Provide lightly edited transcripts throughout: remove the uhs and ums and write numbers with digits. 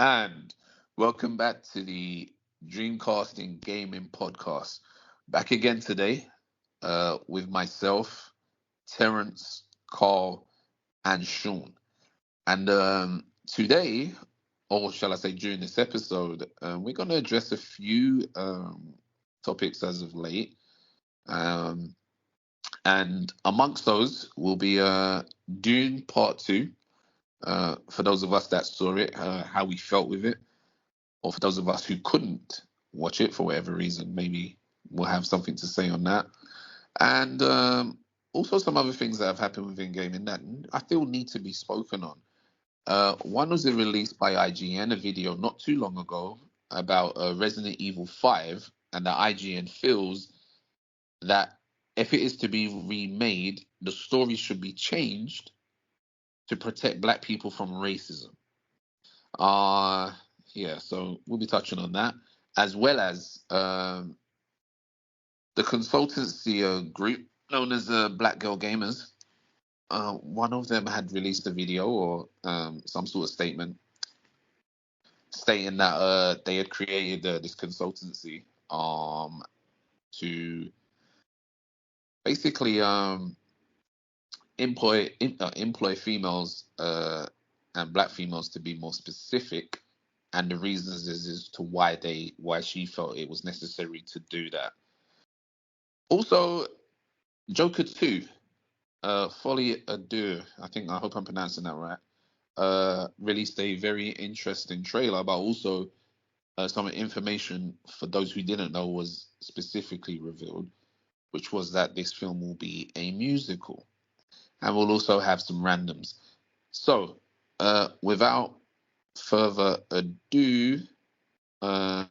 And welcome back to the Dreamcasting Gaming Podcast. Back again today with myself, Terence, Carl, and Sean. And today, or shall I say during this episode, we're going to address a few topics as of late. And amongst those will be Dune Part 2. For those of us that saw it, how we felt with it, or for those of us who couldn't watch it for whatever reason, maybe we'll have something to say on that. And also some other things that have happened within gaming that I feel need to be spoken on. One was released by IGN, a video not too long ago about Resident Evil 5, and that IGN feels that if it is to be remade, the story should be changed to protect black people from racism. Yeah, so we'll be touching on that, as well as the consultancy group known as Black Girl Gamers. One of them had released a video or some sort of statement stating that they had created this consultancy to basically employ females and black females to be more specific, and the reasons is as to why she felt it was necessary to do that. Also, Joker 2, Folie à Deux, I hope I'm pronouncing that right, released a very interesting trailer, but also some information for those who didn't know was specifically revealed, which was that this film will be a musical. And we'll also have some randoms. So, without further ado, we'll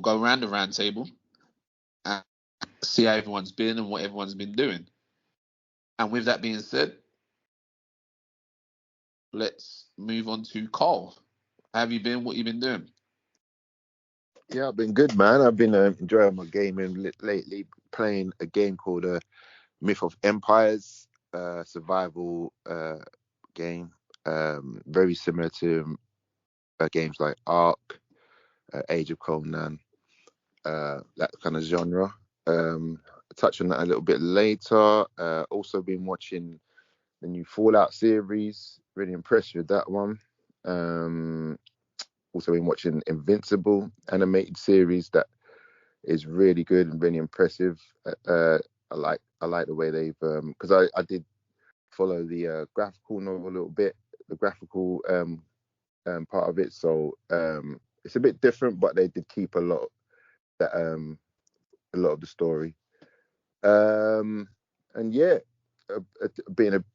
go around the round table and see how everyone's been and what everyone's been doing. And with that being said, let's move on to Carl. How have you been? What you been doing? Yeah, I've been good, man. I've been enjoying my gaming lately, playing a game called Myth of Empires, survival game, very similar to games like Ark, Age of Conan, that kind of genre. Touch on that a little bit later. Also been watching the new Fallout series. Really impressed with that one. Also been watching Invincible animated series that is really good and really impressive. I like the way they've because I did follow the graphical novel a little bit, the graphical part of it. So it's a bit different, but they did keep a lot of the story. And yeah,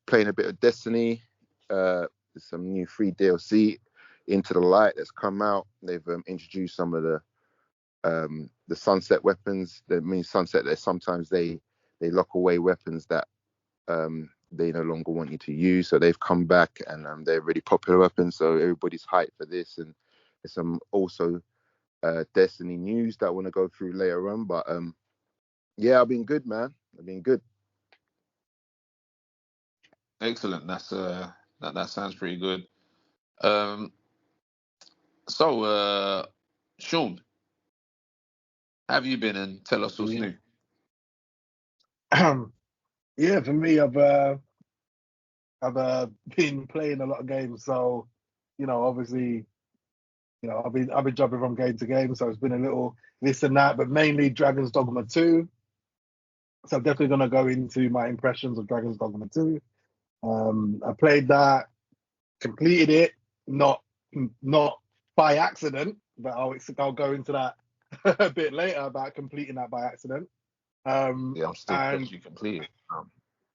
playing a bit of Destiny. Some new free DLC, Into the Light, that's come out. They've introduced some of the sunset weapons. That means sunset that sometimes they lock away weapons that they no longer want you to use. So they've come back and they're really popular weapons. So everybody's hyped for this. And there's some also Destiny news that I want to go through later on. But yeah, I've been good, man. I've been good. Excellent. That's that sounds pretty good. So Sean, how have you been? And tell us what's new. Yeah, for me, I've been playing a lot of games, so obviously, I've been jumping from game to game, so it's been a little this and that, but mainly Dragon's Dogma 2. So I'm definitely gonna go into my impressions of Dragon's Dogma 2. I played that, completed it, not by accident, but I'll go into that a bit later about completing that by accident. Yeah, I'm still actually completed.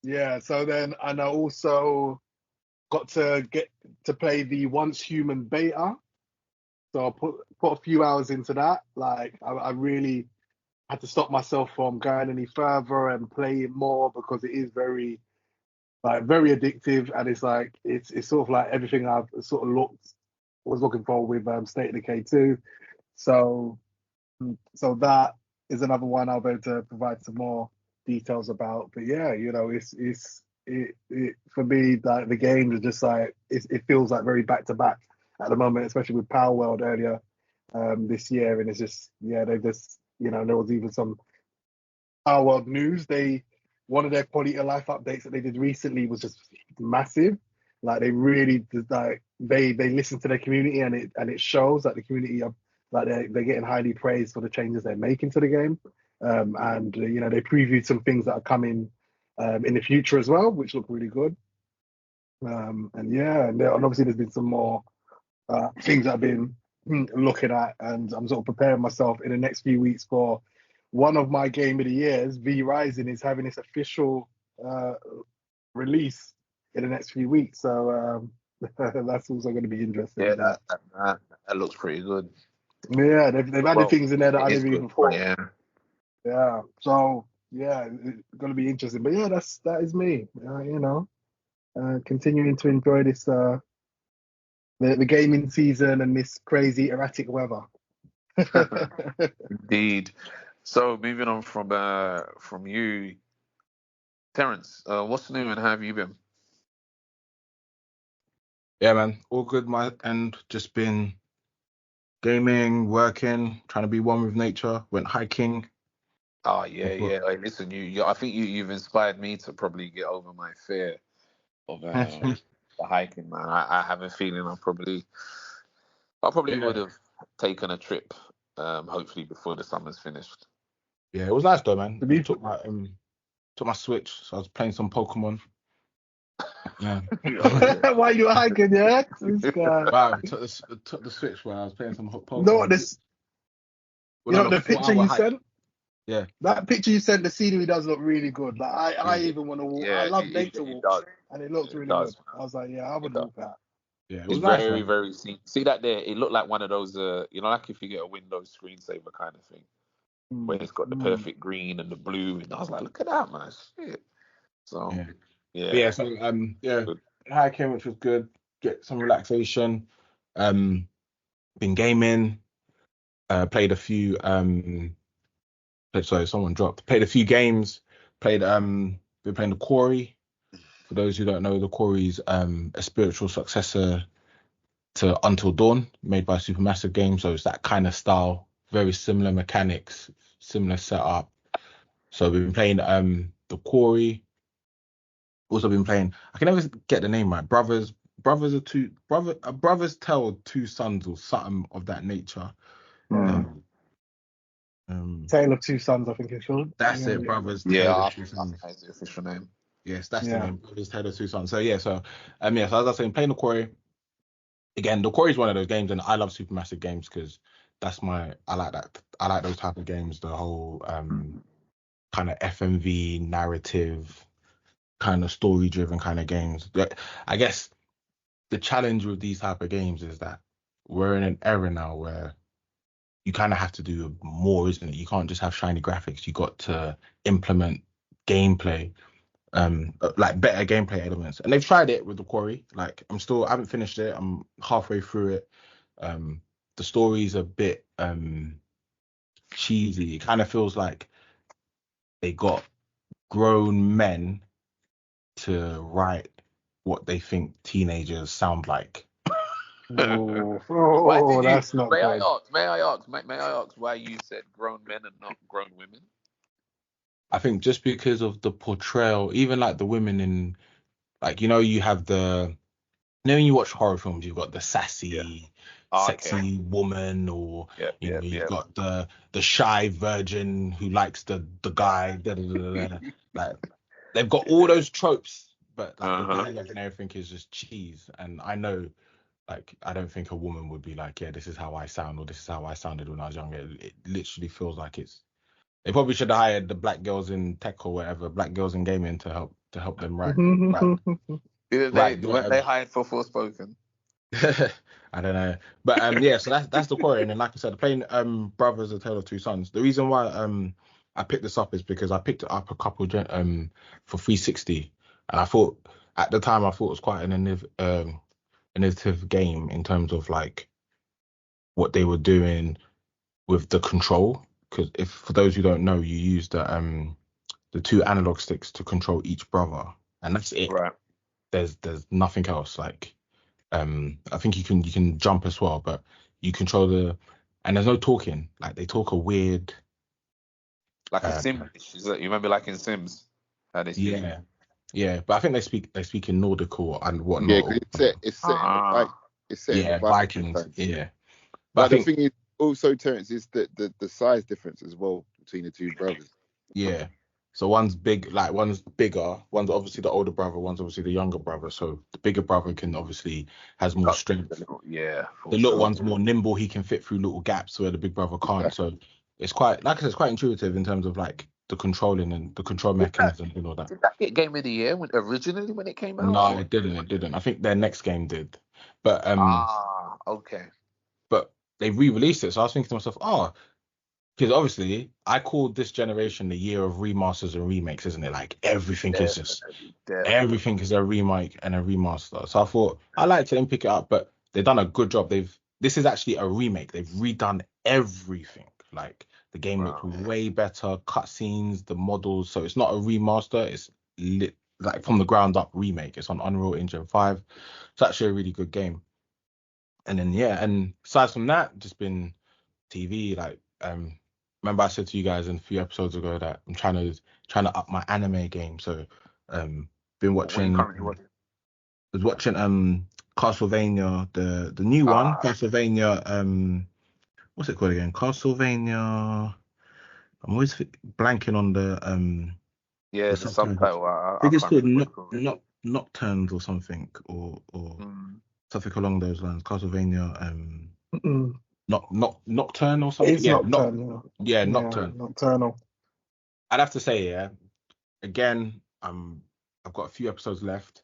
Yeah, so then, and I also got to get to play the Once Human beta. So I put a few hours into that. Like I really had to stop myself from going any further and play it more because it is very addictive, and it's sort of like everything I've sort of was looking for with State of Decay 2. So that is another one I'll be able to provide some more details about. But yeah, it's for me, like the games are just like it feels like very back to back at the moment, especially with Power World earlier this year, and it's just they just there was even some Power World news. One of their quality of life updates that they did recently was just massive. Like they really like they listen to their community, and it shows that the community are like they're getting highly praised for the changes they're making to the game. And they previewed some things that are coming in the future as well, which look really good. And obviously there's been some more things that I've been looking at, and I'm sort of preparing myself in the next few weeks for one of my game of the years. V Rising is having its official release in the next few weeks, so that's also going to be interesting. Yeah, that looks pretty good. Yeah, they've added things in there that I It is never good, even thought. yeah. Yeah, so it's going to be interesting. But yeah, that is me. Continuing to enjoy this the gaming season and this crazy erratic weather. Indeed. So moving on from you, Terence, what's new and how have you been? Yeah, man, all good. My end, just been gaming, working, trying to be one with nature. Went hiking. Oh yeah. Hey, listen, I think you've inspired me to probably get over my fear of the hiking, man. I have a feeling I probably would Yeah, have taken a trip, hopefully before the summer's finished. yeah, it was nice though, man. To be Took my Switch, so I was playing some Pokemon. Yeah. Why you hiking, yeah? This guy. Wow, took the Switch while I was playing some You know what Pokemon. this? Went on a The picture 4-hour you hike. sent? Yeah. That picture you sent, the scenery does look really good. Like I Yeah, even want to walk. I Yeah, love nature it walks, does. and it looks It really good. does. I was like, yeah, I It would does. walk that. yeah, it It's was nice, very, man. very see that there. It looked like one of those, like if you get a Windows screensaver kind of thing, where it's got the perfect green and the blue, and I was like, look at that, man, shit. So, Yeah. But yeah, yeah, so good. hiking, which was good. Get some relaxation. Been gaming. Played a few. Sorry, someone dropped. Played a few games. Been playing the Quarry. For those who don't know, the Quarry's a spiritual successor to Until Dawn, made by Supermassive Games. So it's that kind of style, very similar mechanics, similar setup. So we've been playing the Quarry. Also been playing. I can never get the name right. A brother's tale of two sons or something of that nature. Um, Tale of Two Sons, I think it's called. that's it, Brothers Yeah, Tale of I Two think Sons. that's the official name. Yes, that's the Yeah. name. Brothers Tale of Two Sons. So yeah, so so as I was saying, playing the Quarry. Again, the Quarry is one of those games, and I love Supermassive Games because I like that. I like those type of games. The whole kind of FMV narrative, kind of story driven kind of games. I guess the challenge with these type of games is that we're in an era now where you kind of have to do more, isn't it? You can't just have shiny graphics. You got to implement gameplay, like better gameplay elements. And they've tried it with the Quarry. Like I haven't finished it. I'm halfway through it. The story's a bit cheesy. It kind of feels like they got grown men to write what they think teenagers sound like. Why did you? That's not May I good. ask? May I ask why you said grown men and not grown women? I think just because of the portrayal, even like the women in, like, you have when you watch horror films, you've got the Yeah. sassy, Oh, okay. sexy woman, or you've Yeah. got the shy virgin who likes the guy. Da, da, da, da, da. Like they've got all those tropes, but like the Uh-huh. dialogue and everything is just cheese. And I know, like, I don't think a woman would be like, yeah, this is how I sound, or this is how I sounded when I was younger. It literally feels like they probably should have hired the black girls in tech or whatever, black girls in gaming to help them write Did write they hired for Forspoken? I don't know, but yeah. So that's the Quarry, and then like I said, playing Brothers: A Tale of Two Sons. The reason why I picked this up is because I picked it up a couple for 360, and at the time I thought it was quite an innovative game in terms of like what they were doing with the control. Because if for those who don't know, you use the two analog sticks to control each brother. and that's it. Right. There's nothing else. Like, I think you can jump as well, but you control and there's no talking. Like they talk a weird, Like in uh, Sims, is that, you remember like in Sims how they speak? yeah, yeah. But I think they speak in Nordical and Yeah, whatnot. because it's set in the bike. Ah, It's set in the Yeah, bike Vikings. times. Yeah, but I But the think thing is also, Terence, is that the size difference as well between the two brothers. yeah. So one's big, like one's bigger. One's obviously the older brother. One's obviously the younger brother. So the bigger brother can obviously has more got the strength. little, yeah, The for little sure. one's more nimble. He can fit through little gaps where the big brother can't. Exactly. So it's quite, like I said, it's quite intuitive in terms of like the controlling and the control Did that mechanisms and all that. did that get Game of the Year originally when it came out? No, Or? it didn't. It didn't. I think their next game did, but Ah, okay. but they re-released it. So I was thinking to myself, oh, because obviously I called this generation the year of remasters and remakes, isn't it? Like Definitely, definitely. everything is a remake and a remaster. So I thought I like to then pick it up, but they've done a good job. This is actually a remake. They've redone everything. Like the game looks Wow. way better, cutscenes, the models. So it's not a remaster. It's like from the ground up remake. It's on Unreal Engine 5. It's actually a really good game. And then yeah, and aside from that, just been TV. Like remember I said to you guys in a few episodes ago that I'm trying to up my anime game. So been What are you watching currently watching? was watching Castlevania, the new one, Ah, Castlevania, what's it called again? Castlevania. I'm always blanking on yeah, the the subtitle. subtitle. I I think it's can't called remember what it's called. Nocturnes or something, or Mm. something along those lines. Castlevania, Mm-mm. Nocturne or something. It's Yeah, nocturnal. Yeah, Nocturne. nocturnal. I'd have to say, yeah. Again, I've got a few episodes left.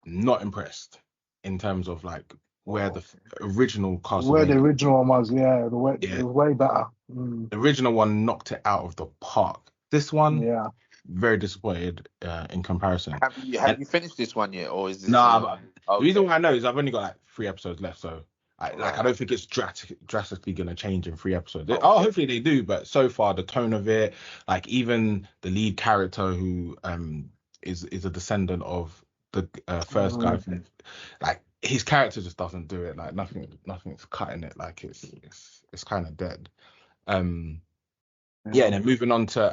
Not impressed in terms of like where the Oh, original Where the Castlevania, original one was, yeah, it yeah, was way better. Mm, the original one knocked it out of the park. This one, yeah. very disappointed in comparison. have And you finished this one yet, or is this nah, but the reason okay? why I know is I've only got like 3 episodes left, so I Right. don't think it's drastically gonna change in 3 episodes. Oh, Okay. hopefully they do, but so far the tone of it, like even the lead character who is a descendant of the first guy Mm, from, like his character just doesn't do it. Like nothing's cutting it. Like it's kind of dead. Um, yeah, yeah. and then moving on to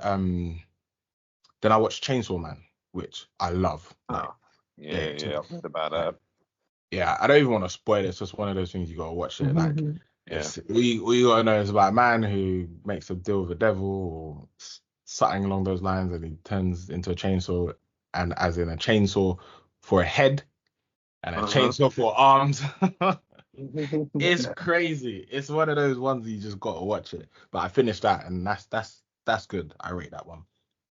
then I watched Chainsaw Man, which I love. Like, Oh, yeah, yeah, yeah. I've heard about like, that. yeah, I don't even want to spoil it. It's just one of those things you gotta watch it. Like, Yeah. we gotta know it's about a man who makes a deal with the devil or something along those lines, and he turns into a chainsaw, and as in a chainsaw for a head and a Uh-huh. chainsaw for arms. It's crazy. It's one of those ones you just gotta watch it. But I finished that, and that's good. I rate that one.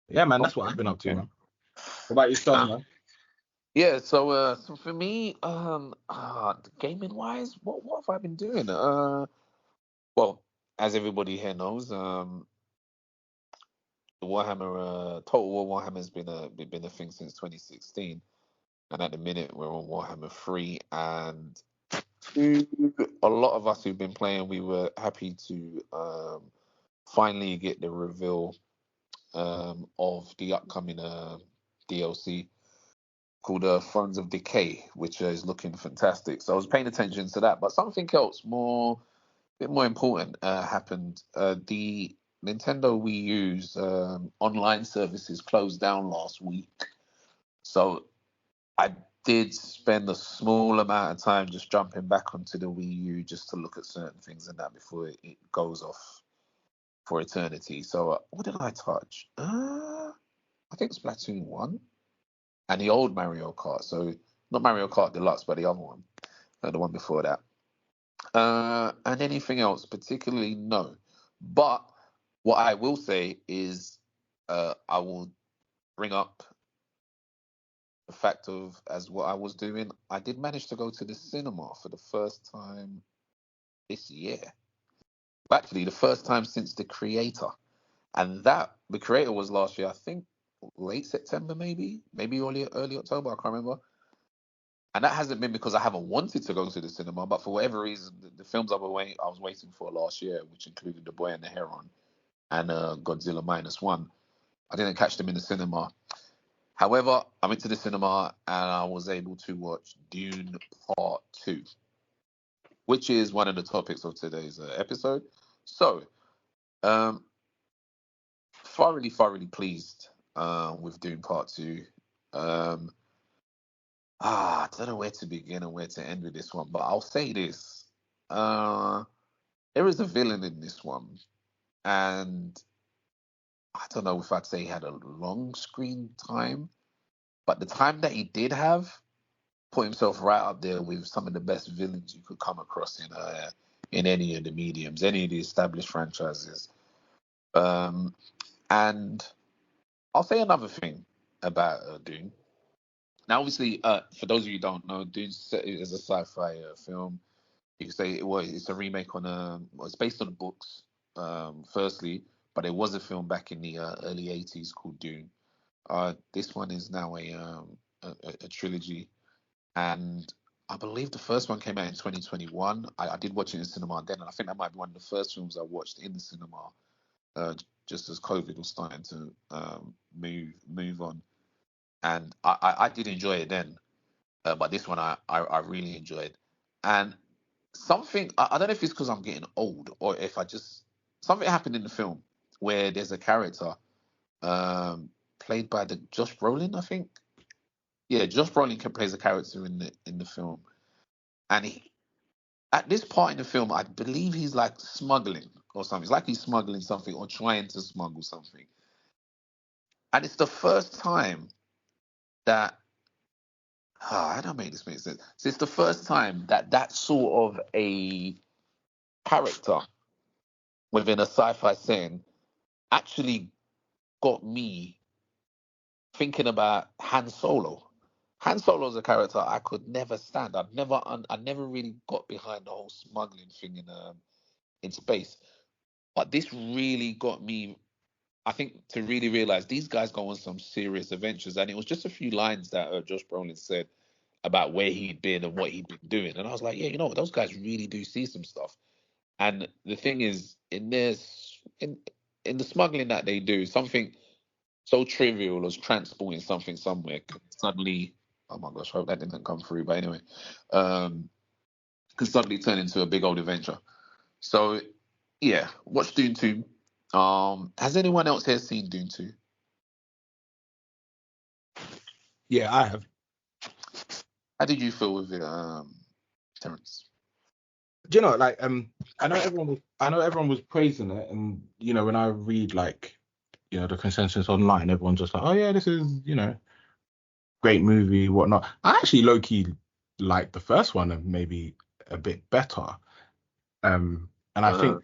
Yeah, man, that's what Okay. I've been up to, Okay. man. What about yourself, man? Yeah. So for me, gaming wise, what have I been doing? Well, as everybody here knows, the Warhammer, Total War Warhammer has been a thing since 2016, and at the minute we're on Warhammer 3, and to a lot of us who've been playing, we were happy to finally get the reveal of the upcoming DLC called Thrones of Decay, which is looking fantastic. So I was paying attention to that, but something else bit more important happened. The Nintendo Wii U's online services closed down last week, so I did spend a small amount of time just jumping back onto the Wii U just to look at certain things and that before it goes off for eternity. So what did I touch? I think Splatoon 1 and the old Mario Kart. So not Mario Kart Deluxe, but the other one, the one before that. And anything else, particularly no. But what I will say is, I will bring up the fact of as what I was doing. I did manage to go to the cinema for the first time this year. Actually, the first time since the creator, and that the creator was last year. I think late September, maybe early October. I can't remember. And that hasn't been because I haven't wanted to go to the cinema, but for whatever reason, the films I was waiting for last year, which included The Boy and the Heron and Godzilla Minus One, I didn't catch them in the cinema. However, I went to the cinema and I was able to watch Dune Part 2, which is one of the topics of today's episode. So, um, thoroughly pleased with Dune Part 2. Um, I don't know where to begin and where to end with this one, but I'll say this. There is a villain in this one, and I don't know if I'd say he had a long screen time, but the time that he did have put himself right up there with some of the best villains you could come across in any of the mediums, any of the established franchises. And I'll say another thing about Dune. Now, obviously, for those of you who don't know, Dune is a sci-fi film. You could say it's a remake on well, it's based on the books, firstly, but it was a film back in the early '80s called Dune. This one is now a trilogy, and I believe the first one came out in 2021. I did watch it in the cinema then, and I think that might be one of the first films I watched in the cinema, just as COVID was starting to move on. And I did enjoy it then, but this one I really enjoyed. And something, I don't know if it's because I'm getting old or if something happened in the film where there's a character played by the Josh Brolin, I think. Yeah, Josh Brolin plays a character in the film, and at this part in the film, I believe he's like smuggling or something. It's like he's smuggling something or trying to smuggle something, and it's the first time that I don't make this make sense. So it's the first time that that sort of a character within a sci-fi setting actually got me thinking about Han Solo. Han Solo is a character I could never stand. I never really got behind the whole smuggling thing in space. But this really got me, I think, to really realize these guys go on some serious adventures. And it was just a few lines that Josh Brolin said about where he'd been and what he'd been doing. And I was like, yeah, you know what? Those guys really do see some stuff. And the thing is, in the smuggling that they do, something so trivial as transporting something somewhere can suddenly, oh my gosh, I hope that didn't come through. But anyway, can suddenly turn into a big old adventure. So yeah, watch Dune 2. Has anyone else here seen Dune 2? Yeah, I have. How did you feel with it, Terence? Do you know, like, I know everyone was praising it, and when I read like, the consensus online, everyone's just like, oh yeah, this is, great movie, whatnot. I actually low key like the first one and maybe a bit better. And I think,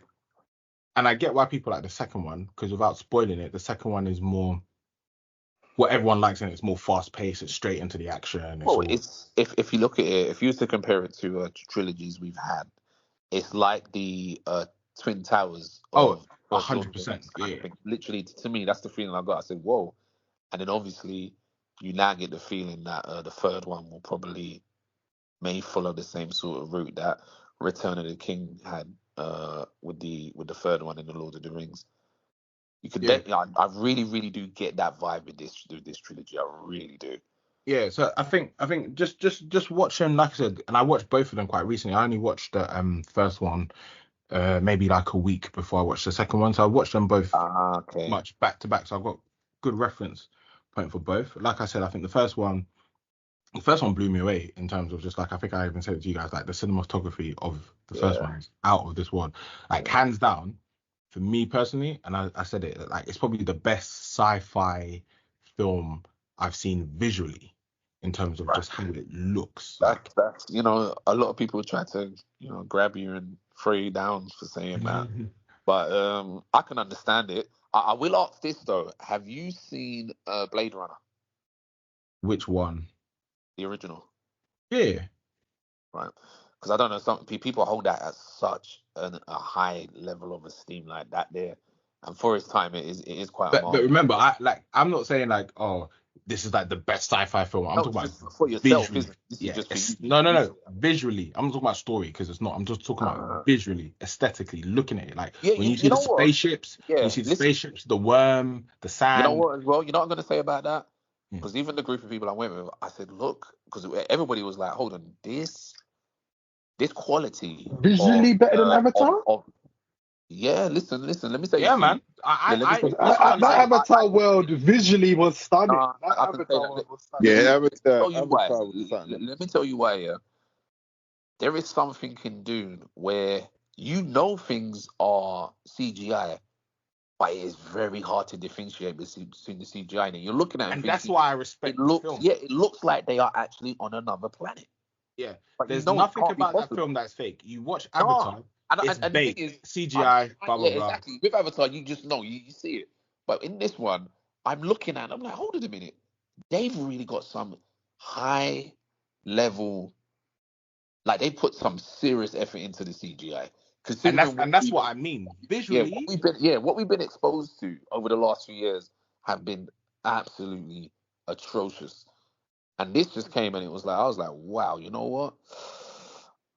and I get why people like the second one, because without spoiling it, the second one is more what everyone likes, and it's more fast paced. It's straight into the action. It's if you look at it, if you was to compare it to trilogies we've had, it's like the Twin Towers of Lord of the 100%. Rings kind Yeah. of thing. Literally, to me, that's the feeling I got. I said, whoa. And then obviously, you now get the feeling that the third one will probably may follow the same sort of route that Return of the King had with the third one in the Lord of the Rings. You could, I really do get that vibe with this trilogy. I really do. Yeah, so I think just watching, like I said, and I watched both of them quite recently. I only watched the first one maybe like a week before I watched the second one. So I watched them both Okay. much back to back. So I've got good reference point for both. Like I said, I think the first one blew me away in terms of just like, I think I even said it to you guys, like the cinematography of the first one is out of this world. Like hands down, for me personally, and I said it, like it's probably the best sci-fi film I've seen visually in terms of just how it looks. That's a lot of people try to grab you and throw you down for saying that, but I can understand it. I will ask this though: have you seen Blade Runner, Which one? the original? Yeah. Right, because I don't know, some people hold that at such a high level of esteem like that there, and for its time, it is quite a But marvel. remember, I'm not saying like, oh, this is like the best sci-fi film. I'm No, talking it's about just for yourself, visually. isn't it? This is just for you. No. Visually, I'm not talking about story because it's not. I'm just talking about visually, aesthetically, looking at it. Like Yeah, when you see you the know what? spaceships, Yeah, the listen. spaceships, the worm, the You know sand. what? As well, you know what I'm gonna say about that? Because even the group of people I went with, I said, look, because everybody was like, hold on, this quality Visually better than Avatar? of yeah, listen, let me say Yeah, this to you. man. Let me say, That's what I'm That saying. Avatar world visually was stunning. That I can say Avatar that. world was stunning. Yeah, Let me tell you why. Avatar was something. Let me tell you why. Yeah, there is something in Dune where you know things are CGI, but it is very hard to differentiate between the CGI and you're looking at it and And that's thinking why I it respect the looks, film. yeah, it looks like they are actually on another planet, Yeah. but you There's know it nothing can't be about that possible. film that's fake. You watch No, Avatar, it's and the thing bait, is, CGI, blah blah yeah, blah. exactly. With Avatar, you just know, you see it. But in this one, I'm looking at, it, I'm like, hold on a minute, they've really got some high level, like they put some serious effort into the CGI, And considering that's what I mean. Visually, what we've been exposed to over the last few years have been absolutely atrocious. And this just came and it was like I was like, wow, you know what?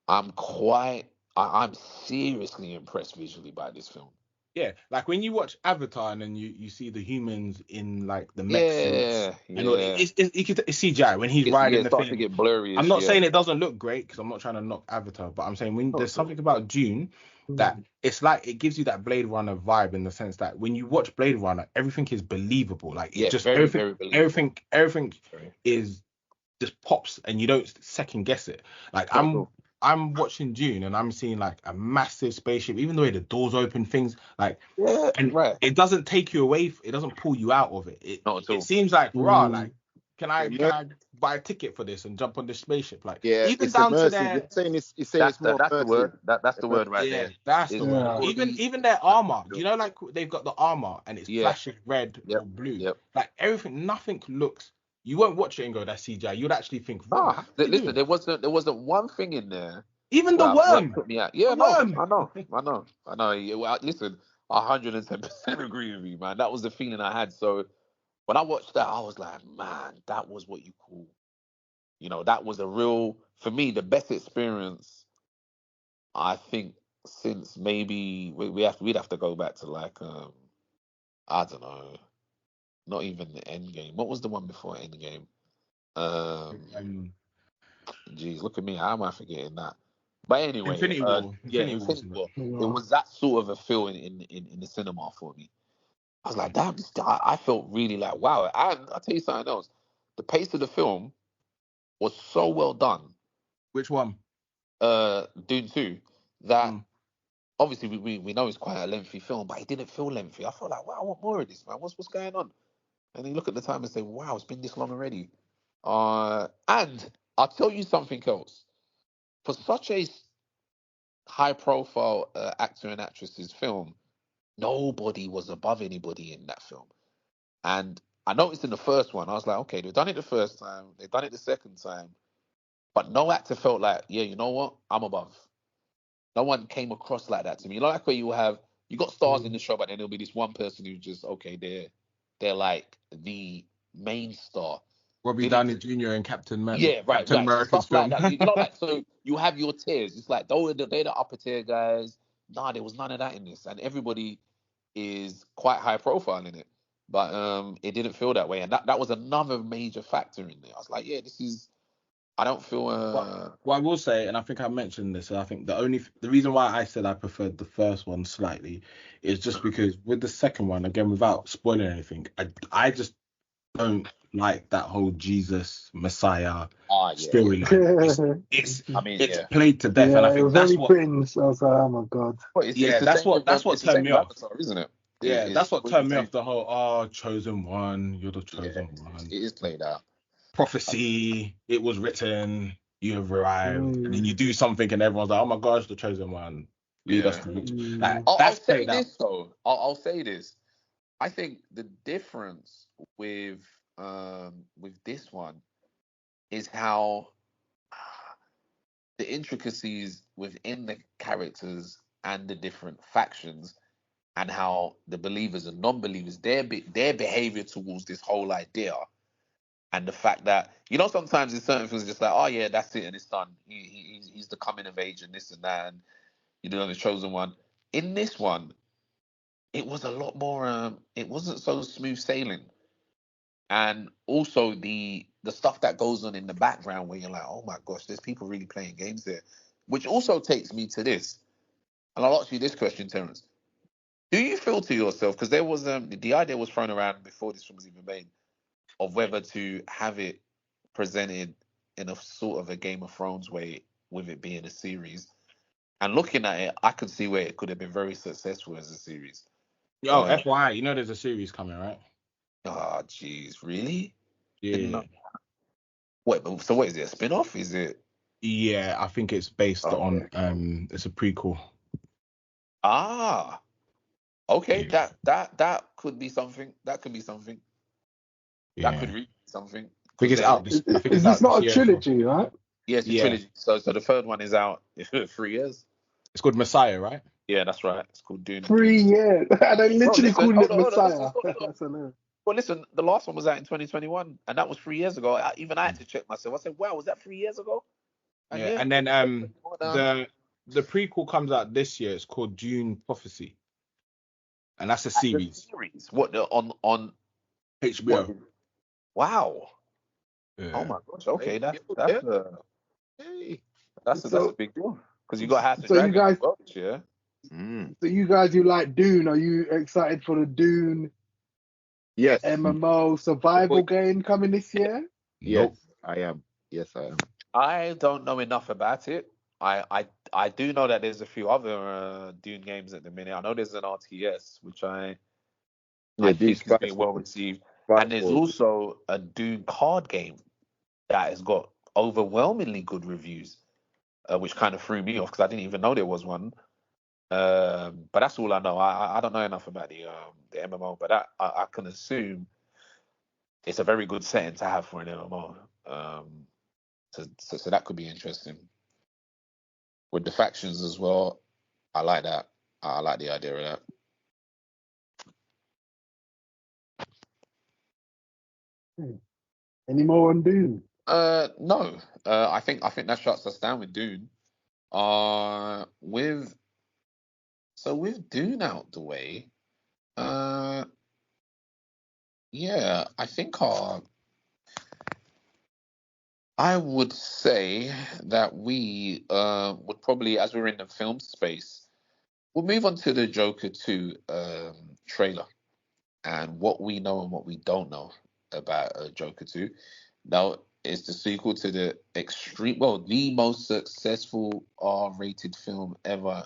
I'm quite I'm seriously impressed visually by this film. yeah, like when you watch Avatar and then you see the humans in like the mech suits Yeah, and all, yeah. it's CGI when he's riding It the starts to thing. get I'm blurry-ish, not yeah. saying it doesn't look great because I'm not trying to knock Avatar, but I'm saying when Not there's at all. something about Dune that it's like it gives you that Blade Runner vibe in the sense that when you watch Blade Runner, everything is believable. Like it Yeah, just very, very believable. everything Very. is just pops and you don't second guess it. Like Not at all. I'm watching Dune and I'm seeing like a massive spaceship, even the way the doors open, things like, Yeah, and right. it doesn't take you away, it doesn't pull you out of it. Not at It all. seems like raw, like can Immer- I buy a ticket for this and jump on this spaceship? Like yeah, even it's down to immersive. their You're saying it's more That's the immersive. word. That's the word right yeah, there. that's the It's word. Yeah. fully Even their armor, immersive. you know, like they've got the armor and it's Yeah. flashing red Yep. or blue. Yep. Like everything, nothing looks. You won't watch it and go, that's CGI. You'd actually think, what the Ah, hell are they listen, doing? there wasn't one thing in there Even the where it worm, put me out. Yeah, the no, worm. I know. Yeah, well, listen, 110% agree with you, man. That was the feeling I had. So when I watched that, I was like, man, that was what you call, that was a real, for me, the best experience. I think since maybe we'd have to go back to like I don't know, not even the end game. What was the one before Endgame? Um, Geez, look at me. How am I forgetting that? But anyway, Infinity War. yeah, Infinity War. Infinity Wasn't it? War. It Yeah. was that sort of a feel in the cinema for me. I was like, damn, I felt really like, wow. And I'll tell you something else. The pace of the film was so well done, Which one? Dune 2, that Mm. obviously we know it's quite a lengthy film, but it didn't feel lengthy. I felt like, wow, I want more of this, man. What's going on? And then you look at the time and say, wow, it's been this long already. And I'll tell you something else. For such a high profile actor and actress's film, nobody was above anybody in that film. And I noticed in the first one, I was like, okay, they've done it the first time, they've done it the second time, but no actor felt like, yeah, you know what, I'm above. No one came across like that to me. You know, like where you got stars in the show, but then there'll be this one person who just, okay, they're like the main star. Robbie Didn't Downey Jr. and Yeah, right, Captain right. So America's stuff like film. that. You know, like so you have your tiers. It's like they're the upper tier guys. Nah, there was none of that in this, and everybody is quite high profile in it. But it didn't feel that way, and that was another major factor in there. I was like, yeah, this is. I don't feel. What I will say, and I think I mentioned this, I think the reason why I said I preferred the first one slightly is just because with the second one, again, without spoiling anything, I just don't like that whole Jesus Messiah Yeah, yeah. storyline. It's I mean, it's yeah. played to death, and I Yeah, it think was very cringe. I was like, oh my god. Well, it's the same with that's what it's the turned same me with off. Avatar, isn't it? Yeah, It's that's what always the turned me same. off. The whole chosen one, you're the Yeah, chosen one. it is played out. Prophecy, it was written, you have arrived, and then you Mm, do something, and everyone's like, "Oh my gosh, the chosen one, lead us Yeah. to which." Like mm, I'll that's say played out. this though. I'll say this. I think the difference with this one is how the intricacies within the characters and the different factions and how the believers and non-believers their behavior towards this whole idea and the fact that sometimes in certain things it's just like, oh yeah, that's it and it's done. He's the coming of age and this and that and the chosen one. In this one, it was a lot more. It wasn't so smooth sailing. and also the stuff that goes on in the background where you're like, oh my gosh, there's people really playing games there. Which also takes me to this, and I'll ask you this question, Terence. Do you feel to yourself, because there was the idea was thrown around before this film was even made, of whether to have it presented in a sort of a Game of Thrones way, with it being a series. And looking at it, I could see where it could have been very successful as a series. Yo, FYI, you know there's a series coming, right? Oh, jeez, really? Didn't Yeah. know. Wait, so what is it? A spin-off? Is it? Yeah, I think it's based Okay. on it's a prequel. Ah, okay. Yeah. That could be something. That could be something. That could Yeah. really be something. I think Because it's then, out this I think Is it's this out not this a year as well. trilogy, right? yeah, it's a Yeah. trilogy. So the third one is out 3 years. It's called Messiah, right? Yeah, that's right. It's called Dune. 3 years. And they Bro, literally listen, called hold it on, hold on. Messiah. Listen. That's hilarious. Well, listen, the last one was out in 2021, and that was 3 years ago. Even I had to check myself. I said, "Wow, was that 3 years ago?" And Yeah. yeah, And then now. the prequel comes out this year. It's called Dune Prophecy. And that's a As a series. series. What the on what? HBO. Wow. Oh Yeah. my gosh. Okay, Yeah. Hey. that's a So, big deal because you got House of so you Dragon as guys, well this year. you like Dune? Are you excited for the Dune Yes. MMO survival game coming this year? Yes, Nope. I am. Yes, I am. I don't know enough about it. I do know that there's a few other Dune games at the minute. I know there's an RTS which I Yeah, Dune think is Spy being well received, and there's Force. also a Dune card game that has got overwhelmingly good reviews, which kind of threw me off because I didn't even know there was one. But that's all I know. I don't know enough about the MMO, but I can assume it's a very good setting to have for an MMO. So that could be interesting with the factions as well. I like that. I like the idea of that. Any more on Dune? No. I think that shuts us down with Dune. With Dune out the way, yeah, I think I would say that we would probably, as we're in the film space, we'll move on to the Joker 2 trailer and what we know and what we don't know about Joker 2. Now, it's the sequel to the most successful R-rated film ever,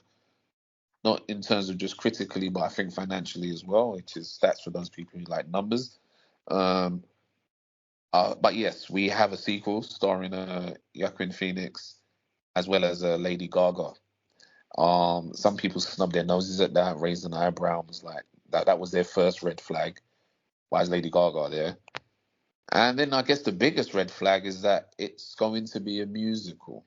not in terms of just critically, but I think financially as well, which is stats for those people who like numbers. Um, but yes, we have a sequel starring Joaquin Phoenix as well as Lady Gaga. Some people snub their noses at that, raised an eyebrow, was like that was their first red flag. Why is Lady Gaga there? And then I guess the biggest red flag is that it's going to be a musical.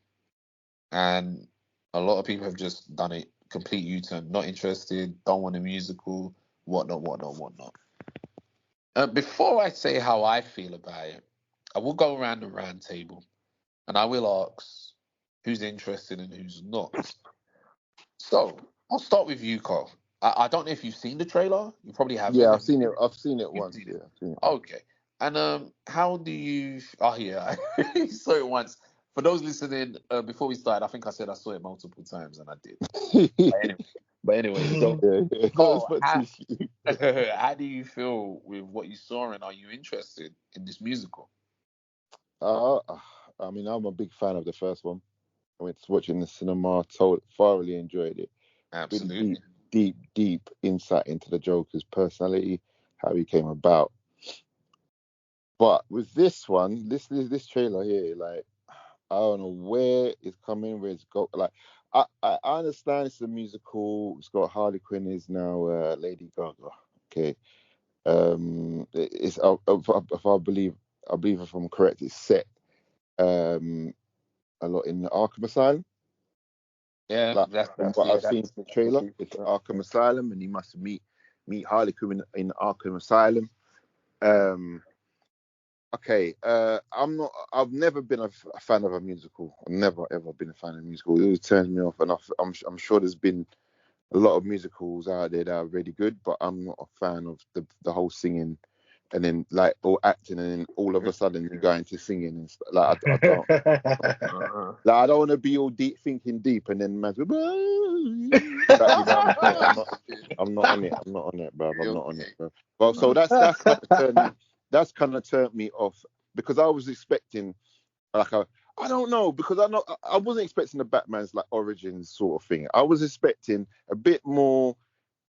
And a lot of people have just done a complete U-turn, not interested, don't want a musical, whatnot. Before I say how I feel about it, I will go around the round table and I will ask who's interested and who's not. So I'll start with you, Carl. I don't know if you've seen the trailer. You probably Yeah, haven't. I've seen it. I've seen it You've once. seen Yeah, it. I've seen Okay. And how do you? Oh yeah, I saw it once. For those listening, before we started, I think I said I saw it multiple times, and I did. it. But anyway, so Yeah. It's Carl, not how, too shit. how do you feel with what you saw, and are you interested in this musical? Uh, I mean, I'm a big fan of the first one. I went to watch it in the cinema. Thoroughly enjoyed it. Really Absolutely. deep insight into the Joker's personality, how he came about. But with this one, this trailer here, like, I don't know where it's coming, where it's go. Like, I understand it's a musical. It's got Harley Quinn is now Lady Gaga. Okay. It's if I believe if I'm correct, it's set a lot in the Arkham Asylum. Yeah, Like, from that's what yeah, I've seen from the trailer, it's Arkham Asylum, and he must meet Harley Quinn in Arkham Asylum. Okay, I've never been a fan of a musical. I've never ever been a fan of a musical. It always turns me off, and I'm sure there's been a lot of musicals out there that are really good, but I'm not a fan of the whole singing and then like all acting, and then all of a sudden you go into singing and stuff. Like I don't. Like I don't want to be all deep thinking deep, and then man's go, I'm not on it. I'm not on it, bro. I'm not on it, bro. Well, so that's kind of turned me off, because I was expecting like I don't know, because I wasn't expecting the Batman's like origins sort of thing. I was expecting a bit more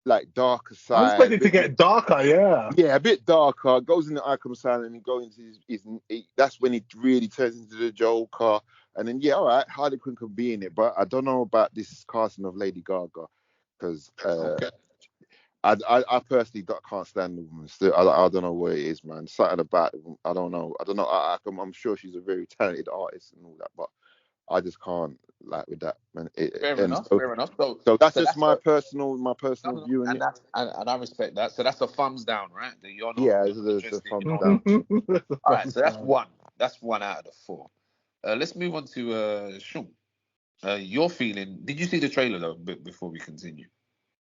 like darker I was side. expecting to get darker, yeah. Yeah, a bit darker. Goes in the Arkham Asylum and goes into that's when he really turns into the Joker. And then yeah, all right, Harley Quinn could be in it, but I don't know about this casting of Lady Gaga, because I personally can't stand the woman. Still, I don't know what it is, man. Something about it, I don't know. I'm sure she's a very talented artist and all that, but I just can't like with that, man. Fair enough. So that's So just my personal view in and it. that's and I respect that. So that's a thumbs down, right? That you're not, Yeah, you're not the interested. thumbs You're down. not. All right, so that's one. That's one out of the four. Let's move on to Sean. Your feeling? Did you see the trailer though? Before we continue.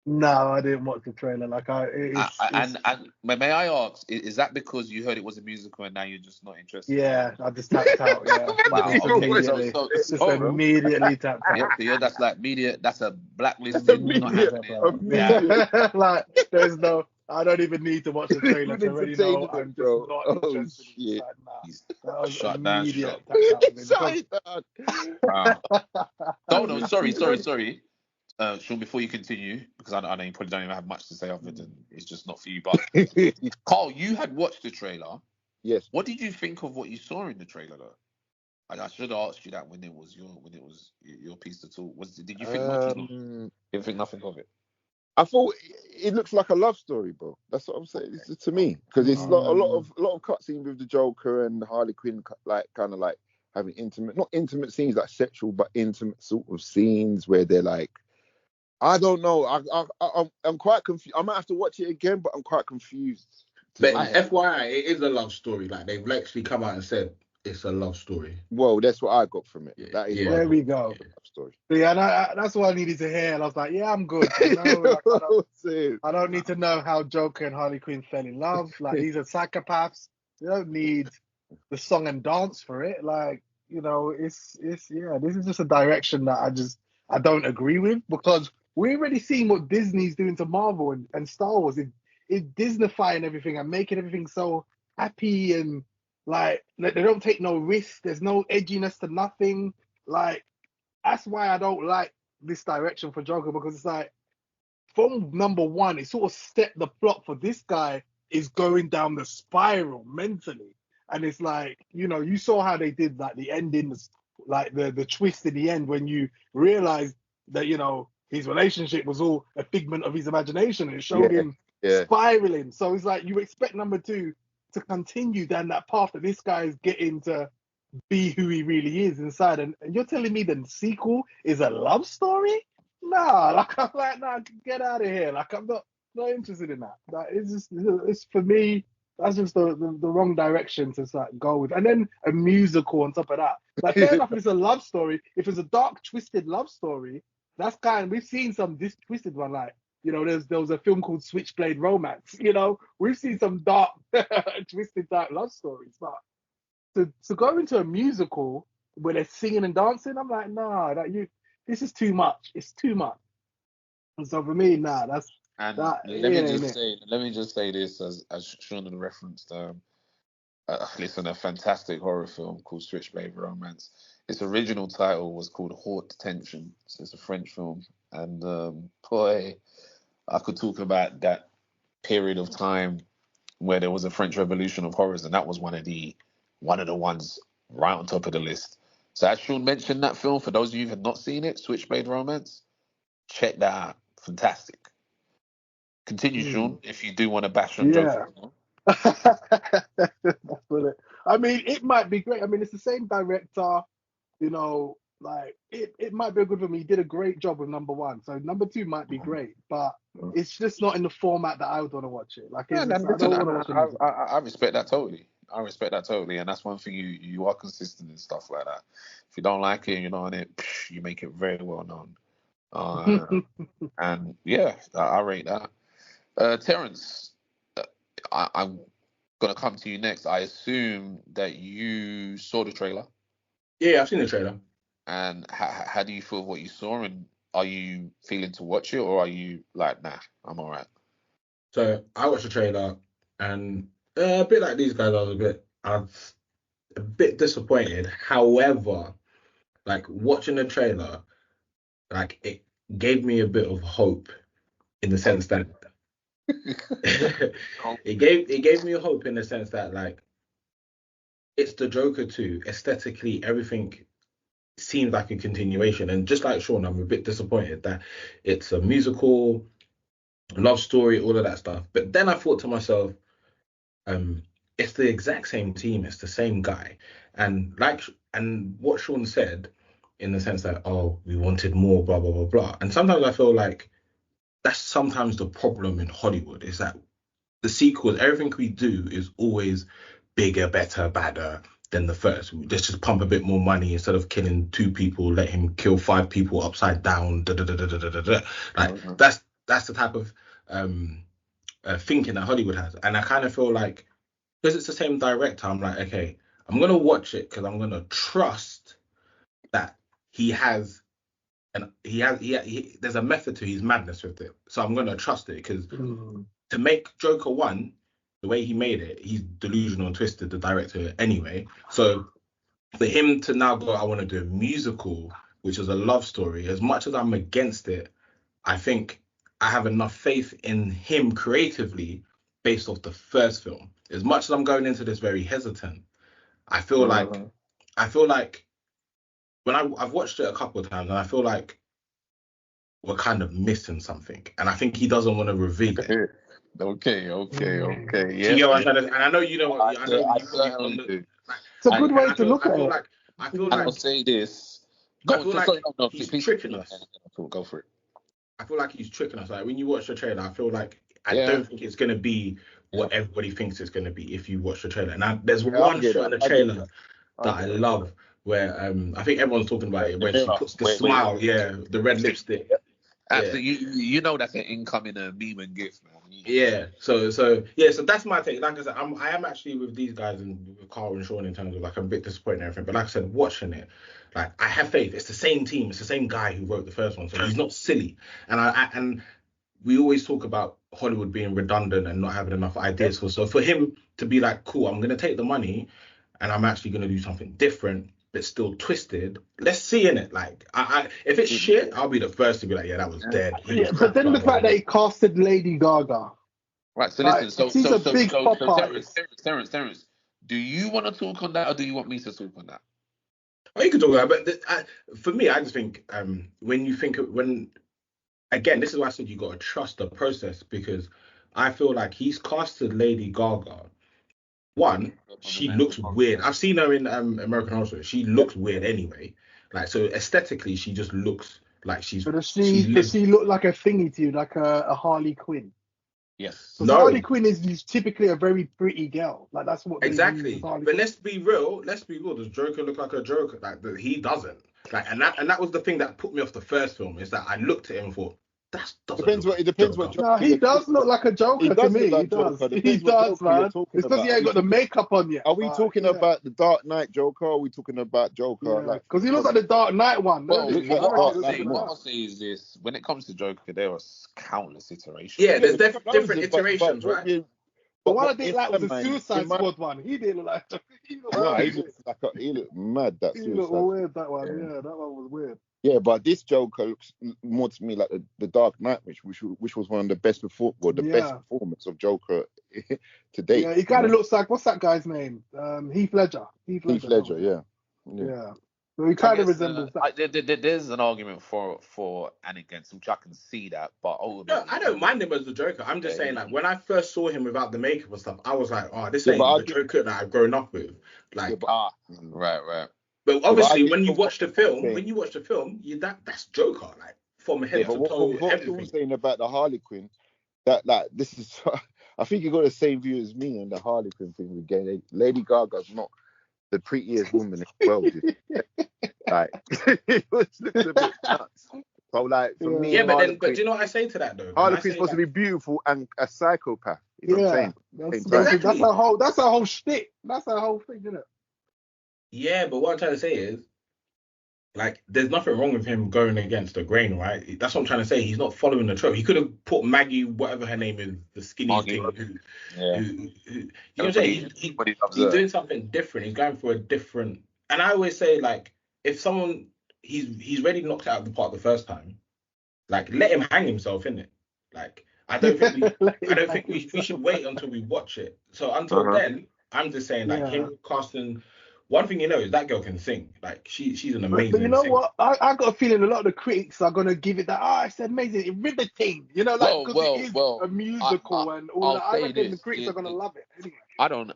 No, I didn't watch the trailer. Like And may I ask, is that because you heard it was a musical and now you're just not interested? yeah, I just tapped out. Yeah, Wow. just Okay. immediately, immediately tapped out. Yeah, so you're that's like media. That's a blacklisted. Not happening. Yeah, like there's no. I don't even need to watch the trailer to already know I'm just bro. not interested. Shit. That was Shut down, immediate shut. tap out. Wow. Oh no, sorry. Sean, before you continue, because I know you probably don't even have much to say other than it's just not for you. But Carl, you had watched the trailer. Yes. What did you think of what you saw in the trailer, though? I should have asked you that when it was your piece to talk. Did you think much of it? Didn't think nothing of it. I thought it looks like a love story, bro. That's what I'm saying. This is to me, because it's not a lot of cutscenes with the Joker and Harley Quinn, like kind of like having not intimate scenes like sexual, but intimate sort of scenes where they're like, I don't know. I'm quite confused. I might have to watch it again, but I'm quite confused. But FYI, it is a love story. Like they've actually come out and said it's a love story. Well, that's what I got from it. Yeah, that is there we go. Love story. Yeah, that's what I needed to hear. And I was like, yeah, I'm good. I don't need to know how Joker and Harley Quinn fell in love. Like, these are psychopaths. You don't need the song and dance for it. Like, it's this is just a direction that I don't agree with, because we already seen what Disney's doing to Marvel and Star Wars. It's Disneyfying everything and making everything so happy, and like they don't take no risks. There's no edginess to nothing. Like, that's why I don't like this direction for Joker, because it's like, from number one, it sort of set the plot for this guy is going down the spiral mentally. And it's like, you saw how they did like the ending, like the twist in the end, when you realize that, his relationship was all a figment of his imagination, and it showed him spiraling. So it's like, you expect number two to continue down that path that this guy is getting to be who he really is inside. And you're telling me the sequel is a love story? Nah, I'm like, nah, get out of here. Like, I'm not interested in that. Like, it's for me, that's just the wrong direction to go with. And then a musical on top of that. Like, fair enough if it's a love story. If it's a dark, twisted love story, that's we've seen some this twisted one, like, there was a film called Switchblade Romance. We've seen some dark, twisted type love stories, but to go into a musical where they're singing and dancing, I'm like, nah, this is too much. It's too much. And so for me, nah, that's that. Let me just say this, as Sean referenced. Listen, a fantastic horror film called Switchblade Romance. Its original title was called Haute Tension. So it's a French film, and boy, I could talk about that period of time where there was a French Revolution of horrors, and that was one of the ones right on top of the list. So as Sean mentioned, that film, for those of you who have not seen it, Switchblade Romance, check that out. Fantastic. Continue, Sean, if you do want to bash on Joker. I mean, it might be great. I mean, it's the same director, like it might be a good film. He did a great job with number one. So number two might be great, but it's just not in the format that I would want to watch it. Like, I respect that totally. And that's one thing you are consistent and stuff like that. If you don't like it, you're not on it, you make it very well known. And yeah, I rate that. Terrence, gonna come to you next. I assume that you saw the trailer, Yeah, I've seen the trailer. and how do you feel what you saw, and are you feeling to watch it, or are you like, nah, I'm all right? So I watched the trailer, and a bit like these guys, I was a bit disappointed. However, like watching the trailer, like it gave me a bit of hope in the sense that it gave me hope in the sense that like it's the Joker 2. Aesthetically, everything seems like a continuation. And just like Sean, I'm a bit disappointed that it's a musical, love story, all of that stuff. But then I thought to myself, it's the exact same team, it's the same guy. And what Sean said, in the sense that, oh, we wanted more, blah, blah, blah, blah. And sometimes I feel like that's sometimes the problem in Hollywood, is that the sequels, everything we do is always bigger, better, badder than the first. Let's just pump a bit more money instead of killing 2 people, let him kill 5 people upside down. Da, da, da, da, da, da, da. Like that's the type of thinking that Hollywood has, and I kind of feel like because it's the same director, I'm like, okay, I'm gonna watch it because I'm gonna trust that he has. And there's a method to his madness with it, so I'm gonna trust it because to make Joker 1 the way he made it, he's delusional and twisted, the director anyway. So for him to now go, I want to do a musical, which is a love story, as much as I'm against it, I think I have enough faith in him creatively based off the first film. As much as I'm going into this very hesitant, I feel like when I've watched it a couple of times, and I feel like we're kind of missing something, and I think he doesn't want to reveal it. Okay. Do Yeah. you get what I'm trying to? And I know you know what. I know I you probably certainly do. It's a good way to look at it. I feel And I'll like say this. I feel like he's Please tricking us. Go for it. I feel like he's tricking us. Like when you watch the trailer, I feel like I Yeah. don't think it's gonna be what everybody thinks it's gonna be if you watch the trailer. Now there's Yeah, one shot in the trailer that I get love where I think everyone's talking about it when she puts the Wait. smile, the red lipstick. Absolutely. You know that's an incoming meme and gift, man. Yeah. So that's my take. Like I said, I am actually with these guys and with Carl and Sean in terms of like I'm a bit disappointed and everything. But like I said, watching it, like I have faith. It's the same team. It's the same guy who wrote the first one, so he's not silly. And we always talk about Hollywood being redundant and not having enough ideas for. So for him to be like, cool, I'm gonna take the money, and I'm actually gonna do something different, but still twisted. Let's see in it. Like, if it's shit, I'll be the first to be like, yeah, that was dead. Yeah, but then the fact that he casted Lady Gaga. Right. So Like, listen. she's a big pop artist. Terrence. Do you want to talk on that, or do you want me to talk on that? Oh, you can talk about it, but for me, I just think again, this is why I said you got to trust the process, because I feel like he's casted Lady Gaga. One, she looks weird. I've seen her in American Horror Story. She looks weird anyway. Like, so aesthetically, she just looks like she's. But does she look like a thingy to you, like a Harley Quinn? Yes. So Harley Quinn is typically a very pretty girl. Like that's what. Exactly. But let's be real. Does Joker look like a Joker? Like he doesn't. Like, and that was the thing that put me off the first film, is that I looked at him and thought, it depends what Joker. No, he does look like a Joker to me. He does. He does, man. It's because he ain't got the makeup on yet. Are we talking about the Dark Knight Joker? Or are we talking about Joker? Yeah, because he looks like the Dark Knight one. Well, what I'll say is this: when it comes to Joker, there are countless iterations. Yeah, there's different iterations, right? But what I didn't like was the Suicide Squad one. He didn't look like. He looked mad. That he looked weird. That one, yeah, that one was weird. Yeah, but this Joker looks more to me like the Dark Knight, which was one of the best best performance of Joker to date. Yeah, he kind of looks like, what's that guy's name? Heath Ledger. Heath Ledger, yeah. So he kind of resembles that. There's an argument for and against, which I can see that, but no, I don't mind him as the Joker. I'm just saying, like, when I first saw him without the makeup and stuff, I was like, oh, this ain't the Joker that I've grown up with. Like, right. But obviously, when you watch the film, that's Joker, like from head to toe. What I was saying about the Harley Quinn, that like this is, I think you got the same view as me on the Harley Quinn thing again. Lady Gaga's not the prettiest woman in the world. Like, it looks a bit nuts. So like for me, but do you know what I say to that though? Harley Quinn's supposed to be beautiful and a psychopath. You know what I'm Yeah, saying? that's Same time. basically Exactly. that's our whole shtick. That's our whole thing, isn't it? Yeah, but what I'm trying to say is, like, there's nothing wrong with him going against the grain, right? That's what I'm trying to say. He's not following the trope. He could have put Maggie, whatever her name is, the skinny Marky thing, Mark. Yeah. you know what I'm saying? Everybody loves He's her. doing something different. He's going for a different. And I always say, like, if someone he's already knocked it out of the park the first time, like, let him hang himself in it. Like, Let I him don't hang think we himself. should wait until we watch it. So until Uh-huh. then, I'm just saying, like, Yeah. him casting. One thing you know is that girl can sing. Like, she's an But you amazing know singer. what? I got a feeling a lot of the critics are gonna give it that. Ah, it's amazing, it's riveting. You know, like because it is a I musical and all I'll that. I say reckon the this. critics are gonna love it anyway. I don't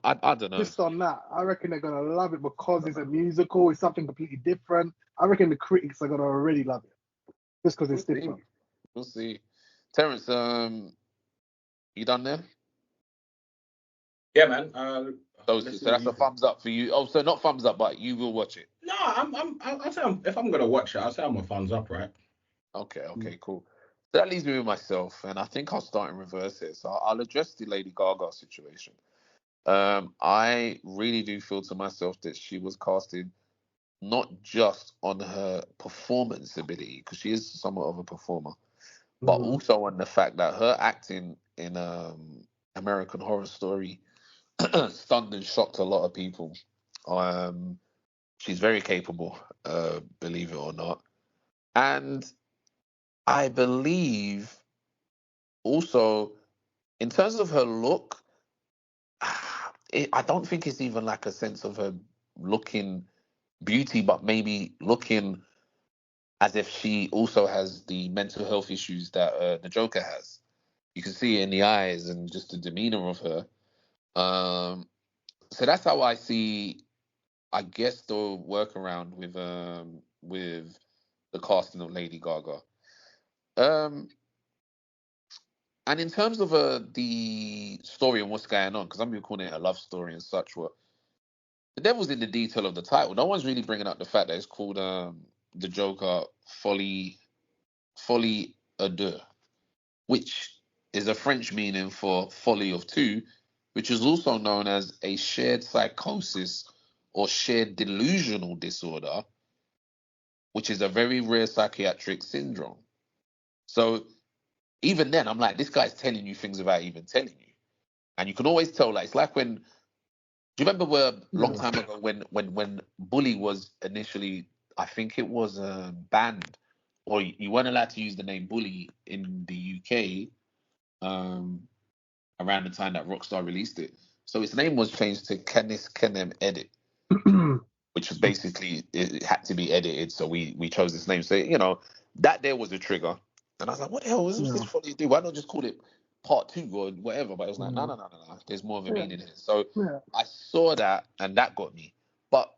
know. Just on that, I reckon they're gonna love it because it's a musical. It's something completely different. I reckon the critics are gonna already love it just because We'll it's see. different. We'll see. Terrence, you done there? Yeah, man. So Let's see what that's you a think. thumbs up for you. Oh, so not thumbs up, but you will watch it. No, I'll say if I'm gonna watch it, I'll say I'm a thumbs up, right? Okay, Mm. okay, cool. So that leaves me with myself, and I think I'll start in reverse here. So I'll address the Lady Gaga situation. I really do feel to myself that she was casted not just on her performance ability, because she is somewhat of a performer, but Mm. also on the fact that her acting in American Horror Story stunned and shocked a lot of people. Um, she's very capable, believe it or not, and I believe also in terms of her look, I don't think it's even like a sense of her looking beauty, but maybe looking as if she also has the mental health issues that the Joker has. You can see it in the eyes and just the demeanor of her. So that's how I see, I guess, the workaround with the casting of Lady Gaga. Um, and in terms of the story and what's going on, because I'm gonna calling it a love story and such, what the devil's in the detail of the title. No one's really bringing up the fact that it's called the Joker Folie à deux, which is a French meaning for folly of two, which is also known as a shared psychosis or shared delusional disorder, which is a very rare psychiatric syndrome. So even then, I'm like, this guy's telling you things without even telling you. And you can always tell, like, it's like when, do you remember where a long Yeah. time ago when Bully was initially, I think it was banned, or you weren't allowed to use the name Bully in the UK, around the time that Rockstar released it. So its name was changed to Canis Canem Edit, which was basically it had to be edited. So we chose this name. So that there was a trigger, and I was like, what the hell was Yeah. this funny do? Why not just call it part two or whatever? But it was like, no, Mm. no, no, no, no. There's more of a Yeah. meaning here. So Yeah. I saw that, and that got me. But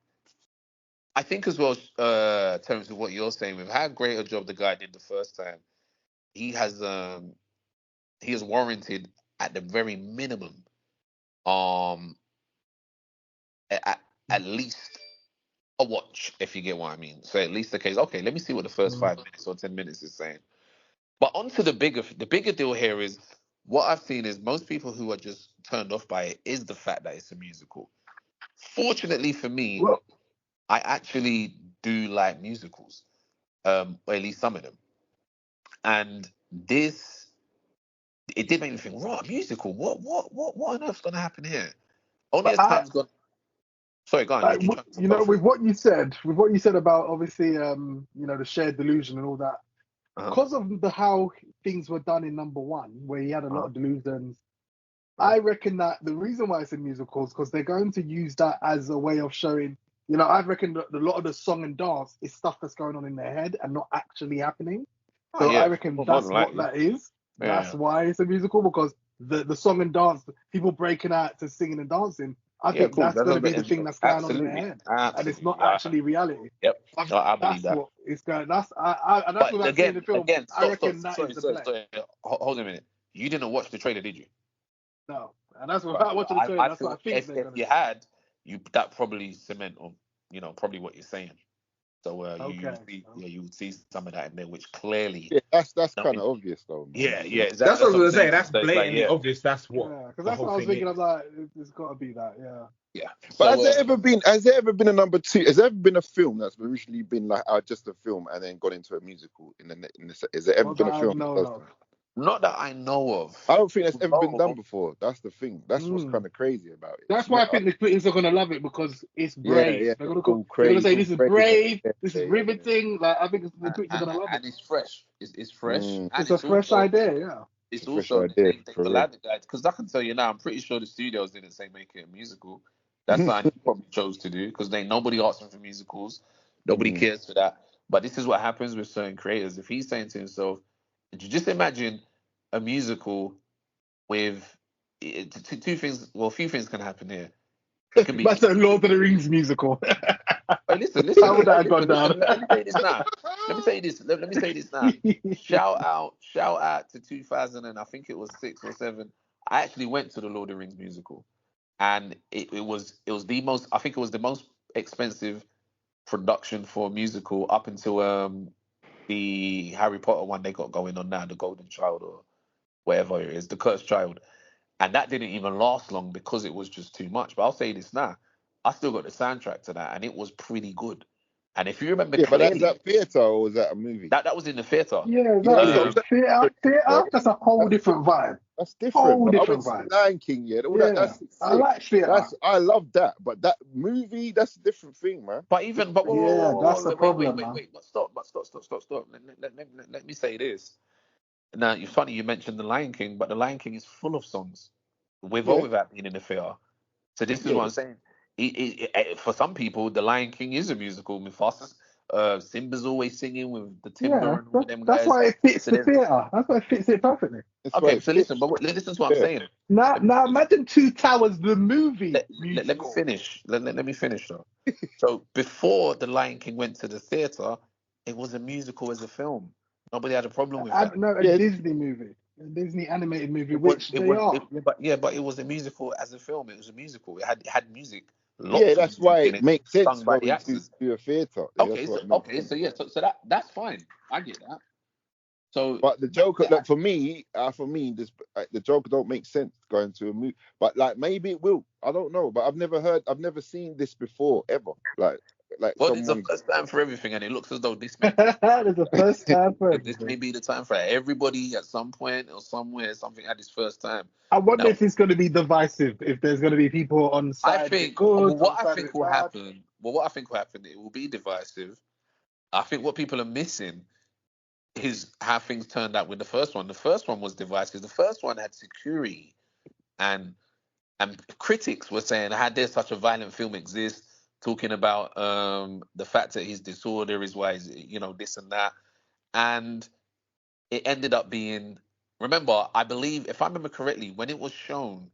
I think as well, Terence, with what you're saying, with how great a job the guy did the first time, he has he is warranted at the very minimum, um, at least a watch, if you get what I mean. So at least the case, okay, let me see what the first Mm. 5 minutes or 10 minutes is saying. But onto the bigger deal here is what I've seen is most people who are just turned off by it is the fact that it's a musical. Fortunately for me, Well, I actually do like musicals, or at least some of them. And this, it did make me think, right, musical, what on earth's gonna happen here? Only but as time's gone. Sorry, go on. I, You trying to you go know, for it? with what you said about obviously, the shared delusion and all that, Uh-huh. because of the how things were done in number one, where he had a lot Uh-huh. of delusions. Uh-huh. I reckon that the reason why it's a musical is because they're going to use that as a way of showing. I reckon that a lot of the song and dance is stuff that's going on in their head and not actually happening. Oh So I yeah, reckon more that's than what likely. that is. That's Yeah. why it's a musical because the song and dance, people breaking out to singing and dancing. I Yeah, think cool. that's That's going a to be bit the thing that's going on in their absolutely, head, and it's absolutely. not Yeah. actually reality. Yep. I believe That's that. what it's going. And that's But without seeing the film. I stop, reckon that is sorry, the sorry, play. sorry. Hold a minute. You didn't watch the trailer, did you? No, and that's Right. without watching the trailer. I That's what I feel think they're if going to you do. had, that probably cement on, probably what you're saying. So Okay. you would see some of that in there, which clearly, Yeah, that's no, kind of obvious though, man. yeah, yeah, exactly. That's what I That's was what I'm gonna say. saying. That's So it's like, blatantly yeah, obvious. That's what Yeah, because the that's whole what I was thing thinking. is. I'm like, it's got to be that. Yeah. yeah. But So has there ever been a number two? Has there ever been a film that's originally been like just a film and then gone into a musical? Has there ever Not been that a I've film? known of. not that I know I of. don't think that's ever been done Although, before. That's the thing. That's what's Mm. kind of crazy about it. That's It's why I not. think the critics are gonna love it because it's Yeah, brave. yeah. They're It's gonna all they're gonna crazy. say It's all this is crazy. brave. Yeah, This is yeah, yeah. riveting. Like I think the critics are gonna love it. and it's fresh. It's fresh, Mm, and It's a it's fresh also idea. Yeah. it's it's a fresh also idea they've for real. allowed the guys, because I can tell you now, I'm pretty sure the studios didn't say make it a musical. That's something he probably chose to do because they nobody asked him for musicals. Nobody Mm. cares for that. But this is what happens with certain creators. If he's saying to himself, just imagine a musical with two things. Well, a few things can happen here. It can be. That's a Lord of the Rings musical. Hey, listen, How would that have gone down? listen. Let me say this now. Let me say this. Let me say this now. Shout out to 2000, and I think it was 6 or 7. I actually went to the Lord of the Rings musical, and it was the most. I think it was the most expensive production for a musical up until the Harry Potter one they got going on now, the Golden Child or whatever it is, the Cursed Child, and that didn't even last long because it was just too much. But I'll say this now, I still got the soundtrack to that, and it was pretty good. And if you remember Yeah, but is clearly, that theatre or was that a movie? that was in the theater. Yeah, Yeah, that's what I'm exactly. saying. Theater, Bro. theater. That's a whole That's different vibe. That's different, Whole bro. I went different to see vibe. Lion King, yeah. All that, Yeah, that's I sick. like theater. I love that, but that movie, that's a different thing, man. But even but Different Yeah, that's the problem, wait, man. but stop. Let me say this. Now, it's funny you mentioned the Lion King, but the Lion King is full of songs, with or yeah, without being in the theater. So this is yeah, what I'm saying. For some people, the Lion King is a musical. Mufasa, Simba's always singing with the Yeah, timber and all them that's guys. why it fits So the there's theater. That's why it fits it perfectly. that's why okay. it So listen, fits. but listen to what I'm Yeah, saying. Now, Let me now finish. imagine Two Towers, the movie Let me musical. finish. Let me finish though. So before the Lion King went to the theater, it was a musical as a film. Nobody had a problem with that. No, a yeah, Disney movie, a Disney animated movie, It was which it they was are. but it was a musical as a film. It was a musical. It had music, yeah. lots of That's music why in it it, makes sense sung by the going to actors. a theatre. Okay, That's what makes sense. so yeah, so that's fine. I get that. So But the Joker, yeah, like for me, the Joker don't make sense going to a movie. But like maybe it will. I don't know. But I've never seen this before ever. Like well, it's a someone. first time for everything, and it looks as though There's a first time for this may everything. be the time for everybody at some point or somewhere. Something had its first time. I wonder Now, if it's going to be divisive. If there's going to be people on I side of it think good, on what I side of think it will bad. happen. Well, what I think will happen, it will be divisive. I think what people are missing is how things turned out with the first one. The first one was divisive. The first one had security, and critics were saying, how dare such a violent film exist? Talking about the fact that his disorder is why he's, this and that, and it ended up being. Remember, I believe, if I remember correctly, when it was shown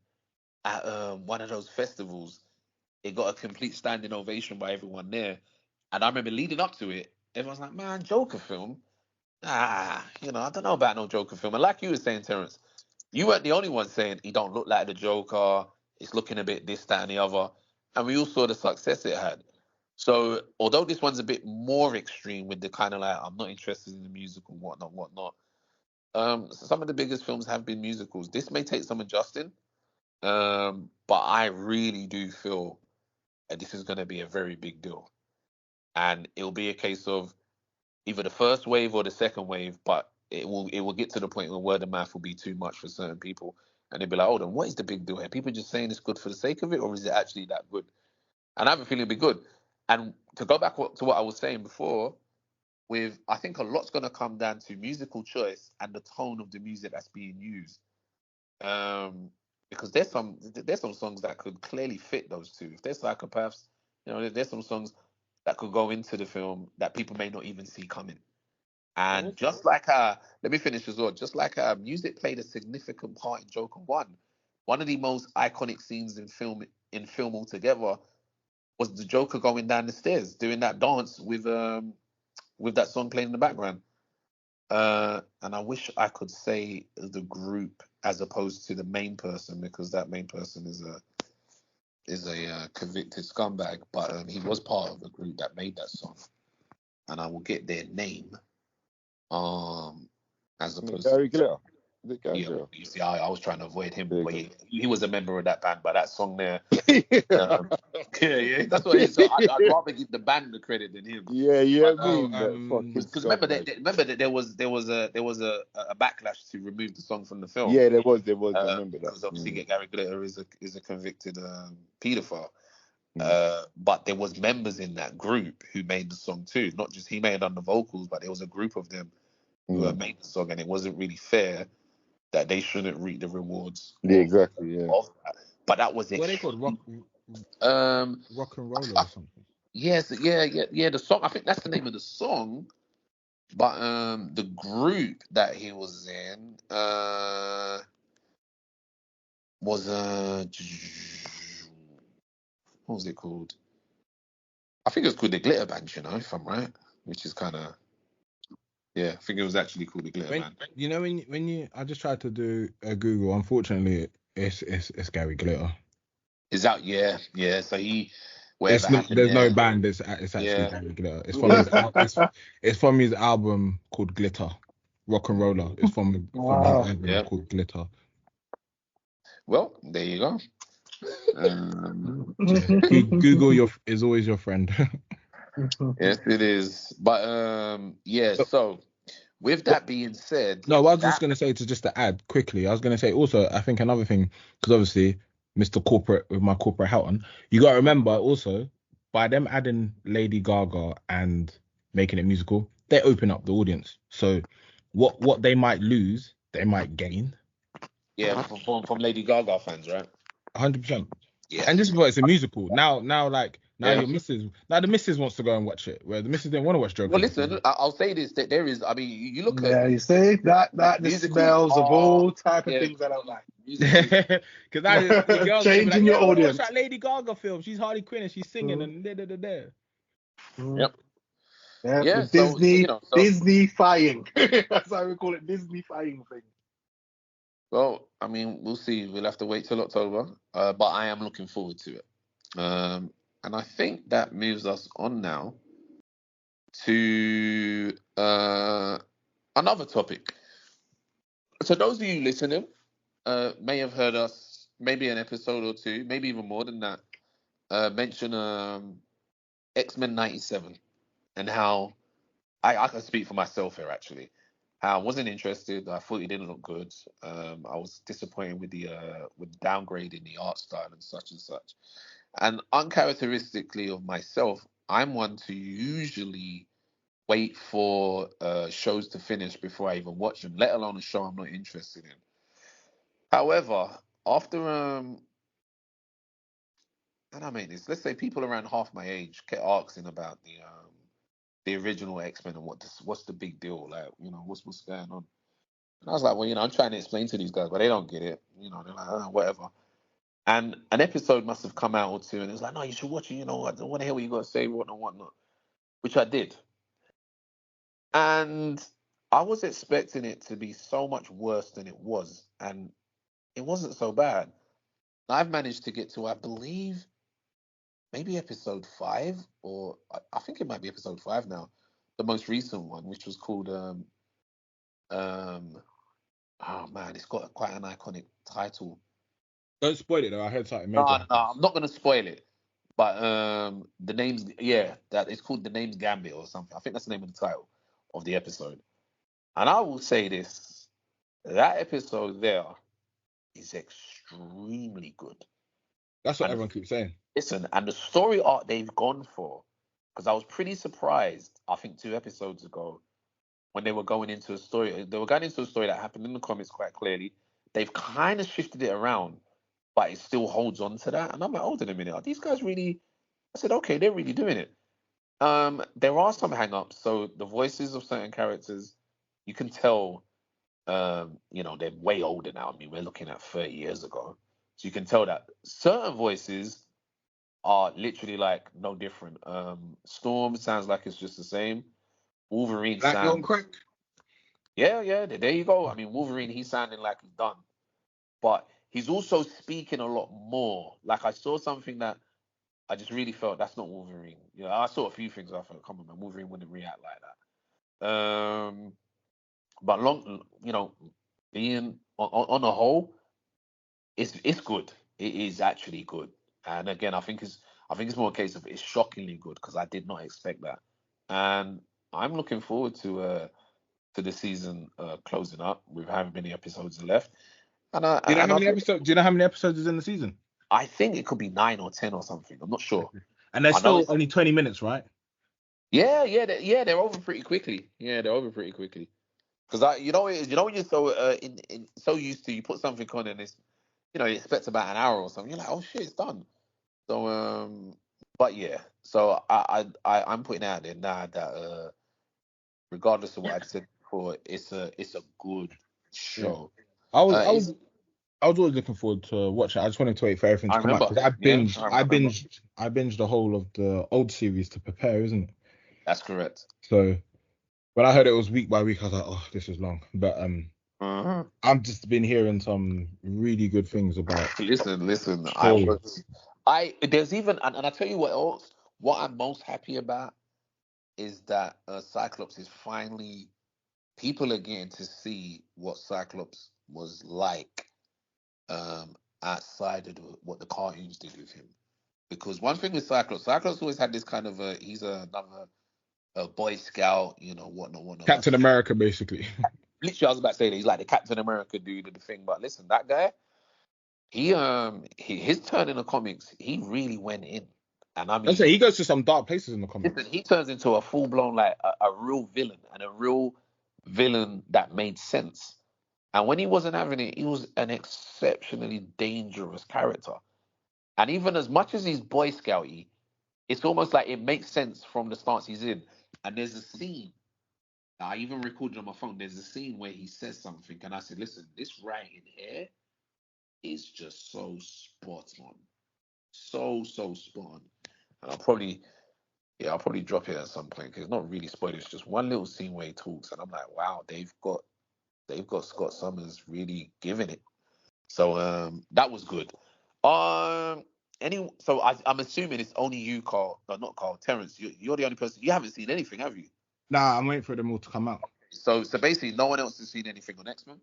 at one of those festivals, it got a complete standing ovation by everyone there. And I remember leading up to it, everyone's like, "Man, Joker film." I don't know about no Joker film. And like you were saying, Terrence, you weren't the only one saying he don't look like the Joker. It's looking a bit this, that, and the other. And we all saw the success it had. So although this one's a bit more extreme with the kind of like I'm not interested in the musical, whatnot, whatnot. Some of the biggest films have been musicals. This may take some adjusting, but I really do feel that this is going to be a very big deal, and it'll be a case of either the first wave or the second wave, but it will get to the point where word of mouth will be too much for certain people, and they'll be like, "Oh, then what is the big deal here? People just saying it's good for the sake of it, or is it actually that good?" And I have a feeling it'll be good. And to go back to what I was saying before, with I think a lot's going to come down to musical choice and the tone of the music that's being used. Um, because there's some songs that could clearly fit those two. If they're psychopaths, there's some songs that could go into the film that people may not even see coming. And just like let me finish as well. Just like music played a significant part in Joker One. One of the most iconic scenes in film altogether was the Joker going down the stairs doing that dance with that song playing in the background. And I wish I could say the group as opposed to the main person because that main person is a convicted scumbag, but he was part of the group that made that song. and I will get their name. As opposed Gary to Glitter. Is it Gary yeah, Glitter? you see, I was trying to avoid him, There but you he was a member of that band. But that song there, go. yeah, that's what it is. So I'd rather give the band the credit than him. Yeah, But I So mean, that fucking because remember scumbag. that there was a backlash to remove the song from the film. Yeah, there was. I remember that. Because obviously Gary Glitter is a convicted paedophile. Mm. But there was members in that group who made the song too. Not just he made on the vocals, but there was a group of them who made the song, and it wasn't really fair that they shouldn't reap the rewards Yeah, exactly. Yeah. of that. But that was what are they called? um Rock and roller I- or something. yes, yeah. The song, I think that's the name of the song. But the group that he was in was what was it called? I think it was called the Glitter Band, if I'm right, which is kind of yeah. I think it was actually called the Glitter When Band. I just tried to do a Google. Unfortunately, it's Gary Glitter. Is that yeah? So It's whatever not, happened there's no there, band. It's actually yeah. Gary Glitter. It's from his it's from his album called Glitter, Rock and Roller. It's from his Wow. album called Glitter. Well, there you go. Yeah. Google is always your friend. Yes, it is. But yeah. So with that being said, No, what I was just that going to say just to add quickly, I was going to say also, I think another thing, because obviously, Mr. Corporate with my corporate hat on, you got to remember also, by them adding Lady Gaga and making it musical, they open up the audience. So what they might lose, they might gain. yeah from Lady Gaga fans, right? 100%. Yeah, And this is what it's a musical. Now yeah. the missus wants to go and watch it, where the missus didn't want to watch Well, Joker. listen, I'll say this: that there is. I mean, you look at Yeah, you see that just musicals smells of are all type of yeah things I don't like. musicals. Because now the girls are gonna be like, Changing yeah, your we'll watch audience. that Lady Gaga film. She's Harley Quinn and she's singing Mm, and da. mm. Yep. Yeah, the Yeah. So Disney-fying. That's how we call it, Disney-fying thing. well, I mean, we'll see. We'll have to wait till October. But I am looking forward to it. And I think that moves us on now to another topic. So those of you listening may have heard us maybe an episode or two, maybe even more than that, mention X-Men 97 and how I can speak for myself here actually. How I wasn't interested. I thought it didn't look good. I was disappointed with the downgrade in the art style and such and such. And uncharacteristically of myself, I'm one to usually wait for shows to finish before I even watch them, let alone a show I'm not interested in. However, after and I mean this, let's say people around half my age kept asking about the original X-Men and what's the big deal, like what's going on. And I was like, well, I'm trying to explain to these guys, but they don't get it. They're like, whatever. And an episode must have come out or two, and it was like, no, you should watch it. I want to hear what you got to say, whatnot, which I did. And I was expecting it to be so much worse than it was, and it wasn't so bad. I've managed to get to, I believe, maybe episode 5, or I think it might be episode 5 now, the most recent one, which was called um oh man, it's got quite an iconic title. Don't spoil it though. I heard something No, major no, happens. I'm not gonna spoil it. But the name's that it's called The Name's Gambit or something. I think that's the name of the title of the episode. And I will say this: that episode there is extremely good. That's what And everyone keeps saying. listen, and the story arc they've gone for, because I was pretty surprised. I think 2 episodes ago when they were going into a story, they were going into a story that happened in the comics quite clearly. They've kind of shifted it around, but it still holds on to that. And I'm like, hold on a minute, are these guys really? I said, okay, they're really doing it. There are some hang-ups. So the voices of certain characters, you can tell, they're way older now. I mean, we're looking at 30 years ago. So you can tell that certain voices are literally like no different. Storm sounds like it's just the same. Wolverine Like you're on sounds, crack. yeah, there you go. I mean, Wolverine, he's sounding like he's done, but he's also speaking a lot more. Like I saw something that I just really felt that's not Wolverine. You know, I saw a few things. I thought, come on, man, Wolverine wouldn't react like that. But being on the whole, it's good. It is actually good. And again, I think it's more a case of it's shockingly good because I did not expect that. And I'm looking forward to the season closing up with how many episodes left. And I Do you know and how I many episodes? Do you know how many episodes is in the season? I think it could be 9 or 10 or something. I'm not sure. And they're I know still it's only 20 minutes, right? they're over pretty quickly. Yeah, they're over pretty quickly. Because when you're so so used to you put something on and it's you expect about an hour or something. You're like, oh shit, it's done. So but yeah. So I'm putting out there now that regardless of what I said before, it's a good Yeah. show. I was I It's was I was always looking forward to watching. I just wanted to wait for everything I to come out remember. because I Yeah, binged I I remember. binged the whole of the old series to prepare, isn't it? That's correct. So when I heard it was week by week, I was like, oh, this is long. But Mhm. I've just been hearing some really good things about Listen. story. There's even, and I tell you what else. What I'm most happy about is that Cyclops is finally people are getting to see what Cyclops was like outside of what the cartoons did with him. Because one thing with Cyclops always had this kind of he's another Boy Scout, whatnot. Captain America, basically. Literally, I was about to say that he's like the Captain America dude of the thing. But listen, that guy, his turn in the comics, he really went in, and I I say mean, he goes to some dark places in the listen, comics. he turns into a full blown like a real villain and a real villain that made sense. And when he wasn't having it, he was an exceptionally dangerous character. And even as much as he's Boy Scouty, it's almost like it makes sense from the stance he's in. And there's a scene I even recorded on my phone. There's a scene where he says something, and I said, "Listen, this right in here is just so spot on, so spot on." And I'll probably drop it at some point because it's not really spoiled. It's just one little scene where he talks, and I'm like, "Wow, they've got Scott Summers really giving it." So that was good. Um, I'm assuming it's only you, Carl. No, not Carl. Terrence, you're the only person. You haven't seen anything, have you? Nah, I'm waiting for them all to come out. So basically, no one else has seen anything on X-Men.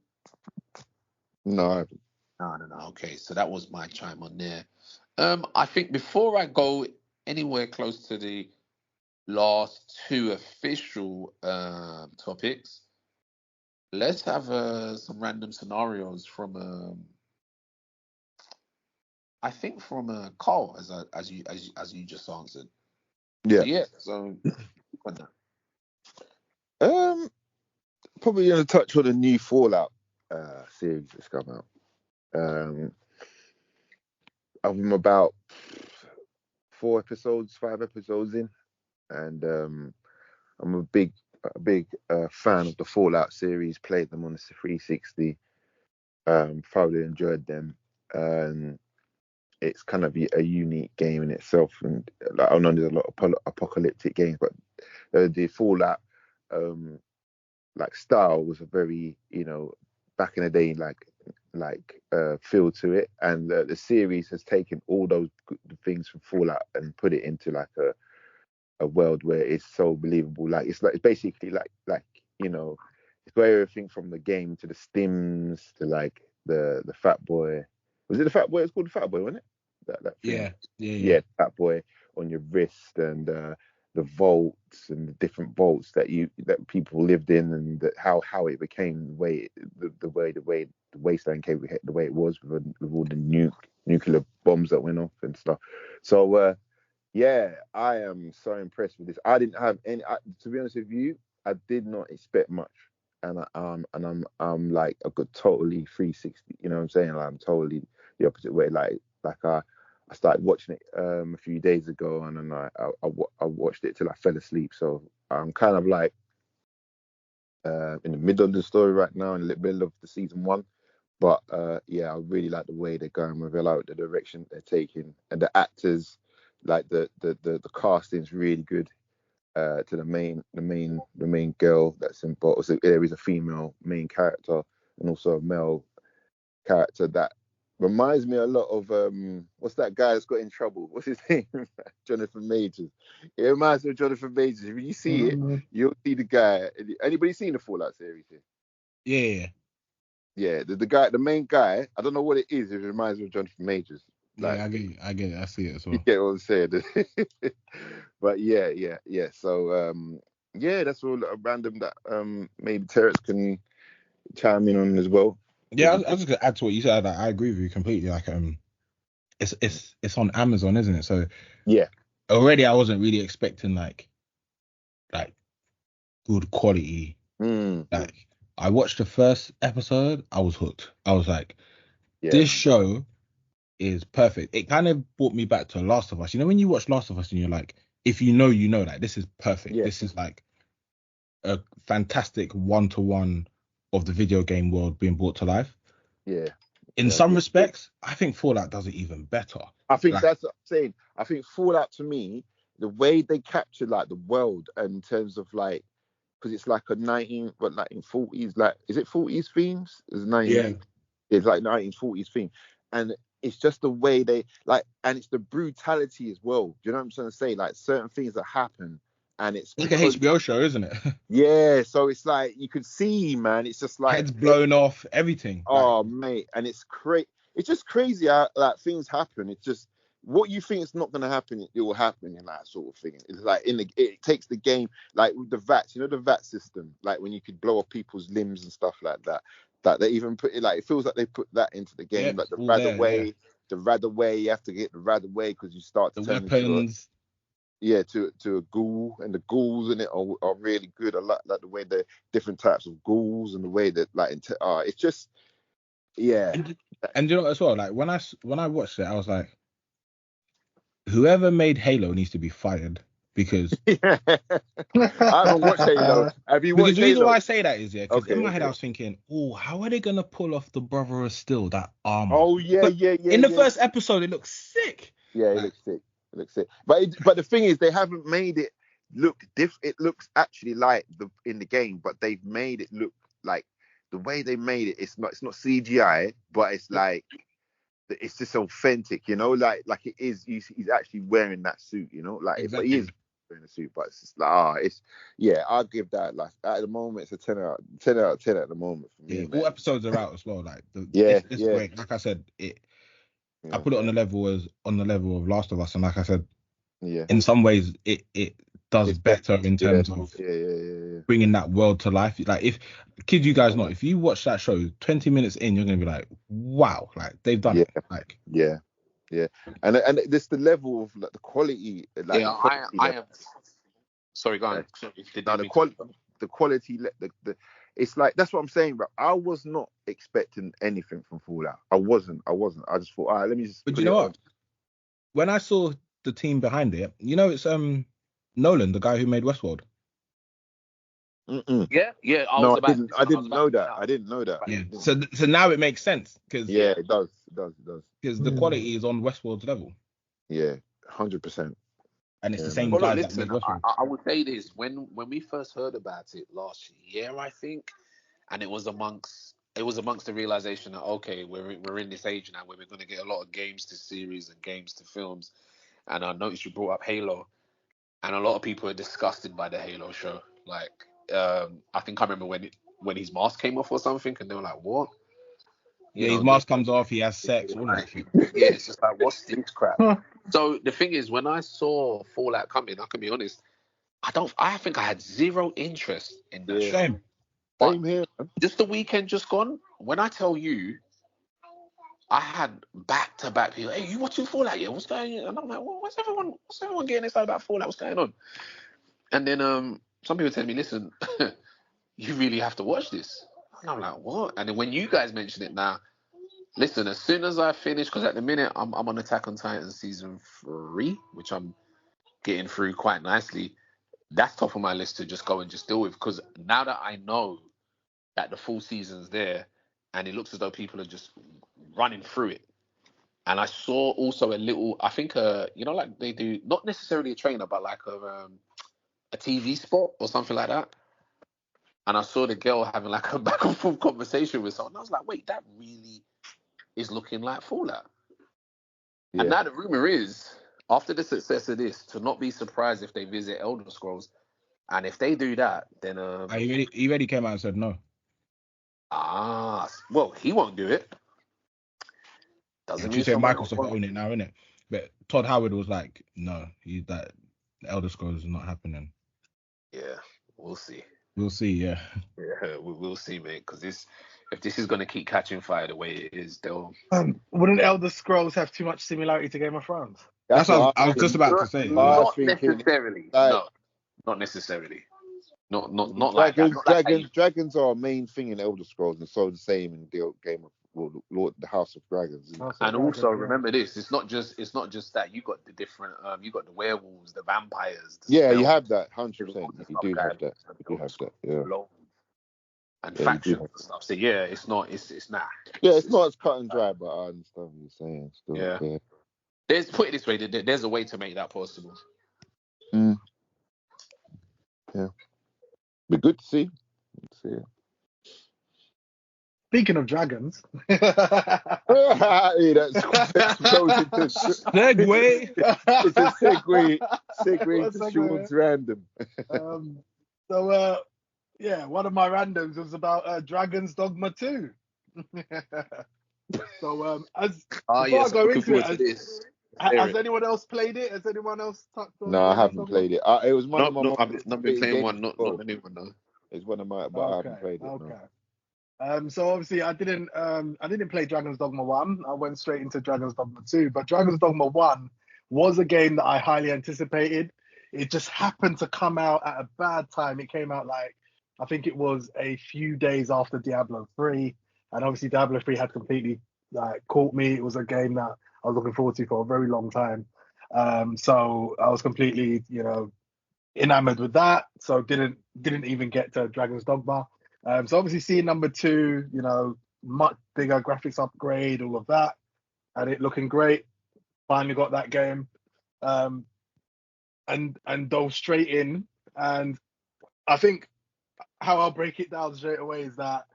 No, I haven't. No. Okay, so that was my chime on there. I think before I go anywhere close to the last two official topics, let's have some random scenarios from I think from Carl as you just answered. So Yeah. yeah, so Um, Probably gonna touch on the new Fallout series that's come out. Um, I'm about 5 episodes in, and I'm a big fan of the Fallout series. Played them on the 360. Thoroughly enjoyed them. It's kind of a unique game in itself, and like, I know there's a lot of apocalyptic games, but the Fallout style was a very back in the day feel to it, and the series has taken all those good things from Fallout and put it into like a world where it's so believable. It's basically it's got everything from the game to the stims to like the Fat Boy. Was it the Fat Boy? It's called the Fat Boy, wasn't it? That thing. Yeah. Yeah, Fat Boy on your wrist, and the vaults and the different vaults that people lived in, and how it became the way the wasteland came the way it was with all the nuclear bombs that went off and stuff. So yeah, I am so impressed with this. I didn't have to be honest with you, I did not expect much, and I'm like a good totally 360. You know what I'm saying? Like, I'm totally the opposite way. I started watching it a few days ago, and then I watched it till I fell asleep. So I'm kind of like in the middle of the story right now, in the middle of the season one. But yeah, I really like the way they're going with it, like the direction they're taking, and the actors, like the casting's really good. To the main girl that's involved. So there is a female main character and also a male character that Reminds me a lot of what's that guy that's got in trouble? What's his name? Jonathan Majors. It reminds me of Jonathan Majors. When you see it, you'll see the guy. Anybody seen the Fallout series here? Yeah. Yeah, the guy, the main guy. I don't know what it is. It reminds me of Jonathan Majors. Like, Yeah, I get it. I see it as you well. get what I'm saying? But yeah. So yeah, that's all random that maybe Terrence can chime in on as well. Yeah, I was just gonna add to what you said. Like, I agree with you completely. Like, it's on Amazon, isn't it? So Yeah. already I wasn't really expecting like good quality. Like, I watched the first episode, I was hooked. I was like, Yeah. this show is perfect. It kind of brought me back to Last of Us. You know, when you watch Last of Us and you're like, if you know, like, this is perfect. Yeah. This is like a fantastic one-to-one of the video game world being brought to life. Yeah. In some respects, I think Fallout does it even better. I think that's what I'm saying. I think Fallout, to me, the way they capture like the world in terms of like, because it's like a 1940s, like, is it 40s themes? It's It's like 1940s theme, and it's just the way they like, and it's the brutality as well. Do you know what I'm trying to say? Like, certain things that happen, and it's like a HBO show, isn't it? Yeah, so it's like you could see, man. It's just like heads blown off, everything. Oh, mate, and it's crazy. It's just crazy how like things happen. It's just what you think is not going to happen, it will happen in that sort of thing. It's like it takes the game, like with the VATS, you know, the VAT system, like when you could blow off people's limbs and stuff like that. That they even put it, like, it feels like they put that into the game, like the rad away. You have to get the rad away because you start to turn weapons. into to a ghoul, and the ghouls in it are really good. I like the way the different types of ghouls and the way that it's just. Yeah, and you know as well, like when I watched it, I was like, whoever made Halo needs to be fired because I haven't watched Halo. Have you watched Halo? Because the reason why I say that is because in my head I was thinking, oh, how are they gonna pull off the Brother of Steel, that armor? Oh yeah. In the first episode, it looks sick. Yeah, it looks sick. But the thing is, they haven't made it look It looks actually like in the game, but they've made it look like the way they made it. It's not CGI, but it's like it's just authentic, you know, like it is. He's actually wearing that suit, you know, like exactly. But he is wearing a suit, but it's just like I'll give that, like, at the moment it's a 10 out of 10 at the moment for me. All episodes are out as well. Like it's great. Like I said, I put it on the level of Last of Us, and like I said, in some ways it does better in terms of bringing that world to life. Like, if kid you guys know, if you watch that show 20 minutes in, you're gonna be like, wow, like they've done it. Like and this the level of like the quality, like I am sorry, go on. The quality, the it's like, that's what I'm saying, bro. I was not expecting anything from Fallout. I wasn't. I just thought, all right, let me just. But you know what? When I saw the team behind it, you know, it's Nolan, the guy who made Westworld. Yeah. I didn't know that. Yeah. So now it makes sense because it does. Because the quality is on Westworld's level. Yeah, 100%. And it's the same guys that made Westworld. I would say this when we first heard about it last year, I think, and it was amongst the realization that, okay, we're in this age now where we're going to get a lot of games to series and games to films. And I noticed you brought up Halo, and a lot of people are disgusted by the Halo show. Like, I think I remember when his mask came off or something, and they were like, "What?" His mask comes off, he has sex, all that shit. Yeah, it's just like, what's this crap? So the thing is, when I saw Fallout coming, I can be honest, I think I had zero interest in that show. Same here. Just the weekend just gone, when I tell you, I had back-to-back people, hey, you watching Fallout? Yeah, what's going on? And I'm like, well, what's everyone getting excited about Fallout? What's going on? And then some people tell me, listen, you really have to watch this. And I'm like, what? And then when you guys mention it now, listen, as soon as I finish, because at the minute I'm on Attack on Titan season 3, which I'm getting through quite nicely. That's top of my list to just go and just deal with, because now that I know that the full season's there, and it looks as though people are just running through it. And I saw also a little, I think, like they do, not necessarily a trainer, but like a TV spot or something like that. And I saw the girl having like a back and forth conversation with someone. I was like, wait, that really is looking like Fallout. Yeah. And now the rumor is, after the success of this, to not be surprised if they visit Elder Scrolls. And if they do that, then He already came out and said no. Well, he won't do it. Yeah, Doesn't you mean say someone else Microsoft won't. own it now, innit? But Todd Howard was like, no, the Elder Scrolls is not happening. Yeah, we'll see. We'll see, yeah. Yeah, we'll see, mate. Because if this is gonna keep catching fire the way it is, they'll. Wouldn't Elder Scrolls have too much similarity to Game of Thrones? That's what I was thinking. just about to say. I was Not thinking, necessarily. like, No, not necessarily. Not like that. dragons, Not like how you. dragons are a main thing in Elder Scrolls, and so the same in the Game of the House of Dragons. Isn't it? House of And Dragons, also yeah. remember this: it's not just that. You got the different. You got the werewolves, the vampires. The Yeah, you spells, have that, 100%. loads of You stuff do going have that. on. You do have that. Yeah. And Yeah, you do factions have and stuff. So yeah, it's not. It's nah. Yeah, it's not as cut and dry, but I understand what you're saying. Still, Yeah. yeah. There's put it this way. There's a way to make that possible. Mm. Yeah. Be good to see. Good to see it. Speaking of dragons, Hey, that's goes into Segue. it's a segue What a into segue. Sean's random. Yeah, one of my randoms was about Dragon's Dogma 2. So before I go into it, this. has anyone else played it? Has anyone else touched on No, I Dragon's haven't Dogma? played it. It was one of my most I've not been anticipated playing games one. as Not well. the new one though. It's one of my, but I haven't played it. Okay. No. So obviously I didn't play Dragon's Dogma 1. I went straight into Dragon's Dogma 2. But Dragon's Dogma 1 was a game that I highly anticipated. It just happened to come out at a bad time. It came out I think it was a few days after Diablo 3. And obviously Diablo 3 had completely caught me. It was a game that I was looking forward to for a very long time. So I was completely, enamored with that. So didn't even get to Dragon's Dogma. So obviously seeing number 2, much bigger graphics upgrade, all of that, and it looking great. Finally got that game, and dove straight in. And I think how I'll break it down straight away is that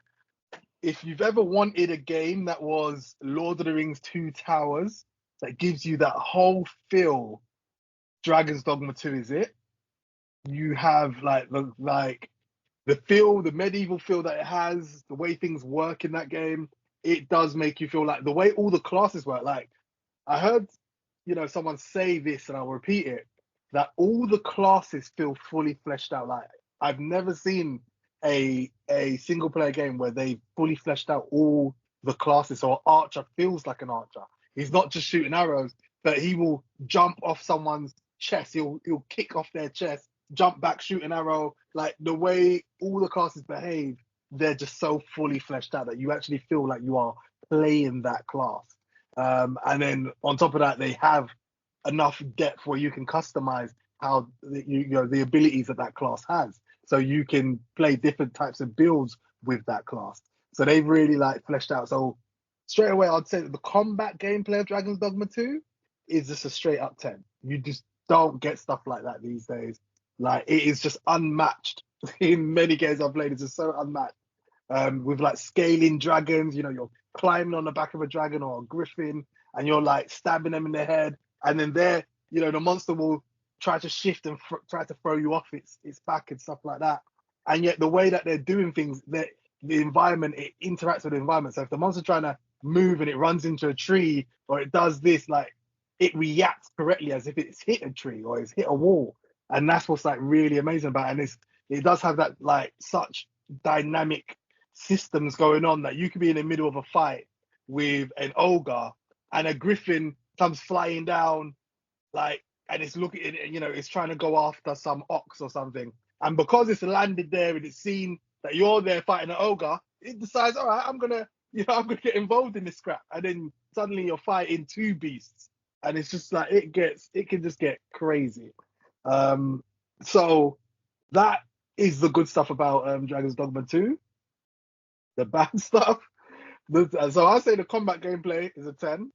if you've ever wanted a game that was Lord of the Rings 2 Towers, that gives you that whole feel, Dragon's Dogma 2 is it. You have the feel, the medieval feel that it has, the way things work in that game, it does make you feel like the way all the classes work. Like I heard, someone say this, and I'll repeat it, that all the classes feel fully fleshed out. Like I've never seen a single player game where they fully fleshed out all the classes. So an archer feels like an archer. He's not just shooting arrows, but he will jump off someone's chest. He'll kick off their chest, jump back, shoot an arrow. Like the way all the classes behave, they're just so fully fleshed out that you actually feel like you are playing that class. And then on top of that, they have enough depth where you can customize how the abilities that class has. So you can play different types of builds with that class. So they've really fleshed out. So straight away, I'd say that the combat gameplay of Dragon's Dogma 2 is just a straight up 10. You just don't get stuff like that these days. Like it is just unmatched in many games I've played. It's just so unmatched. With scaling dragons, you're climbing on the back of a dragon or a griffin, and you're stabbing them in the head, and then the monster will try to shift and try to throw you off its back and stuff like that. And yet the way that they're doing things, the environment, it interacts with the environment. So if the monster's trying to move and it runs into a tree, or it does this, it reacts correctly as if it's hit a tree or it's hit a wall. And that's what's really amazing about it. And it does have that such dynamic systems going on that you could be in the middle of a fight with an ogre and a griffin comes flying down, and it's looking, it's trying to go after some ox or something. And because it's landed there and it's seen that you're there fighting an ogre, it decides, all right, I'm gonna get involved in this scrap. And then suddenly you're fighting 2 beasts, and it's just it can just get crazy. So that is the good stuff about Dragon's Dogma 2. The bad stuff. So I say the combat gameplay is a 10.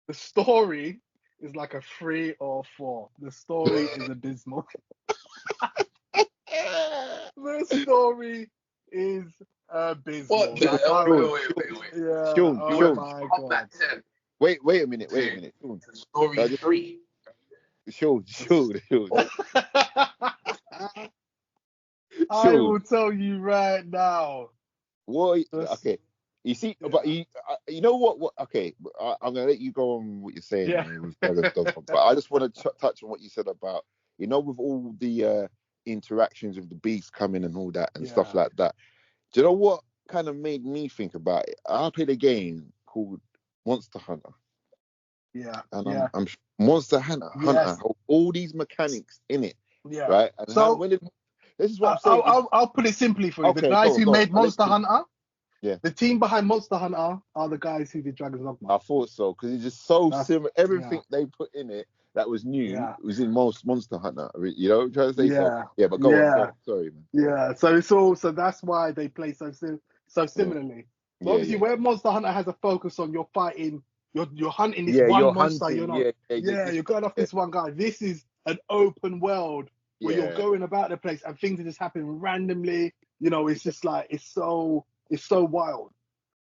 The story is like a 3 or 4. The story is abysmal. The story is abysmal. What? Like, Wait. yeah. Sean, Oh Sean. my Combat god. 10 Wait a minute. Sean, to story just, 3. Sean. I Sean. will tell you right now. What? Just- Okay. You see, Yeah. but you know what? What? Okay, I'm gonna let you go on what you're saying. Yeah. With Dragon's Dogma, but I just want to touch on what you said about, with all the interactions with the beast coming and all that and stuff Yeah. like that. Do you know what kind of made me think about it? I played a game called Monster Hunter, Yeah. and Yeah. I'm Monster Hunter Yes. all these mechanics in it, Yeah. right? And So this is what I'm saying. I'll put it simply for you. The Okay, guys who go on. made Monster Hunter, Yeah. the team behind Monster Hunter are the guys who did Dragon's Dogma. I thought so because it's just so That's- similar. Everything they put in it that was new Yeah. was in most Monster Hunter. You know what I'm trying to say? Yeah. So yeah, but go on. Sorry, man. Yeah. So it's all so that's why they play so similarly. But obviously, where Monster Hunter has a focus on you're fighting, you're hunting this one you're monster. hunting. You're not. You're going off this one guy. This is an open world where you're going about the place and things are just happening randomly. It's just like it's so wild.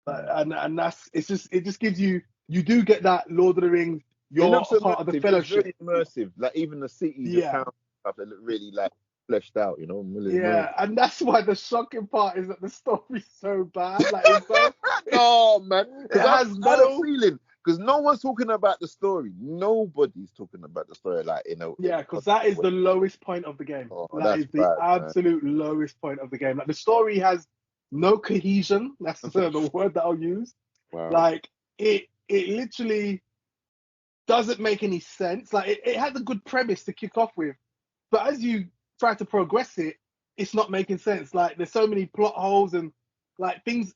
And it just gives you do get that Lord of the Rings. It You're looks a part of the immersive. fellowship. It's very immersive. Like even the cities, the towns, stuff that look really like fleshed out. Yeah, and that's why the shocking part is that the story's so bad. Like it's so no, man. Because I had a feeling. Because no one's talking about the story. Nobody's talking about the story. Yeah, because that is the lowest point of the game. Oh, that is the absolute lowest point of the game. Like the story has no cohesion. That's the word that I'll use. Wow. Like it literally doesn't make any sense. Like it had a good premise to kick off with, but as you try to progress it, it's not making sense. Like there's so many plot holes and things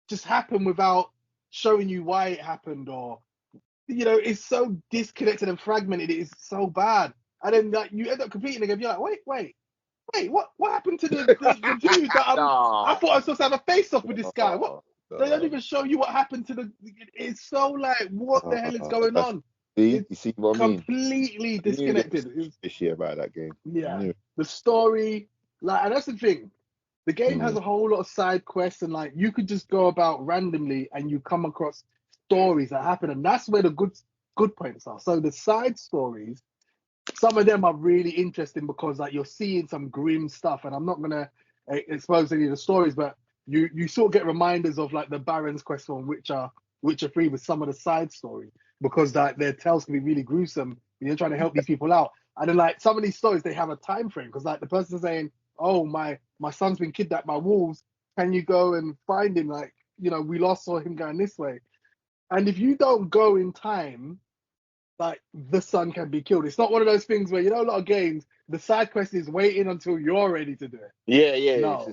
just happen without showing you why it happened, or it's so disconnected and fragmented. It is so bad, and then you end up completing the game. You're like, wait, what happened to the dude that I thought I was supposed to have a face off with this guy? What? They don't even show you what happened to the. It's so like, what the hell is going on? You see what I mean? Completely disconnected. Fishy about that game. Yeah, the story, and that's the thing. The game has a whole lot of side quests, and you could just go about randomly, and you come across stories that happen, and that's where the good points are. So the side stories, some of them are really interesting because you're seeing some grim stuff, and I'm not gonna expose any of the stories, but you sort of get reminders of the Baron's quest on Witcher 3 with some of the side stories, because their tales can be really gruesome when you're trying to help these people out. And then some of these stories, they have a time frame, because the person's saying, oh, my son's been kidnapped by wolves, can you go and find him? We last saw him going this way. And if you don't go in time, the son can be killed. It's not one of those things where, a lot of games, the side quest is waiting until you're ready to do it. Yeah. No.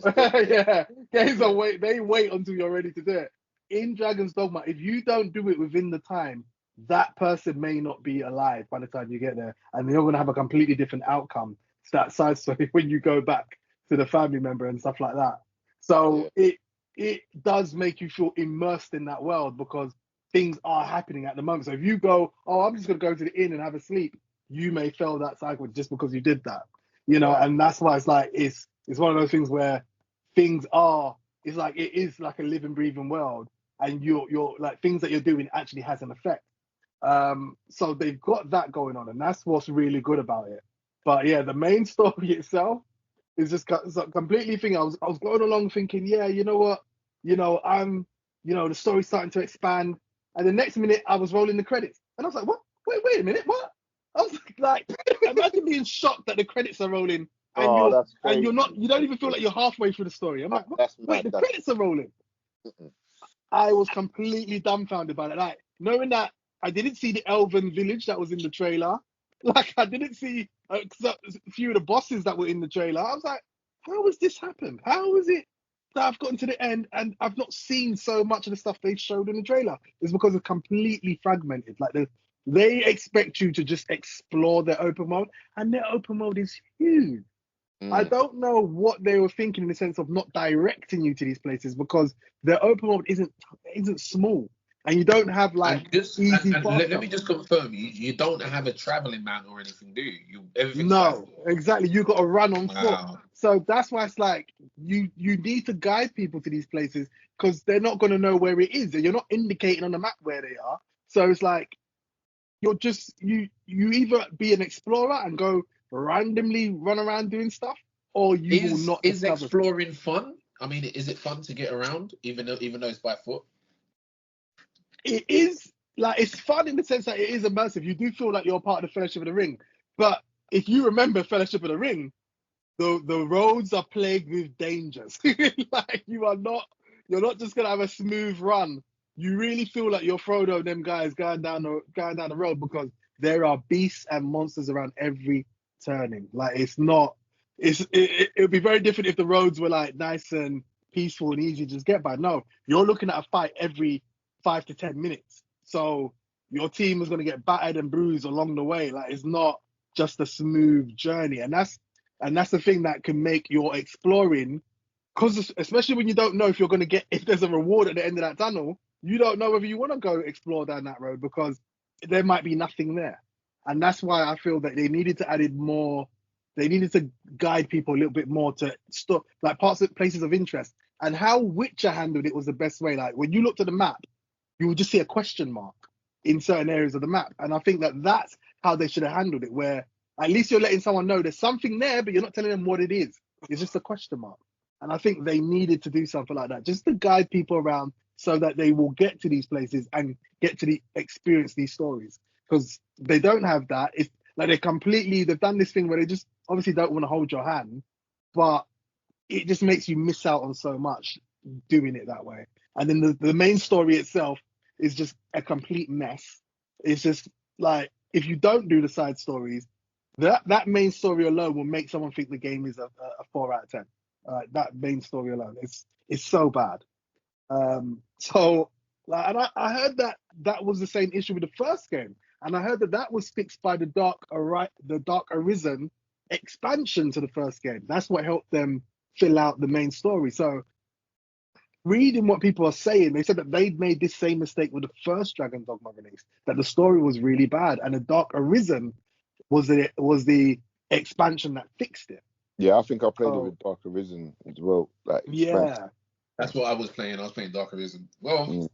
Games they wait until you're ready to do it. In Dragon's Dogma, if you don't do it within the time, that person may not be alive by the time you get there, and you're going to have a completely different outcome to that side story when you go back to the family member and stuff like that. So it does make you feel immersed in that world, because things are happening at the moment. So if you go, oh, I'm just going to go to the inn and have a sleep, you may fail that cycle just because you did that, and that's why it's one of those things where things are, it is like a living, breathing world, and you're things that you're doing actually has an effect. So they've got that going on, and that's what's really good about it. But yeah, the main story itself is just completely thing. I was going along thinking, yeah, you know what, I'm, the story's starting to expand, and the next minute I was rolling the credits, and I was like, what? Wait a minute, what? I was like, imagine being shocked that the credits are rolling, and you don't even feel like you're halfway through the story. I'm like, what? Wait, the credits are rolling. I was completely dumbfounded by that. Knowing that I didn't see the Elven village that was in the trailer. I didn't see a few of the bosses that were in the trailer. I was like, how has this happened? How is it that I've gotten to the end and I've not seen so much of the stuff they showed in the trailer? It's because it's completely fragmented. They expect you to just explore their open mode, and their open mode is huge. I don't know what they were thinking in the sense of not directing you to these places, because their open mode isn't small. and you don't have like And just easy and fast let me travel. just confirm, you don't have a traveling mount or anything, do you? Everything's by No, foot. exactly. You got to run on foot. Wow. So that's why it's like you need to guide people to these places because they're not going to know where it is. You're not indicating on the map where they are. So it's like you're just you either be an explorer and go randomly run around doing stuff, or you will not Is discover things. exploring fun? I mean, is it fun to get around, even though it's by foot? It is like it's fun in the sense that it is immersive. You do feel like you're part of the Fellowship of the Ring. But if you remember Fellowship of the Ring, the roads are plagued with dangers. Like you're not just gonna have a smooth run. You really feel like you're Frodo and them guys going down the road because there are beasts and monsters around every turning. Like it would be very different if the roads were like nice and peaceful and easy to just get by. No, you're looking at a fight every 5 to 10 minutes. So your team is going to get battered and bruised along the way. Like it's not just a smooth journey, and that's the thing that can make your exploring, because especially when you don't know if you're going to get if there's a reward at the end of that tunnel, you don't know whether you want to go explore down that road because there might be nothing there, and that's why I feel that they needed to add more. They needed to guide people a little bit more to stop like parts of places of interest, and how Witcher handled it was the best way. Like when you looked at the map, you would just see a question mark in certain areas of the map. And I think that that's how they should have handled it, where at least you're letting someone know there's something there, but you're not telling them what it is. It's just a question mark. And I think they needed to do something like that, just to guide people around so that they will get to these places and get to experience these stories. Because they don't have that. It's like they've done this thing where they just obviously don't want to hold your hand, but it just makes you miss out on so much doing it that way. And then the main story itself is just a complete mess. It's just like if you don't do the side stories, that main story alone will make someone think the game is a 4 out of 10. That main story alone, it's so bad. So like, and I heard that was the same issue with the first game, and I heard that was fixed by the Dark Arisen expansion to the first game. That's what helped them fill out the main story. So reading what people are saying, they said that they'd made this same mistake with the first Dragon Dogma release, that the story was really bad, and the Dark Arisen was the expansion that fixed it. Yeah, I think I played it with Dark Arisen as well. Like yeah, That's what I was playing. I was playing Dark Arisen. Well,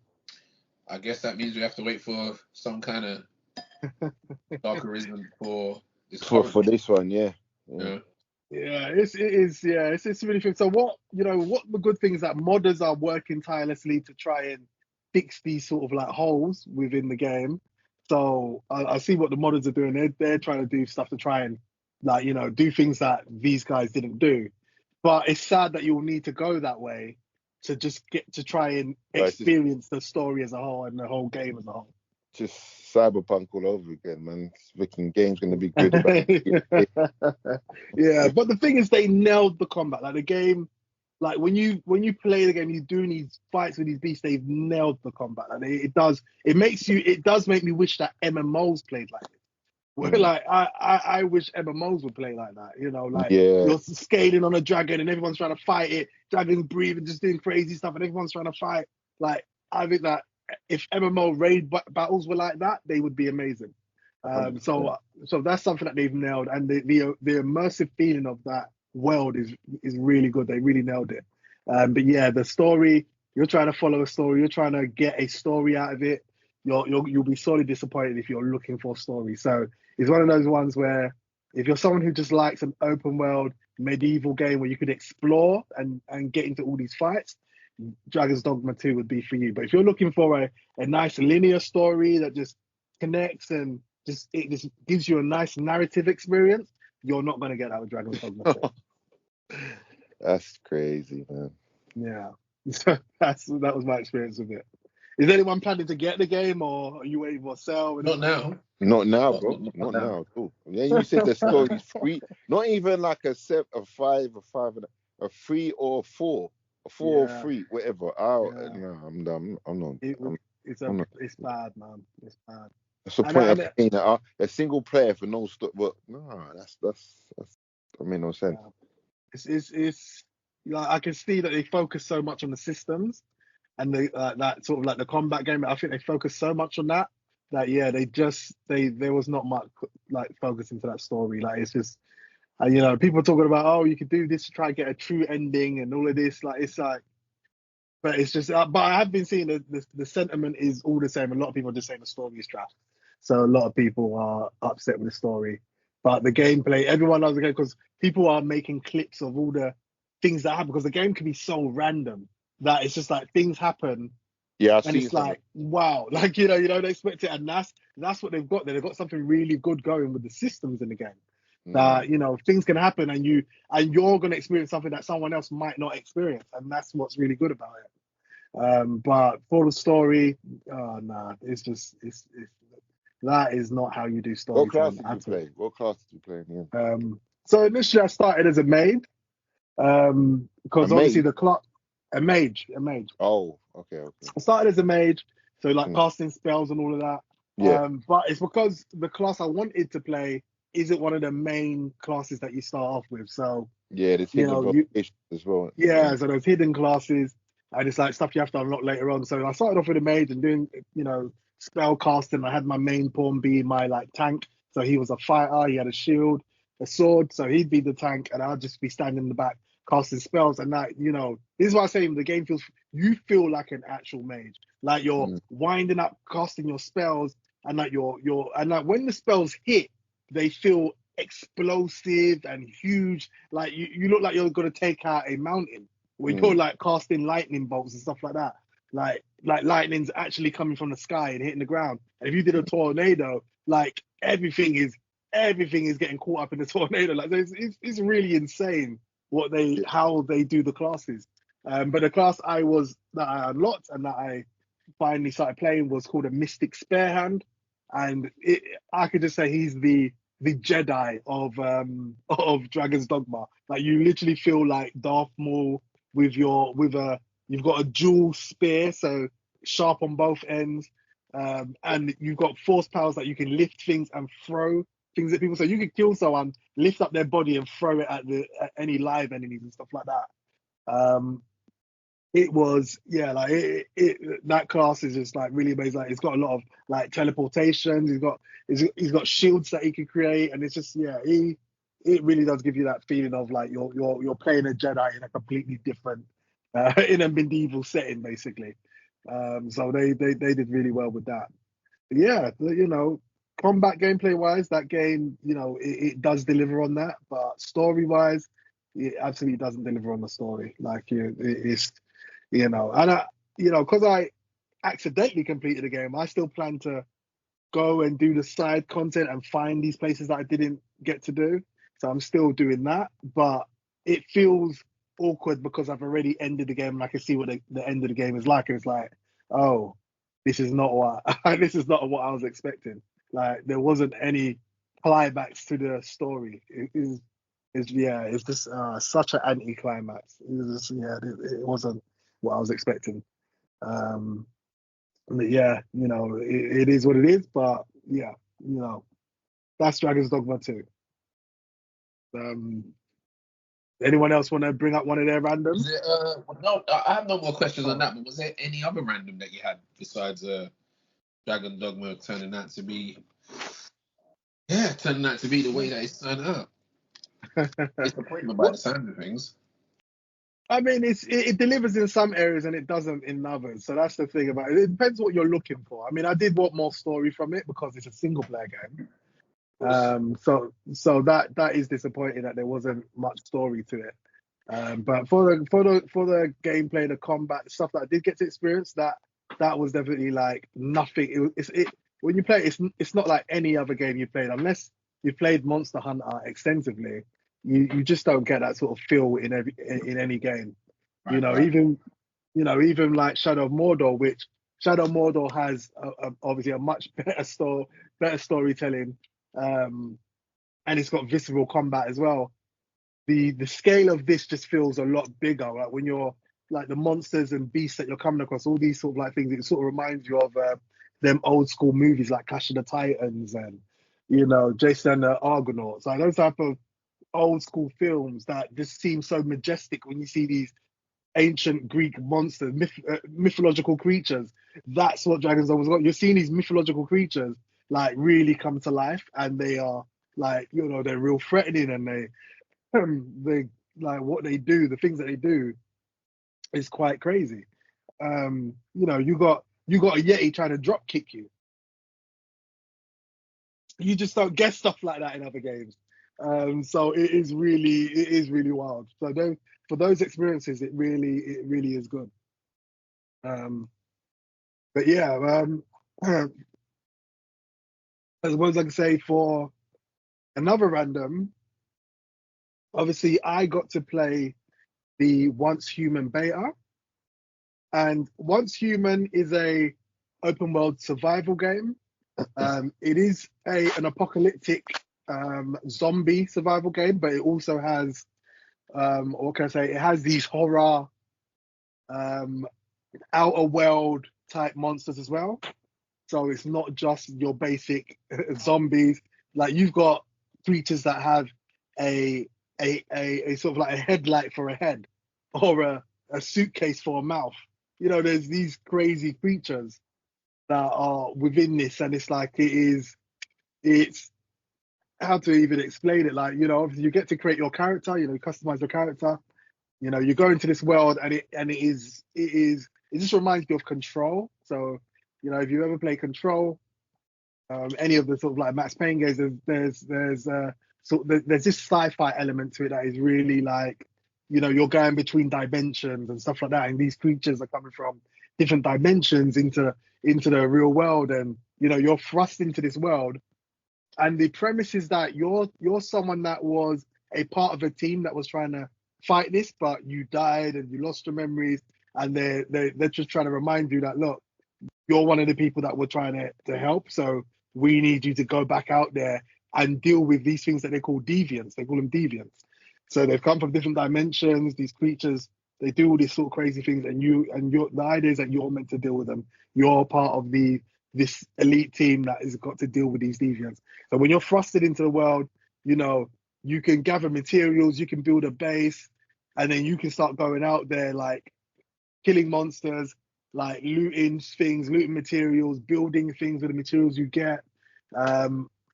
I guess that means we have to wait for some kind of Dark Arisen for this for this one, yeah. Yeah, it's really fun. So what the good things that modders are working tirelessly to try and fix these sort of like holes within the game. So I see what the modders are doing. They're trying to do stuff to try and like do things that these guys didn't do. But it's sad that you'll need to go that way to just get to try and experience the story as a whole and the whole game as a whole. Just Cyberpunk all over again, man. This freaking game's gonna be good. Yeah, but the thing is, they nailed the combat. Like the game, like when you play the game, you're doing these fights with these beasts. They've nailed the combat. Like it does make me wish that MMOs played like this. Where like I wish MMOs would play like that. Like you're scaling on a dragon and everyone's trying to fight it. Dragons breathing, just doing crazy stuff, and everyone's trying to fight. Like I think that if MMO raid battles were like that, they would be amazing. So that's something that they've nailed, and the immersive feeling of that world is really good. They really nailed it. But yeah, the story, you're trying to follow a story, you're trying to get a story out of it. You'll be sorely disappointed if you're looking for a story. So it's one of those ones where if you're someone who just likes an open world medieval game where you could explore and get into all these fights, Dragon's Dogma 2 would be for you. But if you're looking for a nice linear story that just connects and it just gives you a nice narrative experience, you're not going to get that with Dragon's Dogma 2. That's crazy, man. Yeah. So that was my experience with it. Is anyone planning to get the game, or are you waiting for a sell? Not now. Not now, bro. Not now. Cool. Yeah, you said the story's free. Not even like a 5, a 5, a 3 or 4. 4 or 3, whatever. No, I'm done. I'm not. It's bad, man. It's bad. That's the point of playing a single player for no story. But no, that's that made no sense. It's like I can see that they focus so much on the systems, and that sort of like the combat game. I think they focused so much on that yeah, there was not much like focus into that story. Like it's just you know, people talking about, oh, you could do this to try and get a true ending and all of this. Like it's like, but it's just. But I have been seeing the sentiment is all the same. A lot of people are just saying the story is trash. So a lot of people are upset with the story. But the gameplay, everyone loves the game because people are making clips of all the things that happen because the game can be so random that it's just like things happen Yeah, I've and seen it's like wow, like you don't expect it, and that's what they've got there. They've got something really good going with the systems in the game. That you know things can happen and you're going to experience something that someone else might not experience, and that's what's really good about it. But for the story, oh nah, it's that is not how you do What class storytelling did you at all. play? What class did you play in the end? So initially I started as a maid, because A obviously maid? a mage. Oh, okay. I started as a mage, so like Mm. casting spells and all of that. Yeah, But it's because the class I wanted to play isn't one of the main classes that you start off with. So yeah. There's you hidden know, you vocations as well. yeah, so there's hidden classes and it's like stuff you have to unlock later on. So I started off with a mage and doing, you know, spell casting. I had my main pawn be my like tank. So he was a fighter, he had a shield, a sword, so he'd be the tank, and I'd just be standing in the back casting spells. And that, you know, this is why I say the game feels you feel like an actual mage. Like you're Mm. winding up casting your spells, and like you're and like when the spells hit, they feel explosive and huge. Like you look like you're gonna take out a mountain when you're Mm. like casting lightning bolts and stuff like that. Like lightning's actually coming from the sky and hitting the ground. And if you did a tornado, like everything is getting caught up in the tornado. Like it's really insane Yeah. how they do the classes. But the class that I unlocked and that I finally started playing was called a Mystic Sparehand, and I could just say he's the Jedi of Dragon's Dogma. Like you literally feel like Darth Maul you've got a dual spear, so sharp on both ends, and you've got force powers that you can lift things and throw things at people. So you can kill someone, lift up their body and throw it at any live enemies and stuff like that. It was like that class is just like really amazing. Like it's got a lot of like teleportation. He's got shields that he can create, and it's just it really does give you that feeling of like you're playing a Jedi in a completely different in a medieval setting basically. So they did really well with that. But yeah, you know, combat gameplay wise, that game, you know, it does deliver on that, but story wise, it absolutely doesn't deliver on the story. Like it's you know, and you know, because I accidentally completed the game, I still plan to go and do the side content and find these places that I didn't get to do. So I'm still doing that, but it feels awkward because I've already ended the game and I can see what the end of the game is like. And it's like, oh, this is not what this is not what I was expecting. Like there wasn't any climax to the story. It's just such an anti-climax. It wasn't what I was expecting. But yeah, you know, it is what it is. But yeah, you know, that's Dragon's Dogma 2. Anyone else want to bring up one of their randoms? Was it, no, I have no more questions on that. But was there any other random that you had besides Dragon Dogma turning out to be the way that it's turned out? Disappointment by the sound of things. I mean, it delivers in some areas and it doesn't in others. So that's the thing about it. It depends what you're looking for. I mean, I did want more story from it because it's a single player game. So that is disappointing that there wasn't much story to it. But for the gameplay, the combat, the stuff that I did get to experience, that was definitely like nothing. When you play, it's not like any other game you played unless you played Monster Hunter extensively. You just don't get that sort of feel in any game. Right, right. Even like Shadow of Mordor, which Shadow of Mordor has obviously a much better storytelling, and it's got visceral combat as well. The scale of this just feels a lot bigger. Like when you're like the monsters and beasts that you're coming across, all these sort of like things, it sort of reminds you of them old school movies like Clash of the Titans and Jason and the Argonauts, like those type of old school films that just seem so majestic when you see these ancient Greek monsters, mythological creatures. That's what Dragon's Den was about. You're seeing these mythological creatures like really come to life, and they are like, you know, they're real threatening, and they like what they do, the things that they do is quite crazy. You know, you got a Yeti trying to drop kick you. You just don't get stuff like that in other games. So it is really wild. So for those experiences, it really is good. But yeah, as well as I can say for another random, obviously I got to play the Once Human beta, and Once Human is a open world survival game. It is an apocalyptic zombie survival game, but it also has what can I say? It has these horror outer world type monsters as well. So it's not just your basic zombies. Like you've got creatures that have a sort of like a headlight for a head, or a suitcase for a mouth. You know, there's these crazy creatures that are within this, and it's like it's how to even explain it. Like, you know, you get to create your character. You know, you customize your character. You know, you go into this world, and it just reminds me of Control. So, you know, if you ever play Control, any of the sort of like Max Payne games, there's this sci-fi element to it that is really like, you know, you're going between dimensions and stuff like that, and these creatures are coming from different dimensions into the real world, and you know, you're thrust into this world, and the premise is that you're someone that was a part of a team that was trying to fight this, but you died and you lost your memories, and they're just trying to remind you that, look, you're one of the people that we're trying to help, so we need you to go back out there and deal with these things that they call deviants. They call them deviants. So they've come from different dimensions. These creatures, they do all these sort of crazy things, and the idea is that you're meant to deal with them. You're part of this elite team that has got to deal with these deviants. So when you're thrusted into the world, you know, you can gather materials, you can build a base, and then you can start going out there like killing monsters, like looting things, looting materials, building things with the materials you get.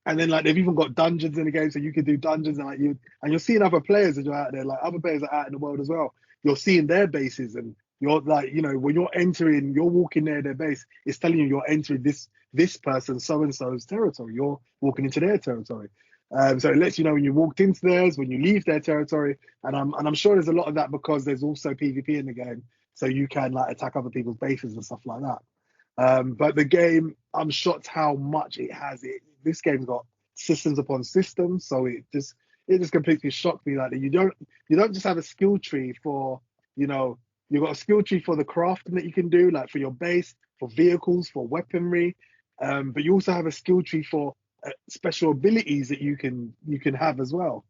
And then like they've even got dungeons in the game, so you can do dungeons, and you're seeing other players as you're out there, like other players are out in the world as well. You're seeing their bases, and you're like, you know, when you're walking near their base, it's telling you you're entering this person so and so's territory. You're walking into their territory. So it lets you know when you walked into theirs, when you leave their territory, and I'm sure there's a lot of that because there's also PvP in the game, so you can like attack other people's bases and stuff like that. But the game, I'm shocked how much it has. This game's got systems upon systems, so it just completely shocked me. Like you don't just have a skill tree for, you know, you've got a skill tree for the crafting that you can do, like for your base, for vehicles, for weaponry, but you also have a skill tree for special abilities that you can have as well,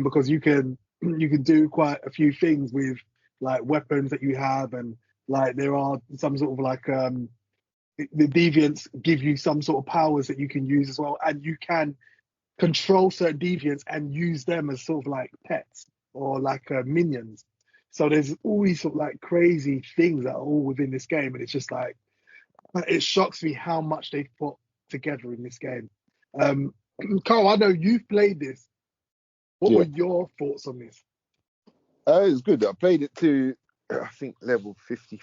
because you can do quite a few things with like weapons that you have, and like there are some sort of like the deviants give you some sort of powers that you can use as well, and you can control certain deviants and use them as sort of like pets or like minions. So there's all these sort of like crazy things that are all within this game, and it's just like it shocks me how much they've put together in this game. Carl, I know you've played this. What were your thoughts on this? It was good. I played it to, I think, level 50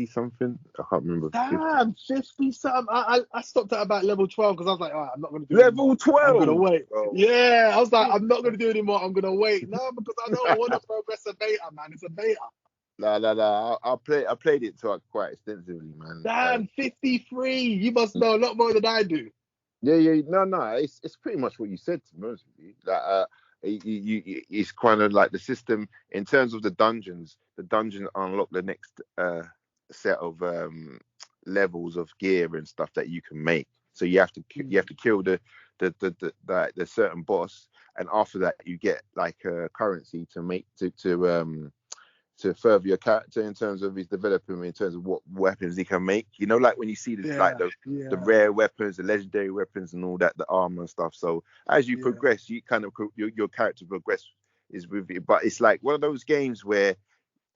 something. I can't remember. Damn, 50 something. I stopped at about level 12 because I was like, all right, I'm not going to do level 12. I'm going to wait. Oh. Yeah, I was like, I'm not going to do anymore. I'm going to wait. No, because I don't want to progress a beta, man. It's a beta. No. I played it to quite extensively, man. Damn, 53. You must know a lot more than I do. Yeah. No. It's pretty much what you said, to be honest with you. Like, it's kind of like the system in terms of the dungeons. The dungeons unlock the next set of levels of gear and stuff that you can make. So you have to kill the certain boss, and after that you get like a currency to make to further your character in terms of his development, in terms of what weapons he can make. You know, like when you see this, like the rare weapons, the legendary weapons, and all that, the armor and stuff. So as you progress, you kind of your character progress is with it. But it's like one of those games where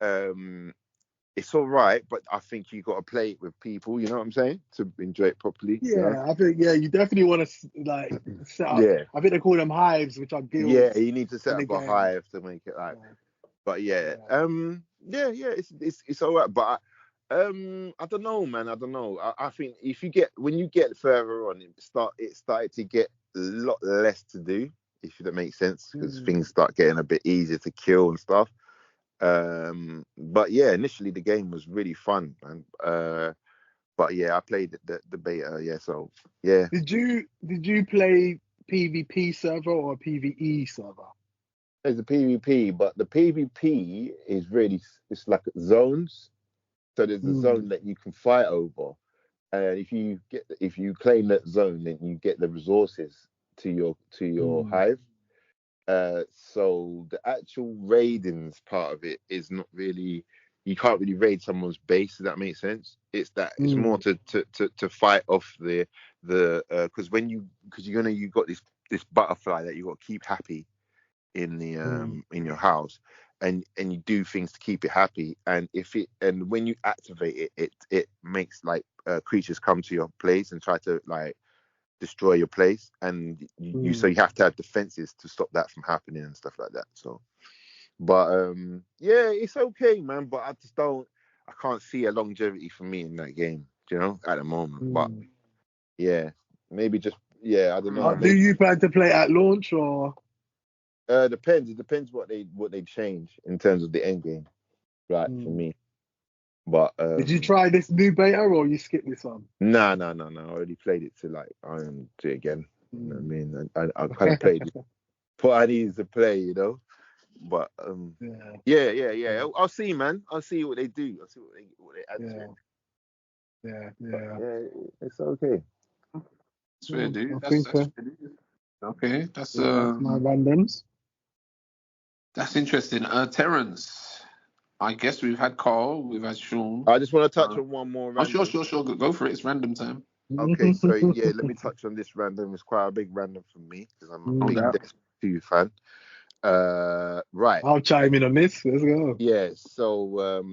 it's all right, but I think you got to play it with people. You know what I'm saying? To enjoy it properly. You know? Yeah, I think you definitely want to like set up. Yeah. I think they call them hives, which are Yeah, guilds you need to set in the up a game. hive to make it like. Yeah. But yeah, Yeah. it's all right. But I don't know, man. I don't know. I think when you get further on, it started to get a lot less to do, if that makes sense, because things start getting a bit easier to kill and stuff. But yeah, initially the game was really fun, man. But yeah, I played the beta. Yeah, so yeah. Did you play PvP server or PvE server? There's a PvP, but the PvP is really, it's like zones. So there's a zone that you can fight over, and if you claim that zone, then you get the resources to your hive. So the actual raidings part of it is not really, you can't really raid someone's base. Does that make sense? It's more to fight off the because you got this butterfly that you got to keep happy in the in your house, and you do things to keep it happy, and when you activate it makes like creatures come to your place and try to like destroy your place, and so you have to have defenses to stop that from happening and stuff like that. So but yeah, it's okay, man, but I can't see a longevity for me in that game, at the moment. But yeah, maybe just I don't know. Do you plan to play at launch or? Depends. It depends what they change in terms of the end game, right? For me. But did you try this new beta or you skip this one? No. I already played it to like to it again. You know what I mean? I kind of played what I needed to play, But yeah. I'll see, man. I'll see what they do. I'll see what they add to it. Yeah. Yeah, it's okay. That's fair, dude. I That's think fair, dude. Okay, that's my randoms. That's interesting. Terrence, I guess we've had Carl, we've had Sean. I just want to touch on one more random. Sure. Go for it. It's random time. Okay, so yeah, let me touch on this random. It's quite a big random for me because I'm a big Destiny 2 fan. Right. I'll chime in on this. Let's go. Yeah, so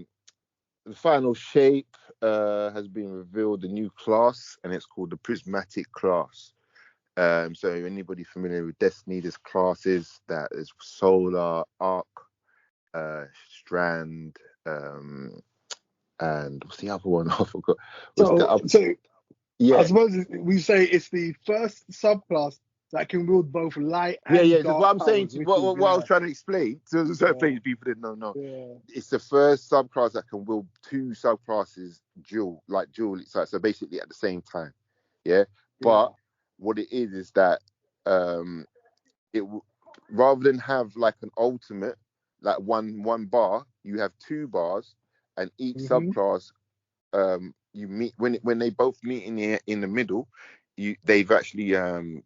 the final shape has been revealed, a new class, and it's called the Prismatic class. So anybody familiar with Destiny, there's classes that is Solar, Arc, Strand, and what's the other one? I forgot. I suppose we say it's the first subclass that can wield both light and dark. What I'm saying, what I was trying to explain, so people didn't know. Yeah. It's the first subclass that can wield two subclasses dual, so basically at the same time. Yeah. But what it is that rather than have like an ultimate, like one bar, you have two bars, and each subclass you meet when they both meet in the middle. They've actually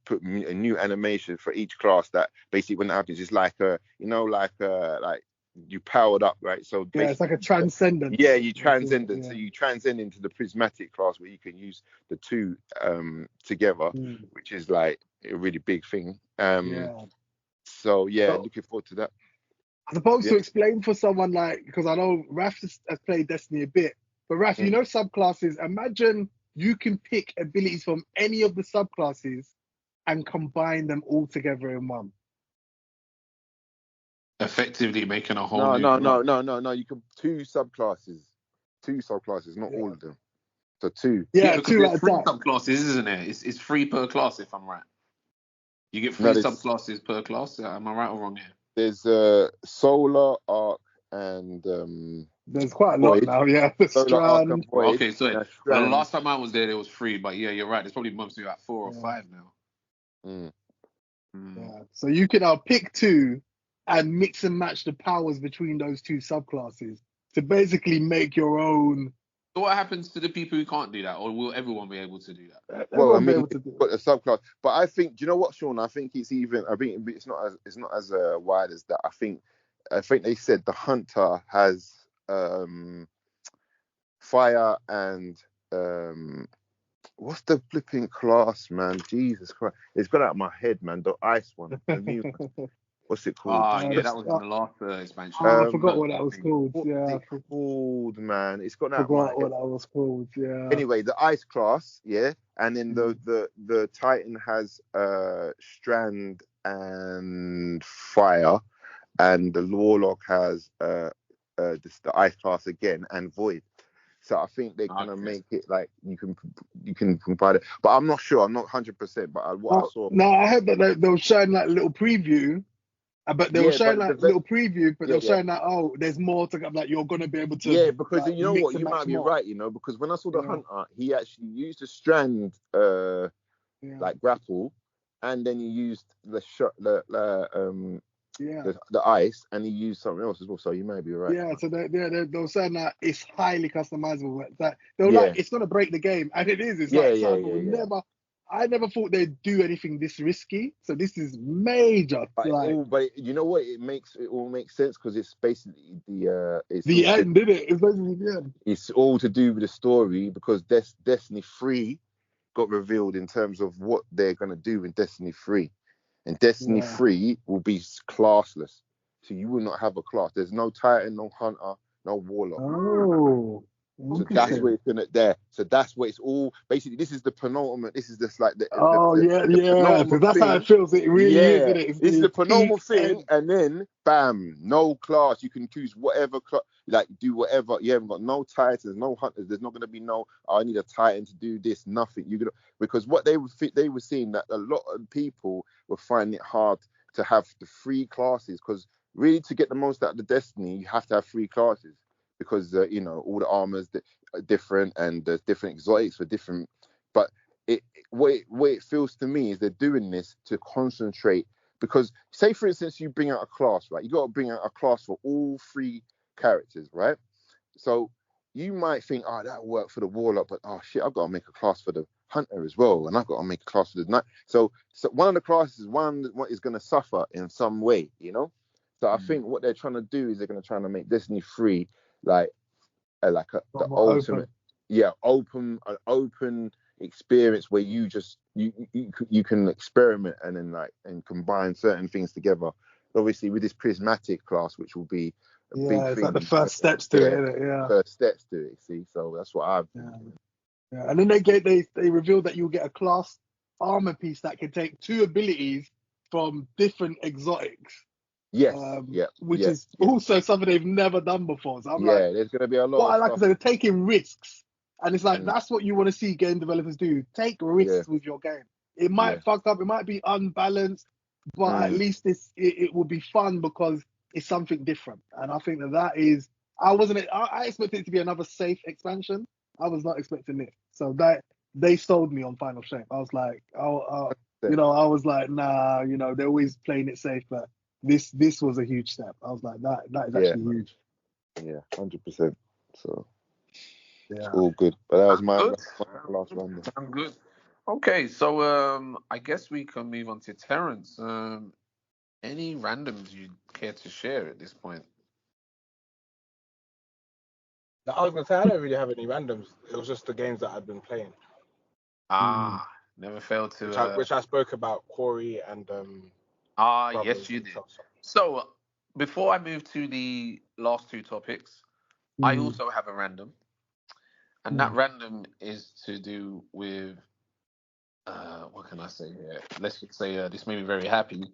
put a new animation for each class that basically when it happens is like like you powered up, right? So it's like a transcendent. Yeah, you transcendent. So you transcend into the Prismatic class where you can use the two together, which is like a really big thing. So looking forward to that. I suppose to explain for someone because I know Raf has played Destiny a bit, but Raf, subclasses. Imagine you can pick abilities from any of the subclasses and combine them all together in one. Effectively making a whole No. You can two subclasses, not all of them. So two. Yeah, because two there's at a three time. subclasses, isn't it? It's three per class, if I'm right. You get three subclasses per class. Am I right or wrong here? There's Solar, Arc, and there's quite a lot now. Yeah, Strand. Okay, so the last time I was there was three, but yeah, you're right. There's probably mostly like 4 or 5 now. Yeah, so you can pick two and mix and match the powers between those two subclasses to basically make your own. So what happens to the people who can't do that, or will everyone be able to do that? Well, I mean, got a subclass, but I think, do you know what, Sean? I think it's not as wide as that. I think they said the Hunter has fire and what's the flipping class, man? Jesus Christ, it's got out of my head, man. The ice one, the new one. What's it called? Yeah, that was in the last expansion. I forgot what that was I called. What Yeah, was it called, man? It's gone out of my forgot head. what that was called. Yeah. Anyway, the ice class, yeah, and then Mm. the Titan has strand and fire, and the Warlock has the ice class again and void. So I think they're gonna make it like you can provide it, but I'm not sure. I'm not 100%. But what I saw, No, I heard that they were showing that little preview, but they were yeah, showing but that little preview, but they yeah, were showing that there's more to come. Like you're gonna be able to yeah, because like you know mix what, and you match might be more. right, because when I saw the Yeah. hunter, he actually used a strand Yeah. like grapple, and then he used the shot Yeah. the ice, and he used something else as well. So you may be right. Yeah, so they were saying that it's highly customizable. That they were Yeah, like, it's gonna break the game, and it is. It's yeah, like yeah, something yeah, we yeah. never. I never thought they'd do anything this risky. So this is major. Like But you know what? It all makes sense because it's basically it's the all end, did it? It's basically the end. it's all to do with the story because Destiny 3 got revealed in terms of what they're gonna do in Destiny 3. And Destiny Yeah. 3 will be classless. So you will not have a class. There's no Titan, no Hunter, no Warlock. Oh, So that's interesting. where it's gonna there. So that's where it's all basically. This is the penultimate. This is just like Oh yeah, the yeah. So penultimate that's how thing. it feels. It really is, Yeah, isn't it? this is the It's penultimate peak thing, end. and then bam, no class. You can choose whatever like do whatever. You haven't got no Titans, no Hunters. There's not gonna be no. Oh, I need a Titan to do this. Nothing. You gonna because what they were seeing that a lot of people were finding it hard to have the three classes because really to get the most out of the Destiny, you have to have three classes because all the armors are different and there's different exotics for different. But what it feels to me is they're doing this to concentrate because say for instance you bring out a class, right? You got to bring out a class for all three characters, right? So you might think, oh, that worked for the warlock, but oh shit, I've got to make a class for the hunter as well, and I've got to make a class for the knight. So one of the classes, one is going to suffer in some way, So I think what they're trying to do is they're going to try to make Destiny 3 like the More ultimate, open. an open experience where you just you can experiment and then and combine certain things together. Obviously, with this prismatic class, which will be a big Yeah, it's like thing, the first steps to it, isn't it? Yeah. first steps to it. See, so that's what I've. Yeah. Yeah. And then they revealed that you'll get a class armor piece that can take two abilities from different exotics. Yes, Which is also something they've never done before. So I'm like, there's gonna be a lot what of I like stuff. is they're taking risks. And it's like, that's what you want to see game developers do. Take risks with your game. It might fuck up, it might be unbalanced, but at least it will be fun because it's something different. And I think that is, I expected it to be another safe expansion. I was not expecting this. So they sold me on Final Shape. I was like, I was like, nah, they're always playing it safe, but this was a huge step. I was like, that is actually huge. Yeah, 100%. So it's Yeah. all good. But that was my Good. last round. I'm good. Okay, so I guess we can move on to Terrence. Any randoms you'd care to share at this point? I was gonna say I don't really have any randoms. It was just the games that I've been playing. Never failed to. Which I spoke about Corey and yes, brothers you and did. stuff. So before I move to the last two topics, I also have a random, and that random is to do with what can I say here? Let's just say this made me very happy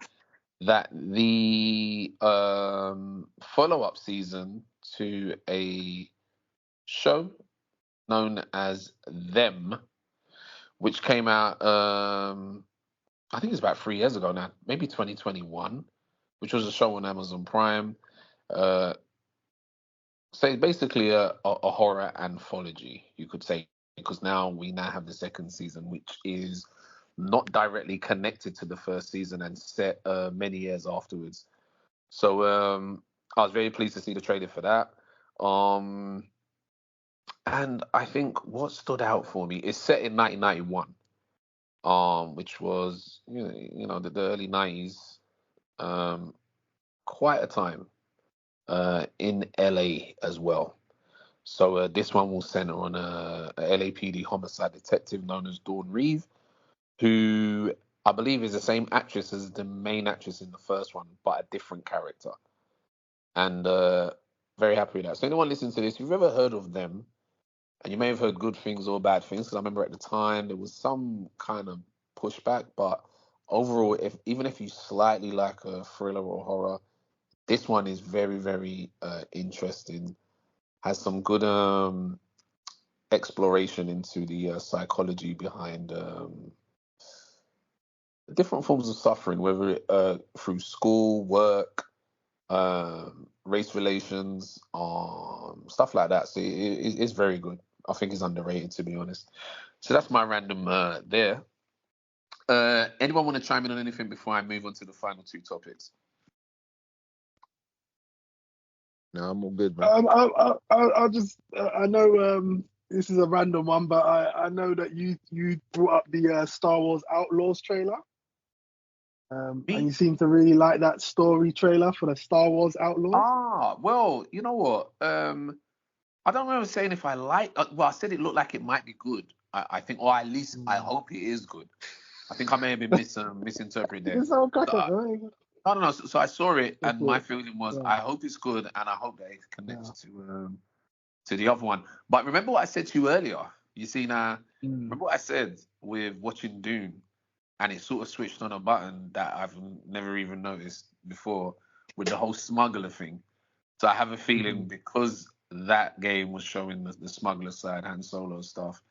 that the follow-up season to a show known as Them, which came out I think it's about 3 years ago now, maybe 2021, which was a show on Amazon Prime. So it's basically a horror anthology, you could say, because we now have the second season, which is not directly connected to the first season and set many years afterwards. So I was very pleased to see the trailer for that. And I think what stood out for me is set in 1991, which was the early 90s, quite a time in LA as well. So this one will center on a LAPD homicide detective known as Dawn Reeve, who I believe is the same actress as the main actress in the first one, but a different character. And very happy with that. So anyone listening to this, if you've ever heard of them, and you may have heard good things or bad things, because I remember at the time there was some kind of pushback, but overall, even if you slightly like a thriller or horror, this one is very, very interesting. Has some good exploration into the psychology behind different forms of suffering, whether through school, work, race relations, stuff like that. So it's very good. I think it's underrated, to be honest. So that's my random there. Anyone want to chime in on anything before I move on to the final two topics? No, I'm all good, man. I'll just I know this is a random one, but I know that you brought up the Star Wars Outlaws trailer. And you seem to really like that story trailer for the Star Wars Outlaws. Well, you know what? I don't remember saying if I like. Well, I said it looked like it might be good. I think, or at least I hope it is good. I think I may have been misinterpreting there. It's all cracker, So, right? no. So I saw it, and my Okay. feeling was, Yeah. I hope it's good, and I hope that it connects to the other one. But remember what I said to you earlier. You see now. Remember what I said with watching Dune, and it sort of switched on a button that I've never even noticed before with the whole smuggler thing. So I have a feeling because that game was showing the smuggler side, Han Solo stuff,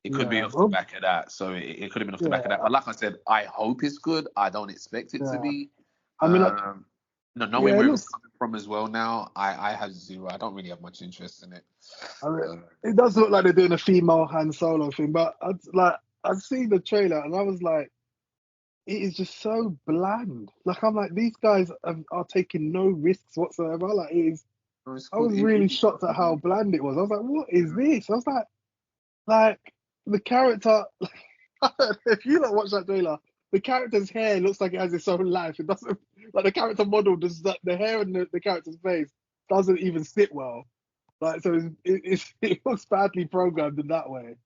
it could be off the back of that. So it could have been off the back of that. But like I said, I hope it's good. I don't expect it to be. I mean, knowing where it's coming from as well now, I have zero. I don't really have much interest in it. I mean, it does look like they're doing a female Han Solo thing, but I've seen the trailer and I was like, it is just so bland. Like I'm like, these guys are taking no risks whatsoever. Like it is. I was really shocked at how bland it was. I was like, what is this? I was like the character. If you don't watch that trailer, the character's hair looks like it has its own life. It doesn't, like the character model does that. The hair and the character's face doesn't even sit well. Like so, it looks badly programmed in that way.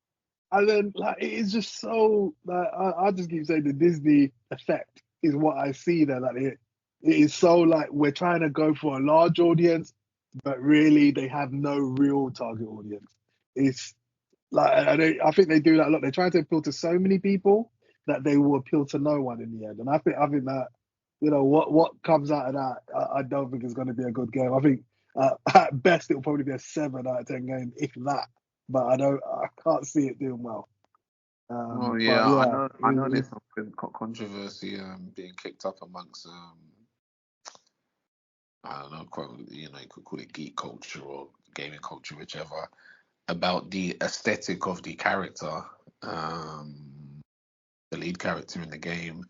And then like it is just so like I just keep saying the Disney effect is what I see there. Like it is so like we're trying to go for a large audience, but really they have no real target audience. It's like I think they do that a lot. They try to appeal to so many people that they will appeal to no one in the end. And I think that what comes out of that, I don't think it's going to be a good game. I think at best it will probably be a 7 out of 10 game, if that. But I can't see it doing well. I know there's some controversy being kicked up amongst I don't know, you could call it geek culture or gaming culture, whichever, about the aesthetic of the character, the lead character in the game.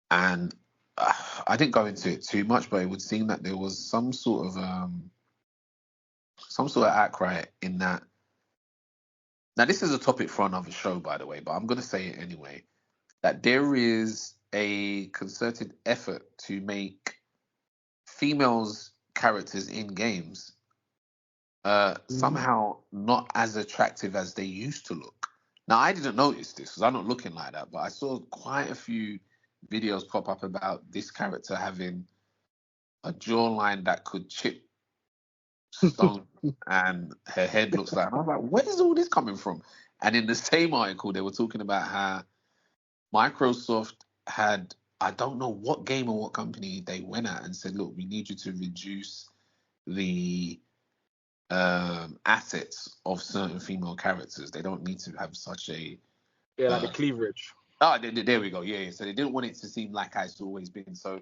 And I didn't go into it too much, but it would seem that there was some sort of outcry in that. Now, this is a topic for another show, by the way, but I'm going to say it anyway, that there is a concerted effort to make females characters in games somehow not as attractive as they used to look. Now, I didn't notice this because I'm not looking like that, but I saw quite a few videos pop up about this character having a jawline that could chip stone and her head looks like, and I was like, where is all this coming from? And in the same article, they were talking about how Microsoft had, I don't know what game or what company they went at and said, look, we need you to reduce the assets of certain female characters. They don't need to have such a like the cleavage. There we go. Yeah. So they didn't want it to seem like it's always been. So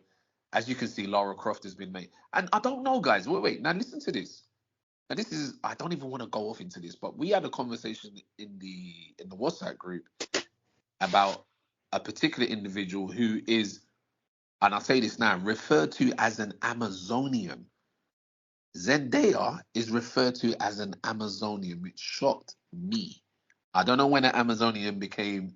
as you can see, Lara Croft has been made. And I don't know, guys. Wait. Now listen to this. Now this is, I don't even want to go off into this, but we had a conversation in the WhatsApp group about a particular individual who is, and I'll say this now, referred to as an Amazonian. Zendaya is referred to as an Amazonian, which shocked me. I don't know when an Amazonian became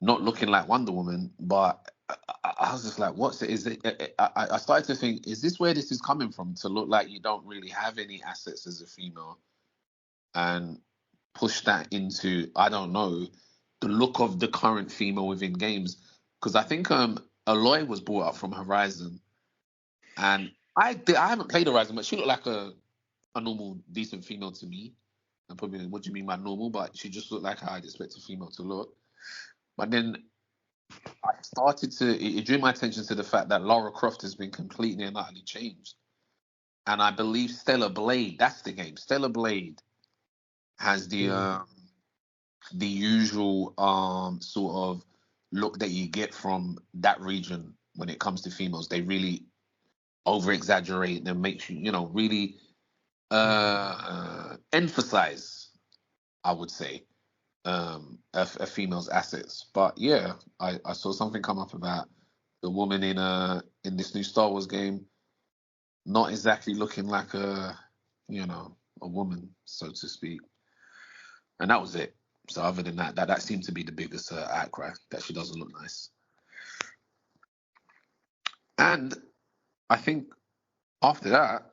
not looking like Wonder Woman, but I was just like, what's it? Is it? I started to think, is this where this is coming from? To look like you don't really have any assets as a female, and push that into, I don't know, the look of the current female within games. Because I think Aloy was brought up from Horizon, and I haven't played Horizon, but she looked like a normal, decent female to me. And probably, what do you mean by normal? But she just looked like how I'd expect a female to look. But then I started to, it drew my attention to the fact that Lara Croft has been completely and utterly changed. And I believe Stellar Blade, that's the game. Stellar Blade has the usual sort of look that you get from that region when it comes to females. They really over exaggerate and make you, really emphasize, I would say, a female's assets. But yeah, I saw something come up about the woman in this new Star Wars game not exactly looking like a woman, so to speak. And that was it. So other than that seemed to be the biggest outcry, that she doesn't look nice. And I think after that,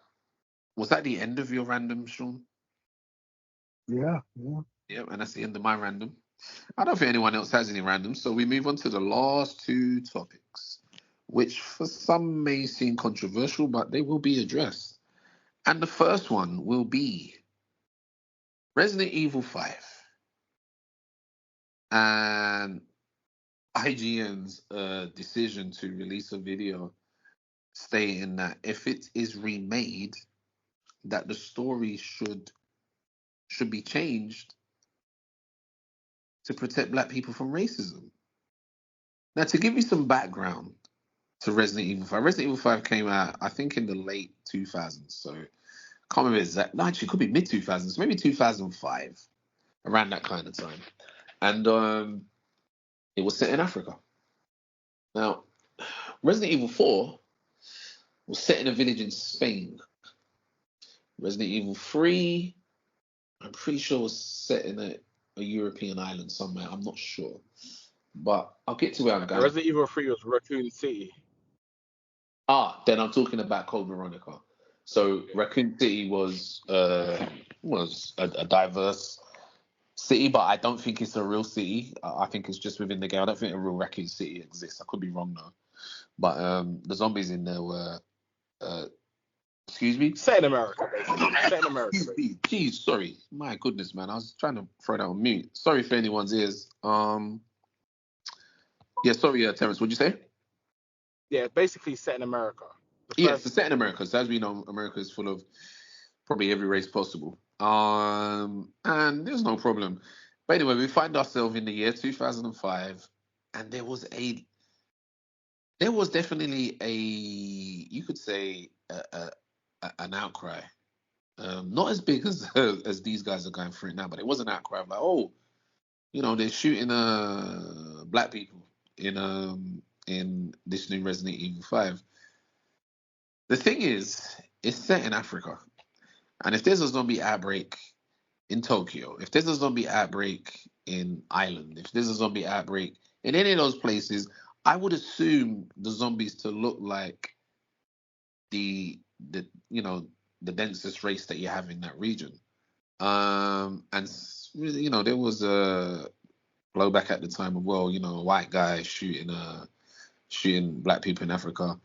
was that the end of your random, Sean? Yeah. Yeah, and that's the end of my random. I don't think anyone else has any random, so we move on to the last two topics, which for some may seem controversial, but they will be addressed. And the first one will be Resident Evil 5 and IGN's decision to release a video stating that if it is remade, that the story should be changed to protect black people from racism. Now, to give you some background to Resident Evil 5, Resident Evil 5 came out, I think, in the late 2000s. So, can't remember exactly. No, actually, it could be mid 2000s, maybe 2005, around that kind of time. And it was set in Africa. Now, Resident Evil 4 was set in a village in Spain. Resident Evil 3, I'm pretty sure, was set in a European island somewhere. I'm not sure. But I'll get to where I'm going. Resident Evil 3 was Raccoon City. Then I'm talking about Code Veronica. So Raccoon City was a diverse city, but I don't think it's a real city. I think it's just within the game. I don't think a real Raccoon City exists. I could be wrong though. But the zombies in there were, excuse me? Set in America, basically. Set in America. Jeez, sorry. My goodness, man. I was trying to throw that on mute. Sorry for anyone's ears. Yeah, sorry, Terrence, what'd you say? Yeah, basically set in America. Yes, it's set in America. So as we know, America is full of probably every race possible. And there's no problem. But anyway, we find ourselves in the year 2005, and there was definitely you could say, an outcry. Not as big as these guys are going through it now, but it was an outcry of like, oh, they're shooting black people in this new Resident Evil 5. The thing is, it's set in Africa. And if there's a zombie outbreak in Tokyo, if there's a zombie outbreak in Ireland, if there's a zombie outbreak in any of those places, I would assume the zombies to look like the densest race that you have in that region. And there was a blowback at the time of, well, a white guy shooting black people in Africa.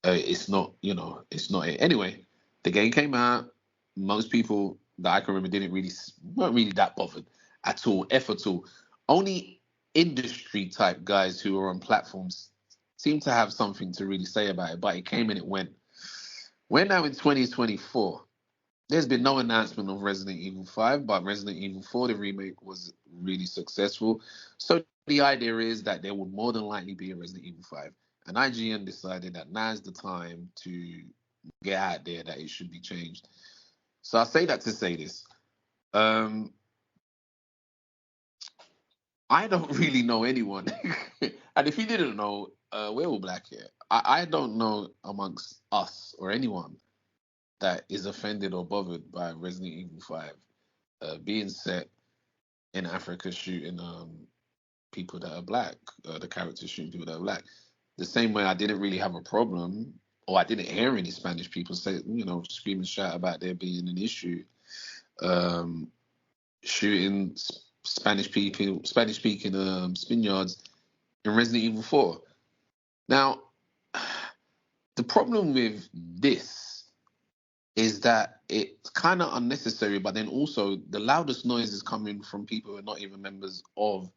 It's not it. Anyway, the game came out. Most people that I can remember weren't really that bothered at all, at all. Only industry type guys who are on platforms seem to have something to really say about it. But it came and it went. We're now in 2024. There's been no announcement of Resident Evil 5, but Resident Evil 4, the remake, was really successful. So the idea is that there will more than likely be a Resident Evil 5. And IGN decided that now's the time to get out there that it should be changed. So I say that to say this. I don't really know anyone. And if you didn't know, we're all black here. I don't know amongst us or anyone that is offended or bothered by Resident Evil 5 being set in Africa, shooting people that are black, the characters shooting people that are black. The same way I didn't really have a problem, or I didn't hear any Spanish people say, scream and shout about there being an issue shooting Spanish speaking Spaniards in Resident Evil 4. Now, the problem with this is that it's kind of unnecessary, but then also the loudest noise is coming from people who are not even members of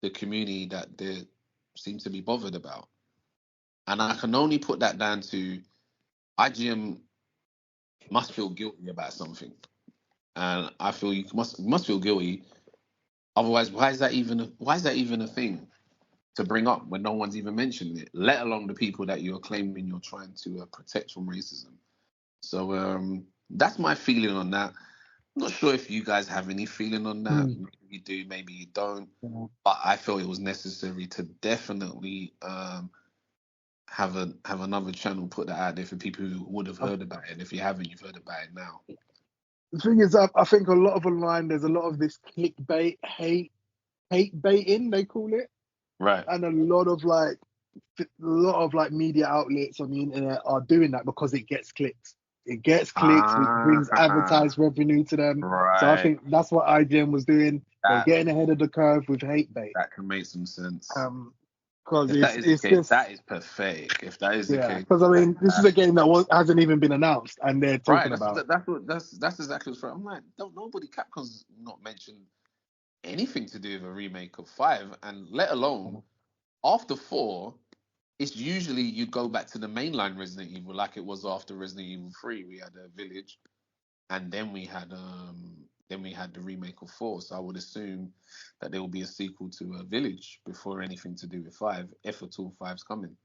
the community that they seem to be bothered about. And I can only put that down to IGM must feel guilty about something. And I feel you must feel guilty. Otherwise, why is that even a thing to bring up when no one's even mentioning it, let alone the people that you're claiming you're trying to protect from racism? So that's my feeling on that. I'm not sure if you guys have any feeling on that. Maybe you do, maybe you don't. Yeah. But I felt it was necessary to definitely have another channel put that out there for people who would have heard about it. And if you haven't, you've heard about it now. The thing is, I think a lot of online, there's a lot of this clickbait, hate baiting, they call it. Right. And a lot of media outlets on the internet are doing that because it gets clicks. It gets clicks, which brings advertised revenue to them. Right. So I think that's what IGN was doing. They're That- getting ahead of the curve with hate bait. That can make some sense. Because If that is it's the case, just, that is pathetic. If that is the case, because I mean, this is a game that hasn't even been announced, and they're talking right? about. That's exactly what's right. I'm like, Capcom's not mentioned anything to do with a remake of 5, and let alone after 4. It's usually you go back to the mainline Resident Evil, like it was after Resident Evil 3. We had a Village, and then we had the remake of 4. So I would assume that there will be a sequel to a Village before anything to do with 5, if at all 5's coming.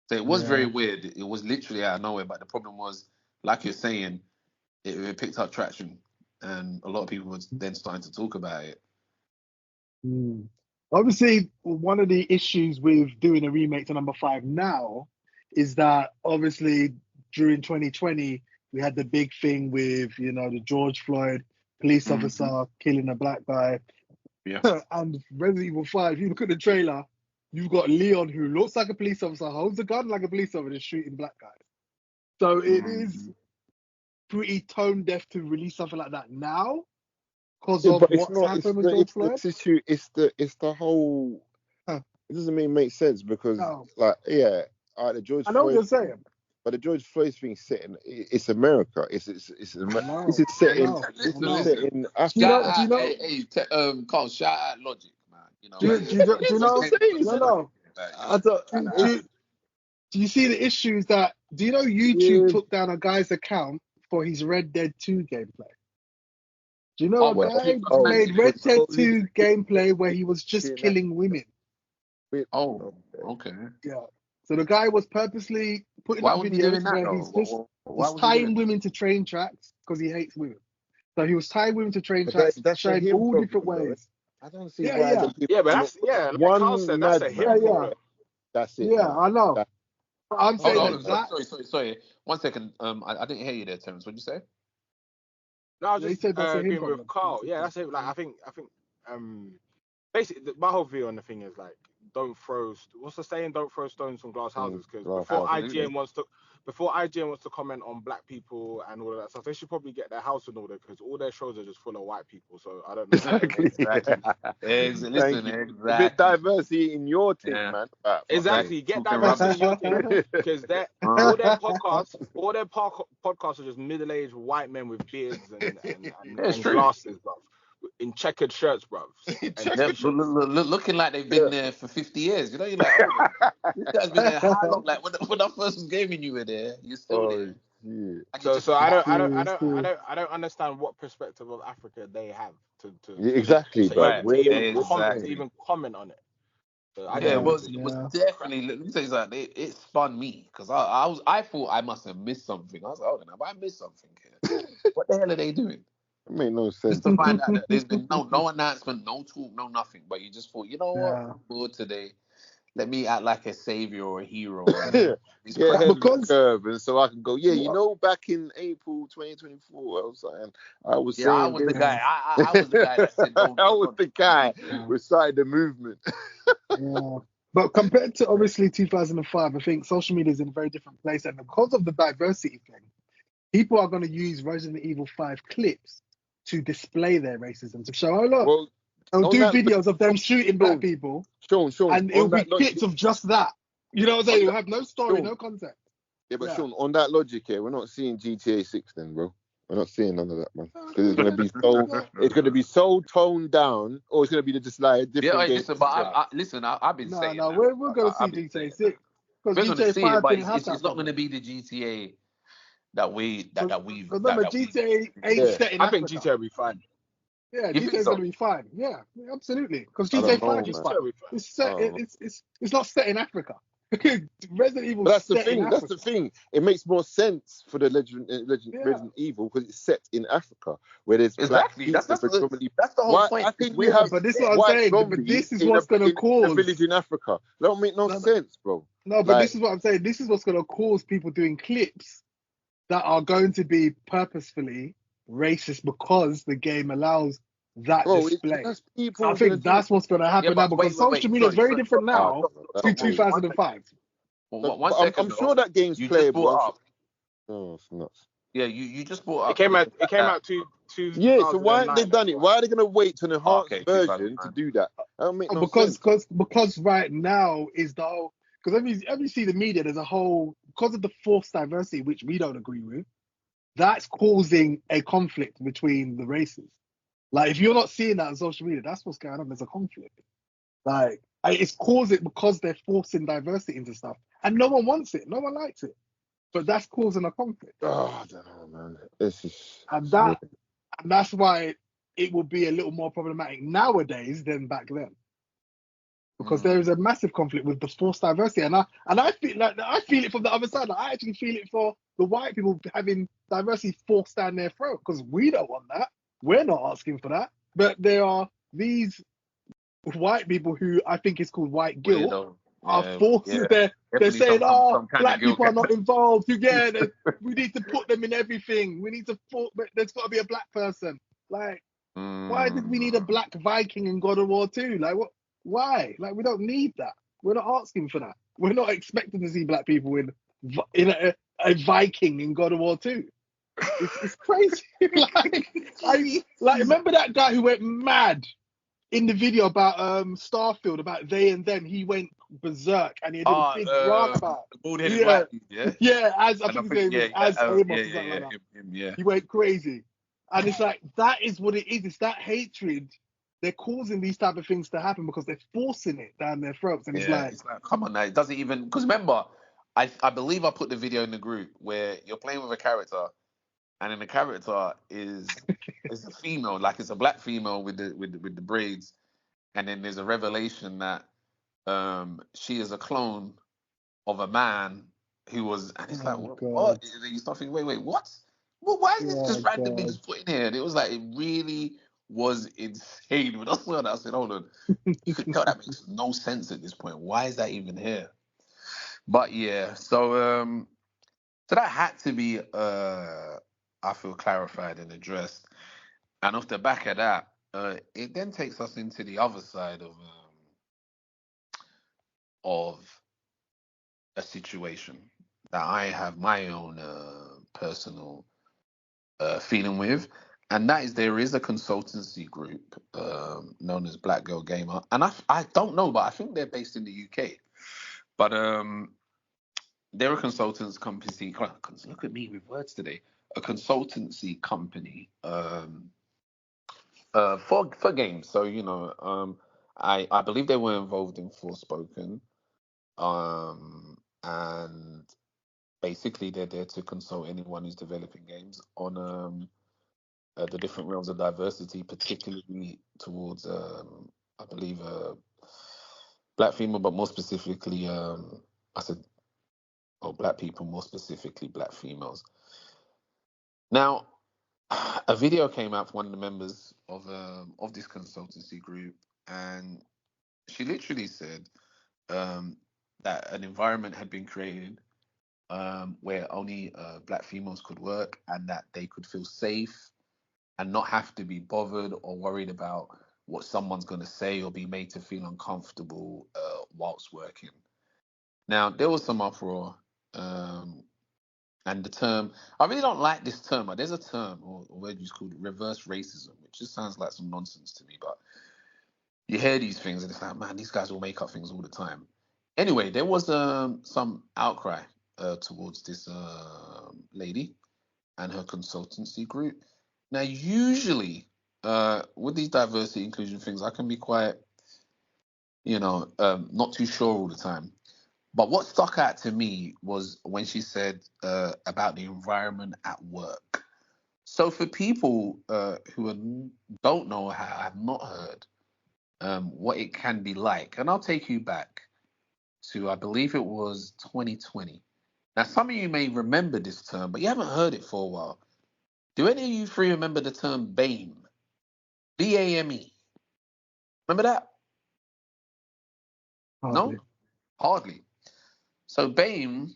So it was very weird. It was literally out of nowhere. But the problem was, like you're saying, it picked up traction, and a lot of people were then starting to talk about it. Obviously, one of the issues with doing a remake to number 5 now is that obviously during 2020 we had the big thing with the George Floyd police officer killing a black guy. Yeah. And Resident Evil 5, you look at the trailer, you've got Leon who looks like a police officer, holds a gun like a police officer, shooting black guys. So it is pretty tone deaf to release something like that now because of what's happened with George Floyd. It's the whole. It doesn't make sense because the George. I know Floyd what you're saying. But the George Floyd thing setting, it's America. This is set in Africa. Do you know? Hey, Carl, shout out Logic, man. Do you know? Do you see the issues that? Do you know YouTube took down a guy's account for his Red Dead 2 gameplay? Do you know a guy made Red Dead 2 gameplay where he was just killing women? Oh, okay. Yeah. So the guy was purposely putting up videos where he's tying women to train tracks because he hates women. So he was tying women to train tracks, showing all different ways. I don't see why. But that's like Carl said, that's a him problem. That's it. Yeah, I know. But I'm saying Sorry. 1 second. I didn't hear you there, Terence. What did you say? No, I was just agreeing with Carl. Yeah, that's it. Like I think basically my whole view on the thing is like, don't throw. What's the saying? Don't throw stones from glass houses. Because before IGN wants to comment on black people and all of that stuff, they should probably get their house in order because all their shows are just full of white people. So I don't know. Exactly. Exactly. A bit diversity in your team, man. Exactly. Get diversity in your team because all their podcasts are just middle-aged white men with beards and glasses, bro. In checkered shirts, bro. Looking like they've been there for 50 years. You know, you're like, this guy's been there how long? Like when I first was gaming, you were there. You're still there. Yeah. So I don't understand what perspective of Africa they have to exactly, even comment on it. So it was definitely. Let me tell you something. It spun me because I thought I must have missed something. I was like, hold on, have I missed something here? What the hell are they doing? It made no sense. Just to find out that there's been no announcement, no talk, no nothing. But you just thought, you know what? I'm bored today. Let me act like a savior or a hero. Because curve, and so I can go. Yeah, back in April 2024, I was the guy. I was the guy that said, "Don't." I was the guy who started the movement. But compared to obviously 2005, I think social media is in a very different place, and because of the diversity thing, people are going to use Resident Evil 5 clips to display their racism, to show, oh look. Well, They'll on do that, videos of them shooting black people, Sean, and it'll on be that logic, clips of just that. You know what I'm saying? on It'll that, have no story, Sean, no context. yeah, but Yeah. Sean, on that logic here, we're not seeing GTA 6 then, bro. We're not seeing none of that, man. Because it's gonna be so toned down, or it's gonna be just like a different game. Listen, but I've been saying No, that. we're gonna see I've been saying GTA that. 6 because We're gonna GTA see it, 5 but didn't have it's that not problem. gonna be the GTA that we've that Remember, GTA ain't Yeah. set in I think Africa. GTA will be fine. Yeah, You GTA think is so? gonna be fine. Yeah, absolutely. Because I GTA don't know, 5 is man. fine. GTA will be fine. It's set. Oh. It's not set in Africa. Resident Evil But that's the set in thing. That's Africa. the thing. It makes more sense for the Yeah. Resident Evil because it's set in Africa, where there's black Exactly. people That's predominantly. the whole Why? point. I It's think we where Yeah, have but this is set. what I'm white saying. But zombies this is in what's gonna in a cause. village in Africa. That don't make no sense, bro. No, but Like, this is what I'm saying. This is what's gonna cause people doing clips that are going to be purposefully racist because the game allows that bro, display. that's So people I gonna think do. that's what's going to Yeah, happen now but because social media is Sorry, very sorry. different now That's to crazy. 2005. One But second. I'm sure that game's You just playable. brought up. Oh, it's nuts. Yeah, you just brought It up. came out. the It fact came that- out to Yeah, so why haven't they 2009. done it? Why are they gonna wait to an enhanced Okay, version to 2009. do that? That don't make no because sense. because right now is the whole because every see the media there's a whole because of the forced diversity which we don't agree with, that's causing a conflict between the races. Like if you're not seeing that on social media, that's what's going on. There's a conflict. Like it's causing because they're forcing diversity into stuff, and no one wants it. No one likes it, but that's causing a conflict, Oh, I don't know, man. It's just and it's weird. that's why it will be a little more problematic nowadays than back then. Because there is a massive conflict with the forced diversity, and I feel it from the other side. Like, I actually feel it for the white people having diversity forced down their throat because we don't want that. We're not asking for that, but there are these white people who I think is called white guilt Weirdo. are Yeah, forcing. They're definitely saying, "Oh, some kind of black guilt. people are not involved. We need to put them in everything. We need to. There's got to be a black person. Like, why did we need a black Viking in God of War 2? Like, what? Why? Like, we don't need that. We're not asking for that. We're not expecting to see black people in a Viking in God of War 2. It's crazy. like remember that guy who went mad in the video about Starfield, about they and them. He went berserk and he did a big rant about the bald-headed white dude, yeah. As I think his name is as Amos or something like that. Him, yeah. He went crazy, and it's like that is what it is. It's that hatred. They're causing these type of things to happen because they're forcing it down their throats, and Yeah, it's like come on now. It doesn't even because remember, I believe I put the video in the group where you're playing with a character, and then the character is a female, like it's a black female with the braids, and then there's a revelation that she is a clone of a man who was, and it's like oh what? god, And then you start thinking, wait, what? Well, why is this oh just randomly god. just put in here? And it was like it really was insane. When I saw that, I said, hold on, you could tell that makes no sense at this point. Why is that even here? But yeah, so that had to be I feel clarified and addressed. And off the back of that, it then takes us into the other side of a situation that I have my own personal feeling with, and that is there is a consultancy group known as Black Girl Gamer, and I don't know, but I think they're based in the UK. But they're a consultants company. Look at me with words today. A consultancy company for games. So I believe they were involved in Forspoken, and basically they're there to consult anyone who's developing games on the different realms of diversity, particularly towards I believe black female, but more specifically I said black people, more specifically black females. Now, a video came out from one of the members of this consultancy group, and she literally said that an environment had been created where only black females could work, and that they could feel safe and not have to be bothered or worried about what someone's going to say or be made to feel uncomfortable whilst working. Now, there was some uproar. And the term, I really don't like this term. There's a term or word used called reverse racism, which just sounds like some nonsense to me. But you hear these things and it's like, man, these guys will make up things all the time. Anyway, there was some outcry towards this lady and her consultancy group. Now, usually with these diversity inclusion things, I can be quite, not too sure all the time. But what stuck out to me was when she said about the environment at work. So for people who don't know or have not heard what it can be like, and I'll take you back to, I believe it was 2020. Now, some of you may remember this term, but you haven't heard it for a while. Do any of you three remember the term BAME? BAME. Remember that? Hardly. No? Hardly. So BAME